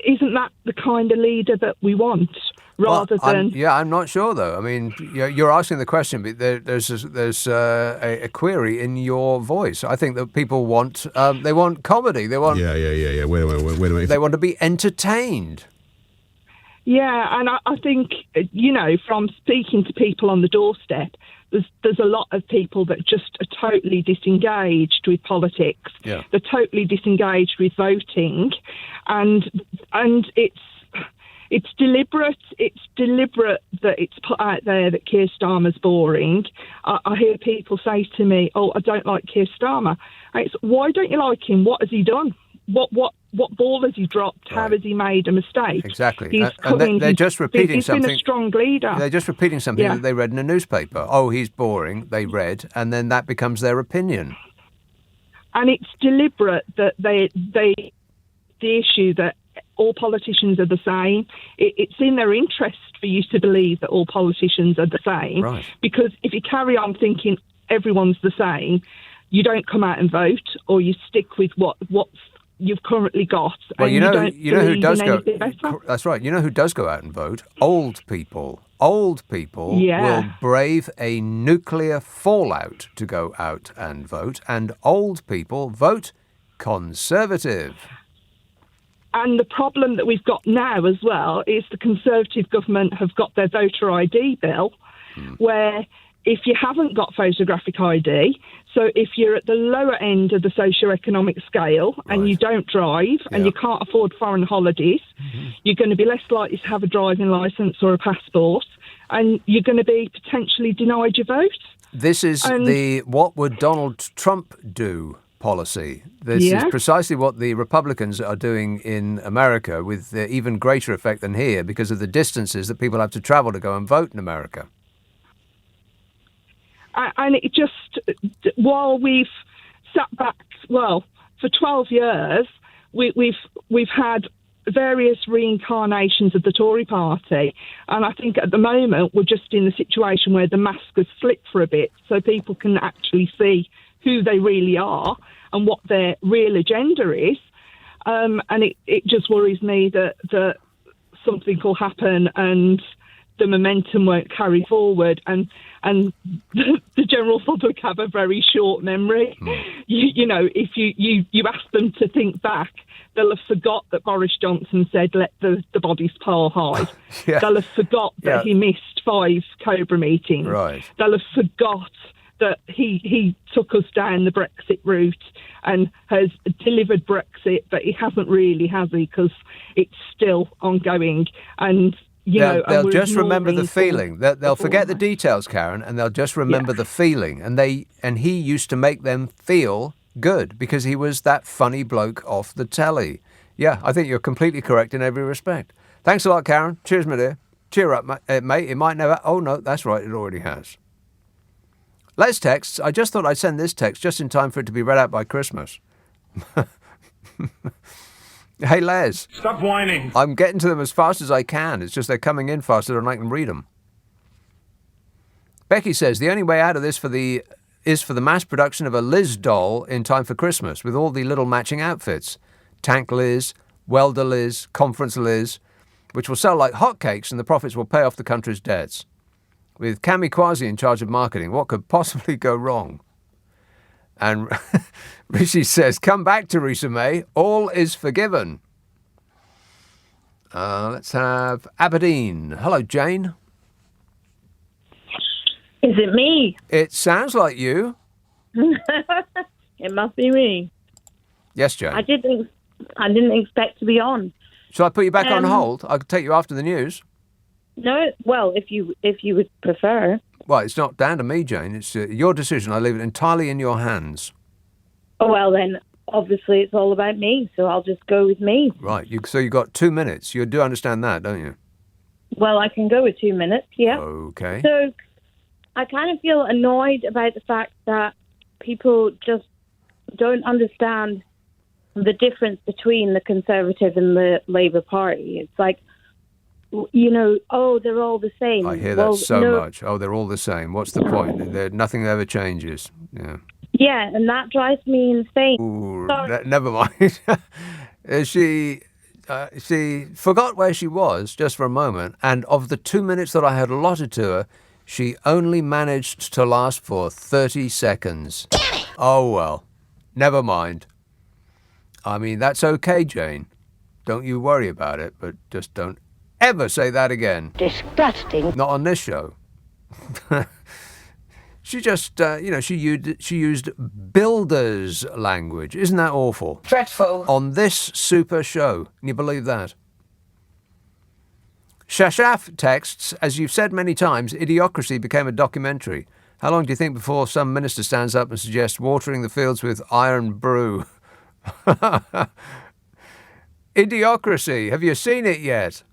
isn't that the kind of leader that we want? I'm not sure though. I mean, you're asking the question, but there's a query in your voice. I think that people want they want comedy. They want Wait a minute. They want to be entertained. Yeah, and I think, from speaking to people on the doorstep, there's a lot of people that just are totally disengaged with politics. Yeah. They're totally disengaged with voting, and it's deliberate. It's deliberate that it's put out there that Keir Starmer's boring. I hear people say to me, "Oh, I don't like Keir Starmer." It's, why don't you like him? What has he done? What ball has he dropped? How has he made a mistake? Exactly. He's They're just repeating he's something. been a strong leader. They're just repeating something Yeah. that they read in a newspaper. Oh, he's boring. They read, and then that becomes their opinion. And it's deliberate that the issue that all politicians are the same. It's in their interest for you to believe that all politicians are the same. Right. Because if you carry on thinking everyone's the same, you don't come out and vote, or you stick with what's you've currently got. Well, and you know who believe does in go. anything better. That's right. You know who does go out and vote? Old people. Old people Yeah. will brave a nuclear fallout to go out and vote, and old people vote Conservative. And the problem that we've got now as well is the Conservative government have got their voter ID bill, where if you haven't got photographic ID, so if you're at the lower end of the socio-economic scale and you don't drive and you can't afford foreign holidays, you're going to be less likely to have a driving licence or a passport, and you're going to be potentially denied your vote. This is the what would Donald Trump do policy. This is precisely what the Republicans are doing in America, with even greater effect than here because of the distances that people have to travel to go and vote in America. And it just, while we've sat back, well, for 12 years, we've had various reincarnations of the Tory party. And I think at the moment we're just in the situation where the mask has slipped for a bit so people can actually see who they really are and what their real agenda is. And it just worries me that something will happen and the momentum won't carry forward, and the general public have a very short memory. You know, if you ask them to think back, they'll have forgot that Boris Johnson said, let the bodies pile high. They'll have forgot that he missed 5 Cobra meetings. Right. They'll have forgot that he took us down the Brexit route and has delivered Brexit, but he hasn't really, has he? Because it's still ongoing. And they'll just remember the feeling. They'll forget the details, Karen, and they'll just remember the feeling. And he used to make them feel good because he was that funny bloke off the telly. Yeah, I think you're completely correct in every respect. Thanks a lot, Karen. Cheers, my dear. Cheer up, mate. It might never... Oh, no, that's right. It already has. Les texts. I just thought I'd send this text just in time for it to be read out by Christmas. Hey, Les. Stop whining. I'm getting to them as fast as I can. It's just they're coming in faster than I can read them. Becky says, the only way out of this is for the mass production of a Liz doll in time for Christmas with all the little matching outfits. Tank Liz, Welder Liz, Conference Liz, which will sell like hotcakes and the profits will pay off the country's debts. With Cami Kwasi in charge of marketing, what could possibly go wrong? And Rishi says, come back, Theresa May. All is forgiven. Let's have Aberdeen. Hello, Jane. Is it me? It sounds like you. It must be me. Yes, Jane. I didn't expect to be on. Shall I put you back on hold? I could take you after the news. No, well, if you would prefer. Well, it's not down to me, Jane. It's your decision. I leave it entirely in your hands. Oh, well, then, obviously, it's all about me, so I'll just go with me. Right. So you've got 2 minutes. You do understand that, don't you? Well, I can go with 2 minutes, yeah. Okay. So I kind of feel annoyed about the fact that people just don't understand the difference between the Conservative and the Labour Party. It's like, you know, oh, they're all the same. I hear that so much. Oh, they're all the same. What's the point? Nothing ever changes. Yeah. Yeah, and that drives me insane. Ooh, never mind. She forgot where she was just for a moment, and of the 2 minutes that I had allotted to her, she only managed to last for 30 seconds. Damn it! Oh, well. Never mind. I mean, that's okay, Jane. Don't you worry about it, but just don't ever say that again. Disgusting. Not on this show. She just, she used builder's language. Isn't that awful? Dreadful. On this super show. Can you believe that? Shashaf texts, as you've said many times, Idiocracy became a documentary. How long do you think before some minister stands up and suggests watering the fields with iron brew? Idiocracy. Have you seen it yet?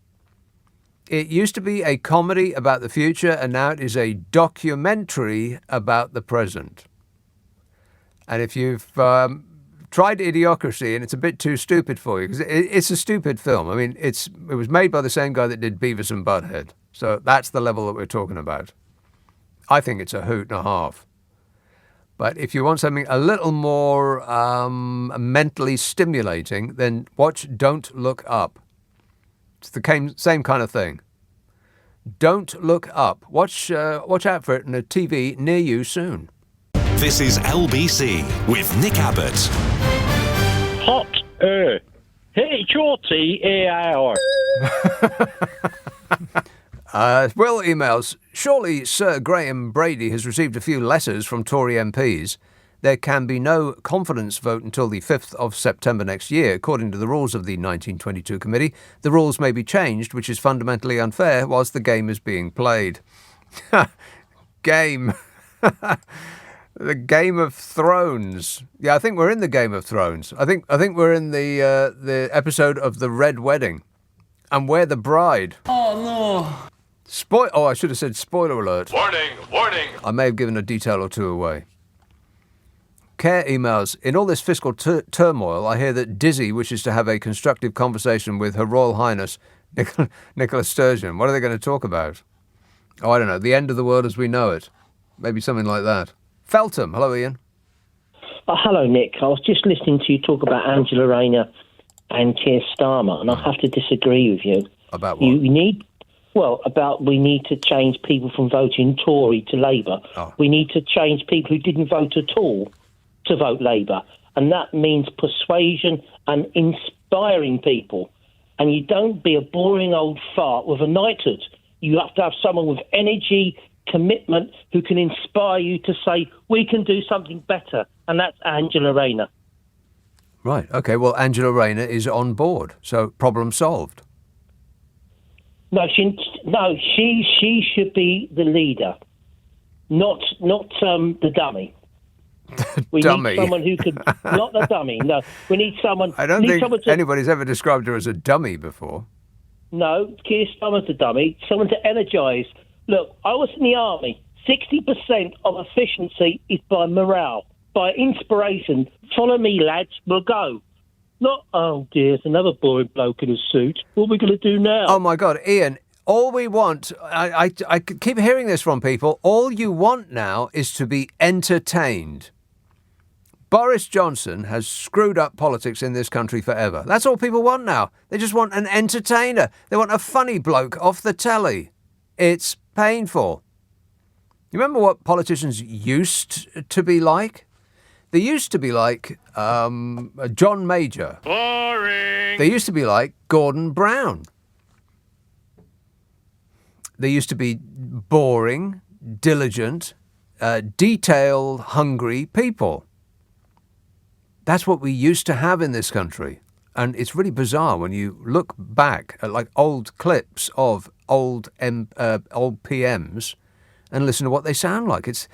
It used to be a comedy about the future, and now it is a documentary about the present. And if you've tried Idiocracy and it's a bit too stupid for you, because it's a stupid film. I mean, it was made by the same guy that did Beavis and Butthead. So that's the level that we're talking about. I think it's a hoot and a half. But if you want something a little more mentally stimulating, then watch Don't Look Up. It's the same kind of thing. Don't Look Up. Watch out for it on a TV near you soon. This is LBC with Nick Abbott. Hot H-O-T-A-I-R. Will emails. Surely Sir Graham Brady has received a few letters from Tory MPs. There can be no confidence vote until the 5th of September next year, according to the rules of the 1922 committee. The rules may be changed, which is fundamentally unfair whilst the game is being played. Game. The Game of Thrones. Yeah, I think we're in the Game of Thrones. I think we're in the episode of The Red Wedding. And we're the bride. Oh, no. I should have said spoiler alert. Warning, warning. I may have given a detail or two away. Care emails. In all this fiscal turmoil, I hear that Dizzy wishes to have a constructive conversation with Her Royal Highness Nicola Sturgeon. What are they going to talk about? Oh, I don't know. The end of the world as we know it. Maybe something like that. Feltham. Hello, Ian. Hello, Nick. I was just listening to you talk about Angela Rayner and Keir Starmer, and I have to disagree with you. About what? We need to change people from voting Tory to Labour. Oh. We need to change people who didn't vote at all to vote Labour. And that means persuasion and inspiring people. And you don't be a boring old fart with a knighthood. You have to have someone with energy, commitment, who can inspire you to say, we can do something better. And that's Angela Rayner. Right. Okay. Well, Angela Rayner is on board. So problem solved. No, she should be the leader, not the dummy. We dummy. need someone who could, not the dummy. No, we need someone. I don't think anybody's ever described her as a dummy before. No, Keir Starmer's the dummy. Someone to energise. Look, I was in the army. 60% of efficiency is by morale, by inspiration. Follow me, lads. We'll go. Not, oh dear, it's another boring bloke in a suit. What are we going to do now? Oh my God, Ian, all we want, I keep hearing this from people, all you want now is to be entertained. Boris Johnson has screwed up politics in this country forever. That's all people want now. They just want an entertainer. They want a funny bloke off the telly. It's painful. You remember what politicians used to be like? They used to be like John Major. Boring. They used to be like Gordon Brown. They used to be boring, diligent, detail-hungry people. That's what we used to have in this country. And it's really bizarre when you look back at like old clips of old PMs and listen to what they sound like. It's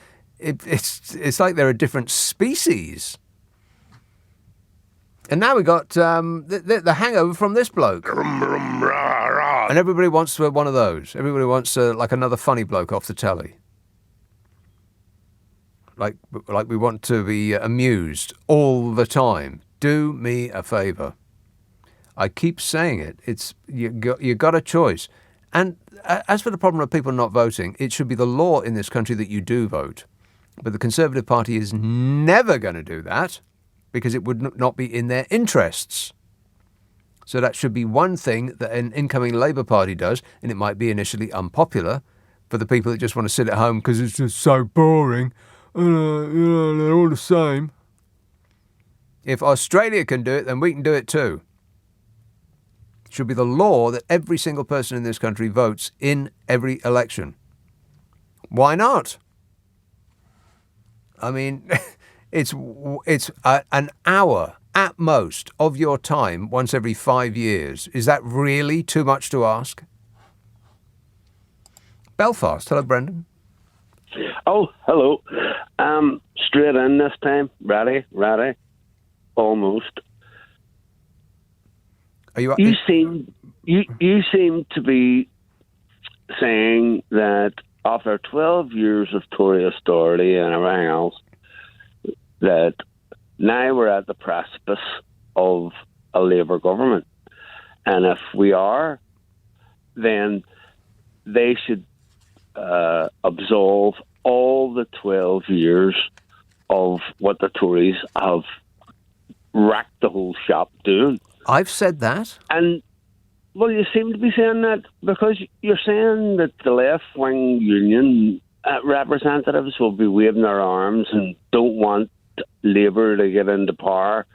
like they're a different species. And now we got the hangover from this bloke. And everybody wants one of those. Everybody wants like another funny bloke off the telly. Like we want to be amused all the time. Do me a favour. I keep saying it. You got a choice. And as for the problem of people not voting, it should be the law in this country that you do vote. But the Conservative Party is never going to do that because it would not be in their interests. So that should be one thing that an incoming Labour Party does, and it might be initially unpopular for the people that just want to sit at home because it's just so boring. They're all the same. If Australia can do it, then we can do it too. should be the law that every single person in this country votes in every election. Why not? I mean, it's an hour at most of your time once every 5 years. Is that really too much to ask? Belfast. Hello, Brendan. Oh, hello. Straight in this time. Ready. Almost. Are you? You seem to be saying that after 12 years of Tory austerity and everything else, that now we're at the precipice of a Labour government. And if we are, then they should absolve all the 12 years of what the Tories have racked the whole shop doing. I've said that. And, well, you seem to be saying that because you're saying that the left-wing union representatives will be waving their arms and don't want Labour to get into power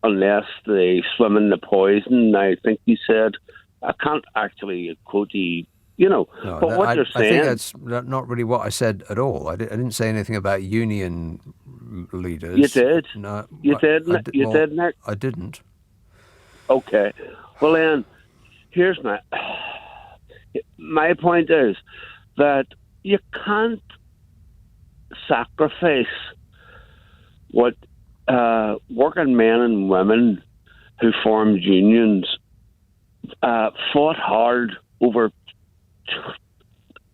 unless they swim in the poison. I think you said, I can't actually quote you, No, but what you're saying... I think that's not really what I said at all. I didn't say anything about union leaders. You did. No, you did, Nick. I didn't. Okay. Well, then, here's my point is that you can't sacrifice what working men and women who formed unions fought hard over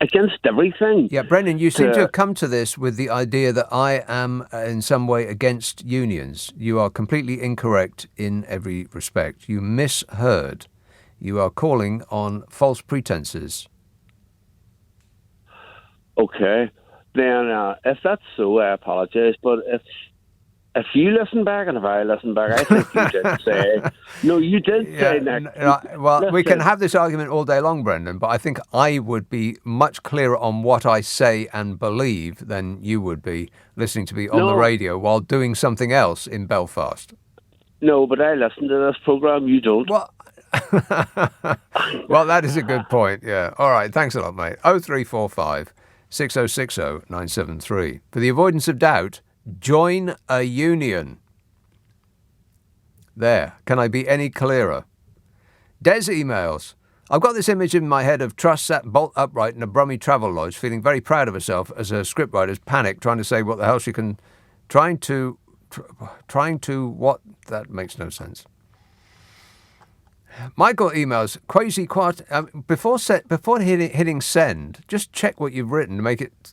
against everything. Yeah, Brendan, you seem to have come to this with the idea that I am in some way against unions. You are completely incorrect in every respect. You misheard. You are calling on false pretenses. Okay. Then if that's so, I apologise. But if you listen back and if I listen back, I think you did say... No, you did say, Nick. Well, we can have this argument all day long, Brendan, but I think I would be much clearer on what I say and believe than you would be listening to me on the radio while doing something else in Belfast. No, but I listen to this programme, you don't. Well, that is a good point, yeah. All right, thanks a lot, mate. 0345 6060 973. For the avoidance of doubt, join a union. There. Can I be any clearer? Des emails. I've got this image in my head of Truss sat bolt upright in a Brummie travel lodge, feeling very proud of herself as her scriptwriters panic, trying to say what the hell she can... Trying to what? That makes no sense. Michael emails, Quasi Quart... before hitting send, just check what you've written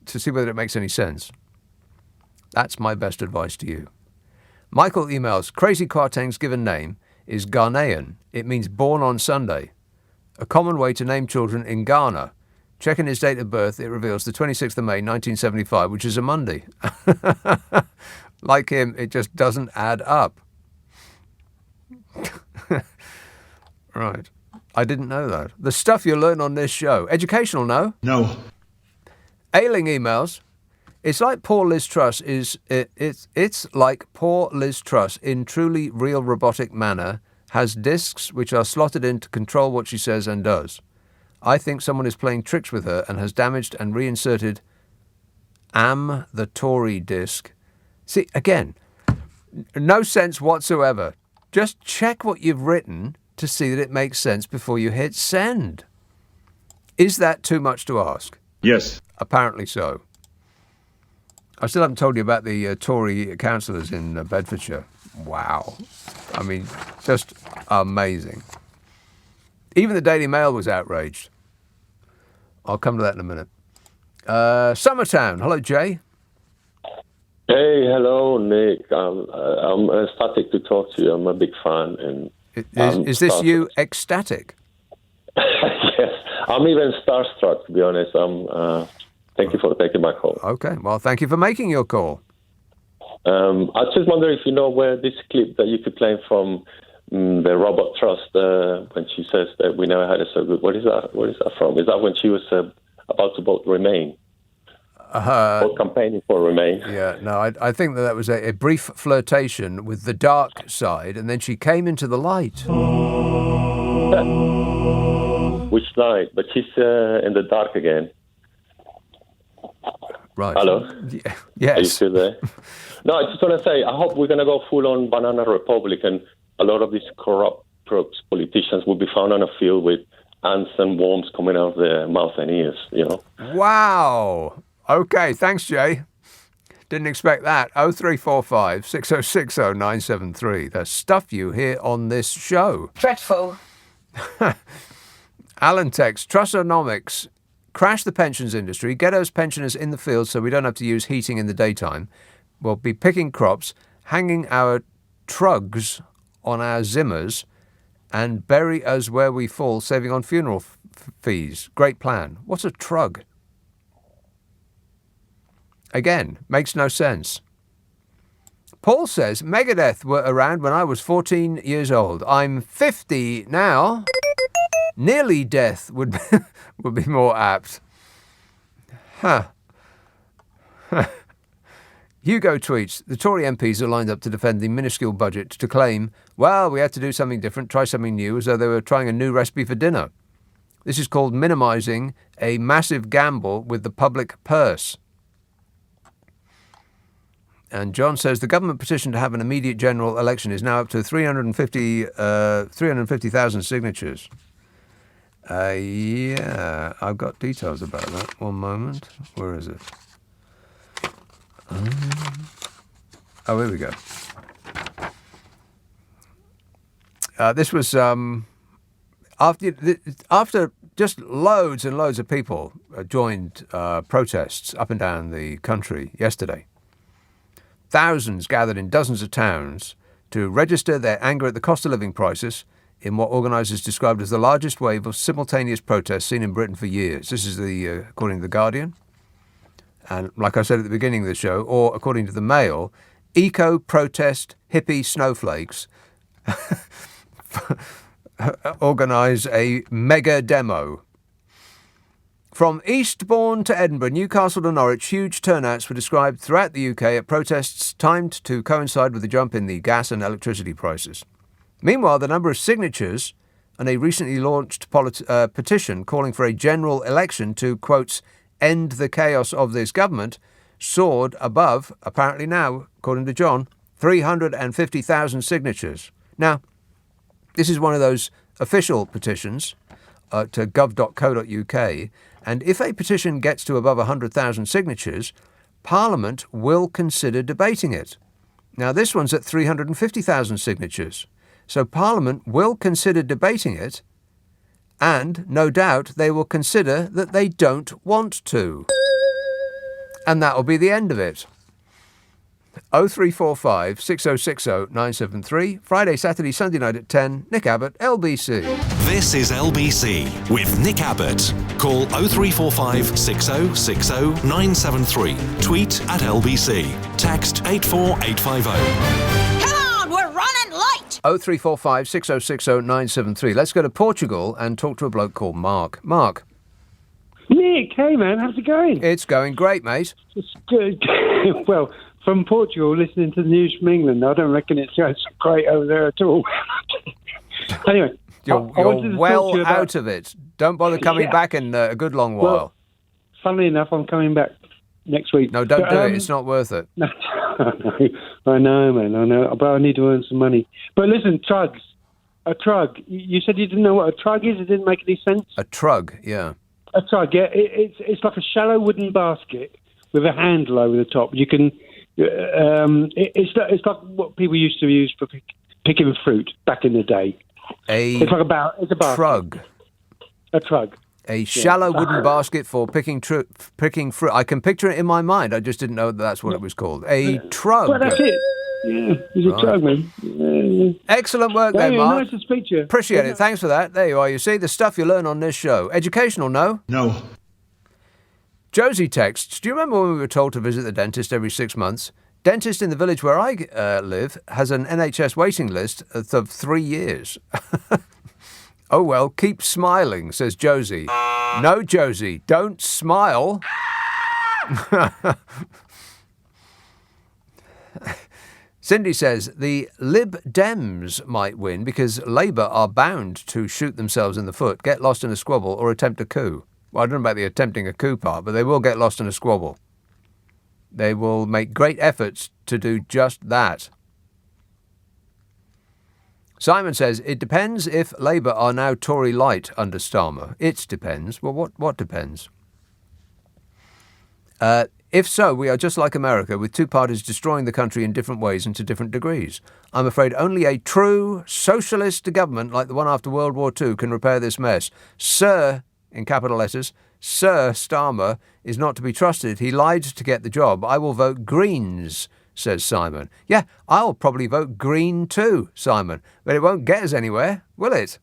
to see whether it makes any sense. That's my best advice to you. Michael emails, Crazy Kwarteng's given name is Ghanaian. It means born on Sunday. A common way to name children in Ghana. Checking his date of birth, it reveals the 26th of May, 1975, which is a Monday. Like him, it just doesn't add up. Right. I didn't know that. The stuff you learn on this show. Educational, no? No. Ailing emails. It's like poor Liz Truss it's like poor Liz Truss in truly real robotic manner has discs which are slotted in to control what she says and does. I think someone is playing tricks with her and has damaged and reinserted Am the Tory disc. See, again, no sense whatsoever. Just check what you've written to see that it makes sense before you hit send. Is that too much to ask? Yes. Apparently so. I still haven't told you about the Tory councillors in Bedfordshire. Wow. I mean, just amazing. Even the Daily Mail was outraged. I'll come to that in a minute. Summertown. Hello, Jay. Hey, hello, Nick. I'm ecstatic to talk to you. I'm a big fan. And is this you ecstatic? Yes. I'm even starstruck, to be honest. Thank you for taking my call. Okay. Well, thank you for making your call. I just wonder if you know where this clip that you could play from the Robot Trust when she says that we never had it so good. What is that from? Is that when she was about to vote Remain? or campaigning for Remain. Yeah, no, I think that was a brief flirtation with the dark side, and then she came into the light. Which side? But she's in the dark again. Right. Hello? Yes. Are you still there? No, I just want to say, I hope we're going to go full-on banana republic, and a lot of these corrupt politicians will be found on a field with ants and worms coming out of their mouth and ears, you know? Wow. Okay, thanks, Jay. Didn't expect that. 0345 6060 973. The stuff you hear on this show. Dreadful. Alan text, Trussonomics, crash the pensions industry, get us pensioners in the field so we don't have to use heating in the daytime. We'll be picking crops, hanging our trugs on our zimmers, and bury us where we fall, saving on funeral fees. Great plan. What's a trug? Again, makes no sense. Paul says, Megadeth were around when I was 14 years old. I'm 50 now. Nearly death would be more apt. Huh. Hugo tweets, the Tory MPs are lined up to defend the minuscule budget to claim, well, we had to do something different, try something new, as though they were trying a new recipe for dinner. This is called minimising a massive gamble with the public purse. And John says the government petition to have an immediate general election is now up to 350,000 signatures. Yeah, I've got details about that. One moment. Where is it? Oh, here we go. This was after just loads and loads of people joined protests up and down the country yesterday. Thousands gathered in dozens of towns to register their anger at the cost of living crisis in what organisers described as the largest wave of simultaneous protests seen in Britain for years. This is according to The Guardian. And like I said at the beginning of the show, or according to the Mail, eco-protest hippie snowflakes organise a mega demo. From Eastbourne to Edinburgh, Newcastle to Norwich, huge turnouts were described throughout the UK at protests timed to coincide with the jump in the gas and electricity prices. Meanwhile, the number of signatures on a recently launched petition calling for a general election to, quote, end the chaos of this government soared above, apparently now, according to John, 350,000 signatures. Now, this is one of those official petitions to gov.co.uk, and if a petition gets to above 100,000 signatures, Parliament will consider debating it. Now, this one's at 350,000 signatures, so Parliament will consider debating it, and no doubt they will consider that they don't want to. And that'll be the end of it. 0345 6060 973, Friday, Saturday, Sunday night at 10, Nick Abbott, LBC. This is LBC with Nick Abbott. Call 0345 6060 973. Tweet at LBC. Text 84850. Come on, we're running late. 0345 6060 973. Let's go to Portugal and talk to a bloke called Mark. Mark. Nick, hey man, how's it going? It's going great, mate. It's good. Well, from Portugal, listening to the news from England, I don't reckon it's so great over there at all. Anyway, you're well out of it. Don't bother coming back in a good long while. Well, funnily enough, I'm coming back next week. No, don't do it. It's not worth it. No, I know, man. I know, but I need to earn some money. But listen, trugs. A trug. You said you didn't know what a trug is. It didn't make any sense. A trug, yeah. A trug, yeah. It's like a shallow wooden basket with a handle over the top. You can. It's like what people used to use for picking fruit back in the day. It's like it's a basket. Trug. A trug. A shallow wooden basket for picking fruit. I can picture it in my mind. I just didn't know that's what it was called. A trug. Well, that's it. Yeah, he's a trug, man. Excellent work there, Mark. Nice to speak to you. Appreciate it. Thanks for that. There you are. You see, the stuff you learn on this show. Educational, no? No. Josie texts, do you remember when we were told to visit the dentist every 6 months? Dentist in the village where I live has an NHS waiting list of 3 years. Oh, well, keep smiling, says Josie. No, Josie, don't smile. Cindy says the Lib Dems might win because Labour are bound to shoot themselves in the foot, get lost in a squabble, or attempt a coup. Well, I don't know about the attempting a coup part, but they will get lost in a squabble. They will make great efforts to do just that. Simon says, it depends if Labour are now Tory light under Starmer. It depends. Well, what depends? If so, we are just like America, with two parties destroying the country in different ways and to different degrees. I'm afraid only a true socialist government like the one after World War II can repair this mess. Sir, in capital letters, Sir Starmer is not to be trusted. He lied to get the job. I will vote Greens, says Simon. Yeah, I'll probably vote Green too, Simon, but it won't get us anywhere, will it?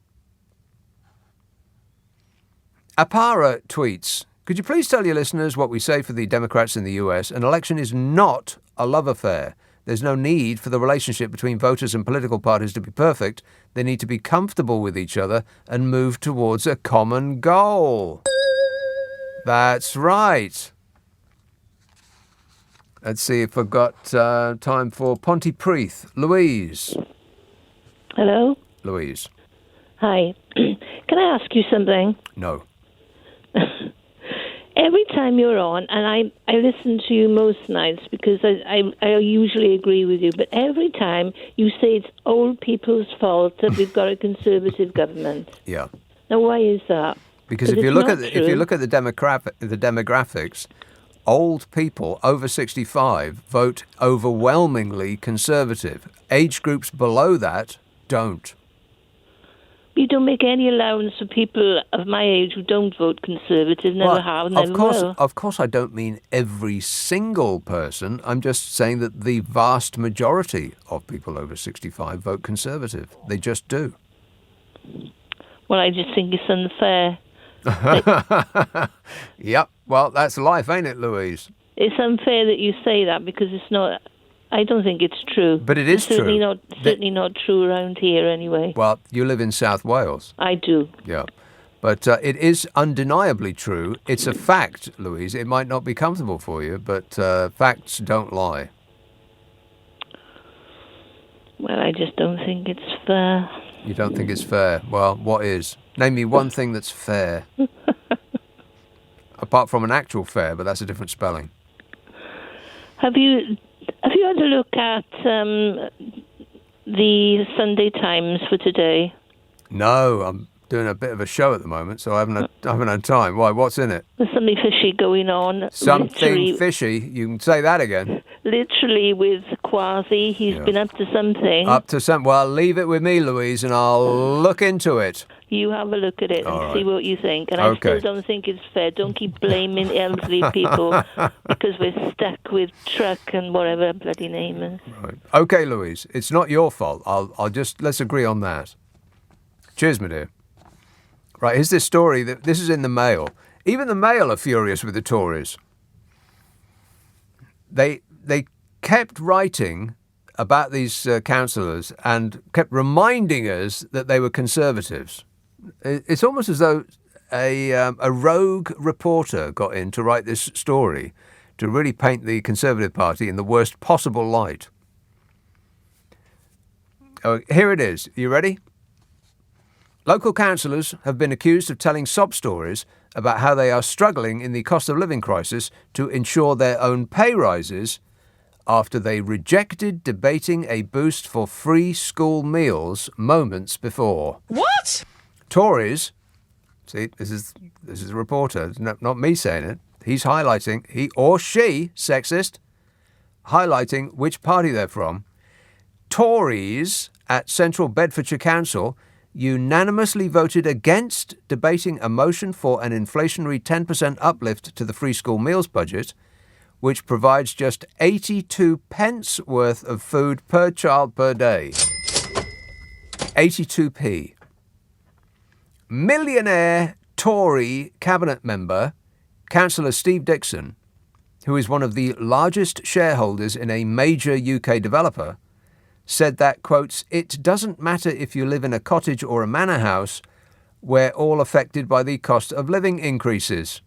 Apara tweets, could you please tell your listeners what we say for the Democrats in the US? An election is not a love affair. There's no need for the relationship between voters and political parties to be perfect. They need to be comfortable with each other and move towards a common goal. That's right. Let's see if I've got time for Pontypridd. Louise. Hello? Louise. Hi. Can I ask you something? No. Every time you're on, and I listen to you most nights because I usually agree with you, but every time you say it's old people's fault that we've got a Conservative government. Yeah. Now, why is that? Because if you look at the demographics, old people over 65 vote overwhelmingly Conservative. Age groups below that don't. You don't make any allowance for people of my age who don't vote Conservative, never have, never will. Of course, I don't mean every single person. I'm just saying that the vast majority of people over 65 vote Conservative. They just do. Well, I just think it's unfair. Yep. Well, that's life, ain't it, Louise? It's unfair that you say that because it's not. I don't think it's true. But it is certainly true. Certainly not true around here, anyway. Well, you live in South Wales. I do. Yeah. But it is undeniably true. It's a fact, Louise. It might not be comfortable for you, but facts don't lie. Well, I just don't think it's fair. You don't think it's fair? Well, what is? Name me one thing that's fair. Apart from an actual fair, but that's a different spelling. Have you had a look at the Sunday Times for today? No, I'm doing a bit of a show at the moment, so I haven't had time. Why? What's in it? There's something fishy going on. Something fishy? You can say that again. Literally with Kwasi. He's been up to something. Up to something. Well, leave it with me, Louise, and I'll look into it. You have a look at it and see what you think. And Okay. I still don't think it's fair. Don't keep blaming elderly people because we're stuck with truck and whatever bloody name is. Right. Okay, Louise, it's not your fault. Let's agree on that. Cheers, my dear. Right, here's this story. This is in the Mail. Even the Mail are furious with the Tories. They kept writing about these councillors and kept reminding us that they were Conservatives. It's almost as though a rogue reporter got in to write this story to really paint the Conservative Party in the worst possible light. Oh, here it is. You ready? Local councillors have been accused of telling sob stories about how they are struggling in the cost of living crisis to ensure their own pay rises after they rejected debating a boost for free school meals moments before. What? Tories, see, this is a reporter, not me saying it. He's highlighting, he or she, sexist, highlighting which party they're from. Tories at Central Bedfordshire Council unanimously voted against debating a motion for an inflationary 10% uplift to the free school meals budget, which provides just 82 pence worth of food per child per day. 82p. Millionaire Tory cabinet member, Councillor Steve Dixon, who is one of the largest shareholders in a major UK developer, said that, quotes, "It doesn't matter if you live in a cottage or a manor house, we're all affected by the cost of living increases."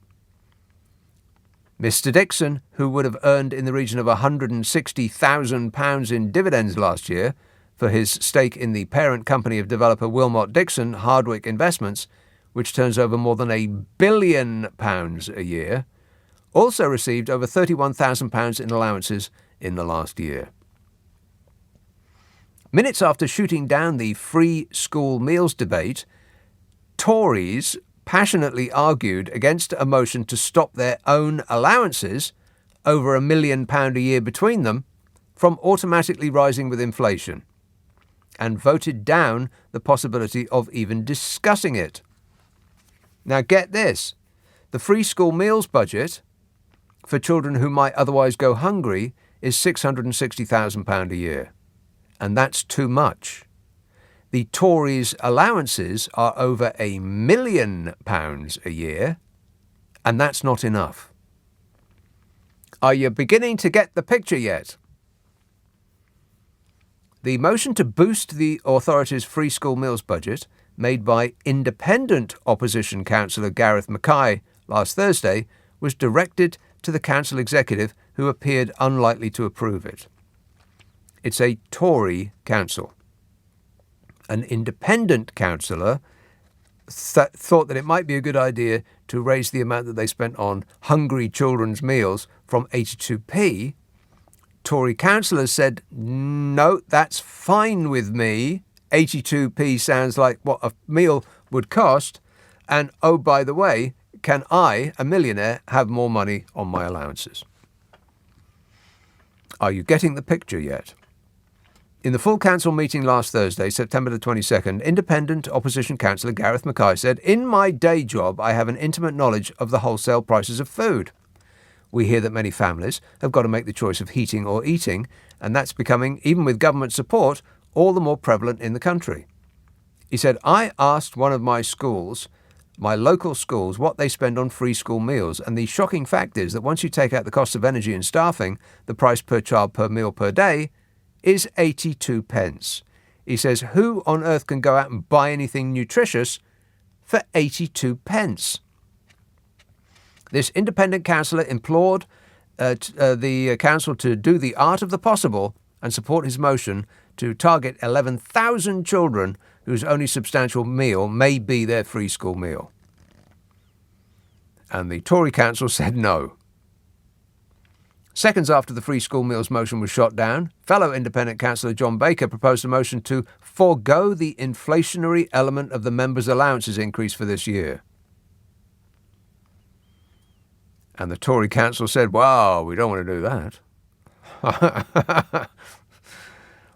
Mr. Dixon, who would have earned in the region of £160,000 in dividends last year for his stake in the parent company of developer Wilmot Dixon, Hardwick Investments, which turns over more than £1 billion a year, also received over £31,000 in allowances in the last year. Minutes after shooting down the free school meals debate, Tories passionately argued against a motion to stop their own allowances, over £1 million a year between them, from automatically rising with inflation, and voted down the possibility of even discussing it. Now get this, the free school meals budget for children who might otherwise go hungry is £660,000 a year, and that's too much. The Tories' allowances are over £1 million a year, and that's not enough. Are you beginning to get the picture yet? The motion to boost the authority's free school meals budget, made by independent opposition councillor Gareth Mackay last Thursday, was directed to the council executive, who appeared unlikely to approve it. It's a Tory council. An independent councillor thought that it might be a good idea to raise the amount that they spent on hungry children's meals from 82p. Tory councillors said, no, that's fine with me. 82p sounds like what a meal would cost. And oh, by the way, can I, a millionaire, have more money on my allowances? Are you getting the picture yet? In the full council meeting last Thursday, September the 22nd, independent opposition councillor Gareth Mackay said, in my day job, I have an intimate knowledge of the wholesale prices of food. We hear that many families have got to make the choice of heating or eating, and that's becoming, even with government support, all the more prevalent in the country. He said, I asked one of my schools, my local schools, what they spend on free school meals, and the shocking fact is that once you take out the cost of energy and staffing, the price per child per meal per day is 82 pence. He says, who on earth can go out and buy anything nutritious for 82 pence? This independent councillor implored the council to do the art of the possible and support his motion to target 11,000 children whose only substantial meal may be their free school meal. And the Tory council said no. Seconds after the free school meals motion was shot down, fellow independent councillor John Baker proposed a motion to forego the inflationary element of the members' allowances increase for this year. And the Tory council said, wow, we don't want to do that.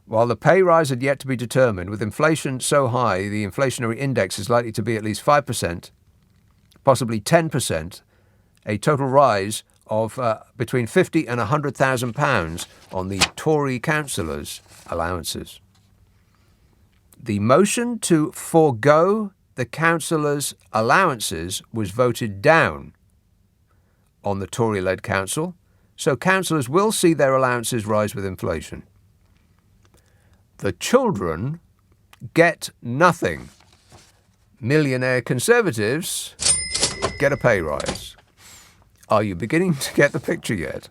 While the pay rise had yet to be determined, with inflation so high, the inflationary index is likely to be at least 5%, possibly 10%, a total rise of between £50,000 and £100,000 on the Tory councillors' allowances. The motion to forego the councillors' allowances was voted down on the Tory-led council, so councillors will see their allowances rise with inflation. The children get nothing. Millionaire Conservatives get a pay rise. Are you beginning to get the picture yet?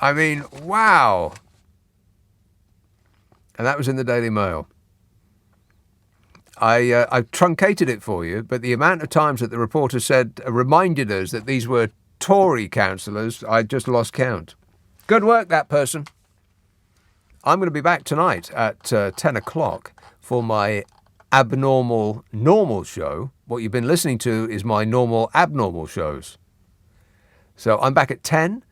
I mean, wow. And that was in the Daily Mail. I've truncated it for you, but the amount of times that the reporter reminded us that these were Tory councillors, I just lost count. Good work, that person. I'm going to be back tonight at 10 o'clock for my abnormal normal show. What you've been listening to is my normal abnormal shows. So I'm back at 10.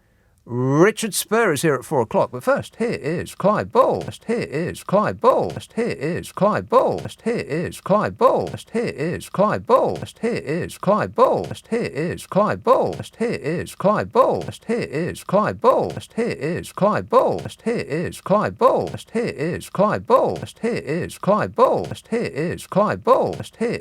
Richard Spur is here at 4 o'clock, but first, here is Clyde Bull. Here is Clyde Bull. Here is Clyde Bull. Here is Clyde Bull. Here is Clyde Bull. Here is Clyde Bull. Here is Clyde Bull. Here is Clyde Bull. Here is Clyde Bull. Here is Clyde Bull. Here is Clyde Bull. Here is Clyde Bull. Here is Clyde Bull. Here is Clyde Bull. Here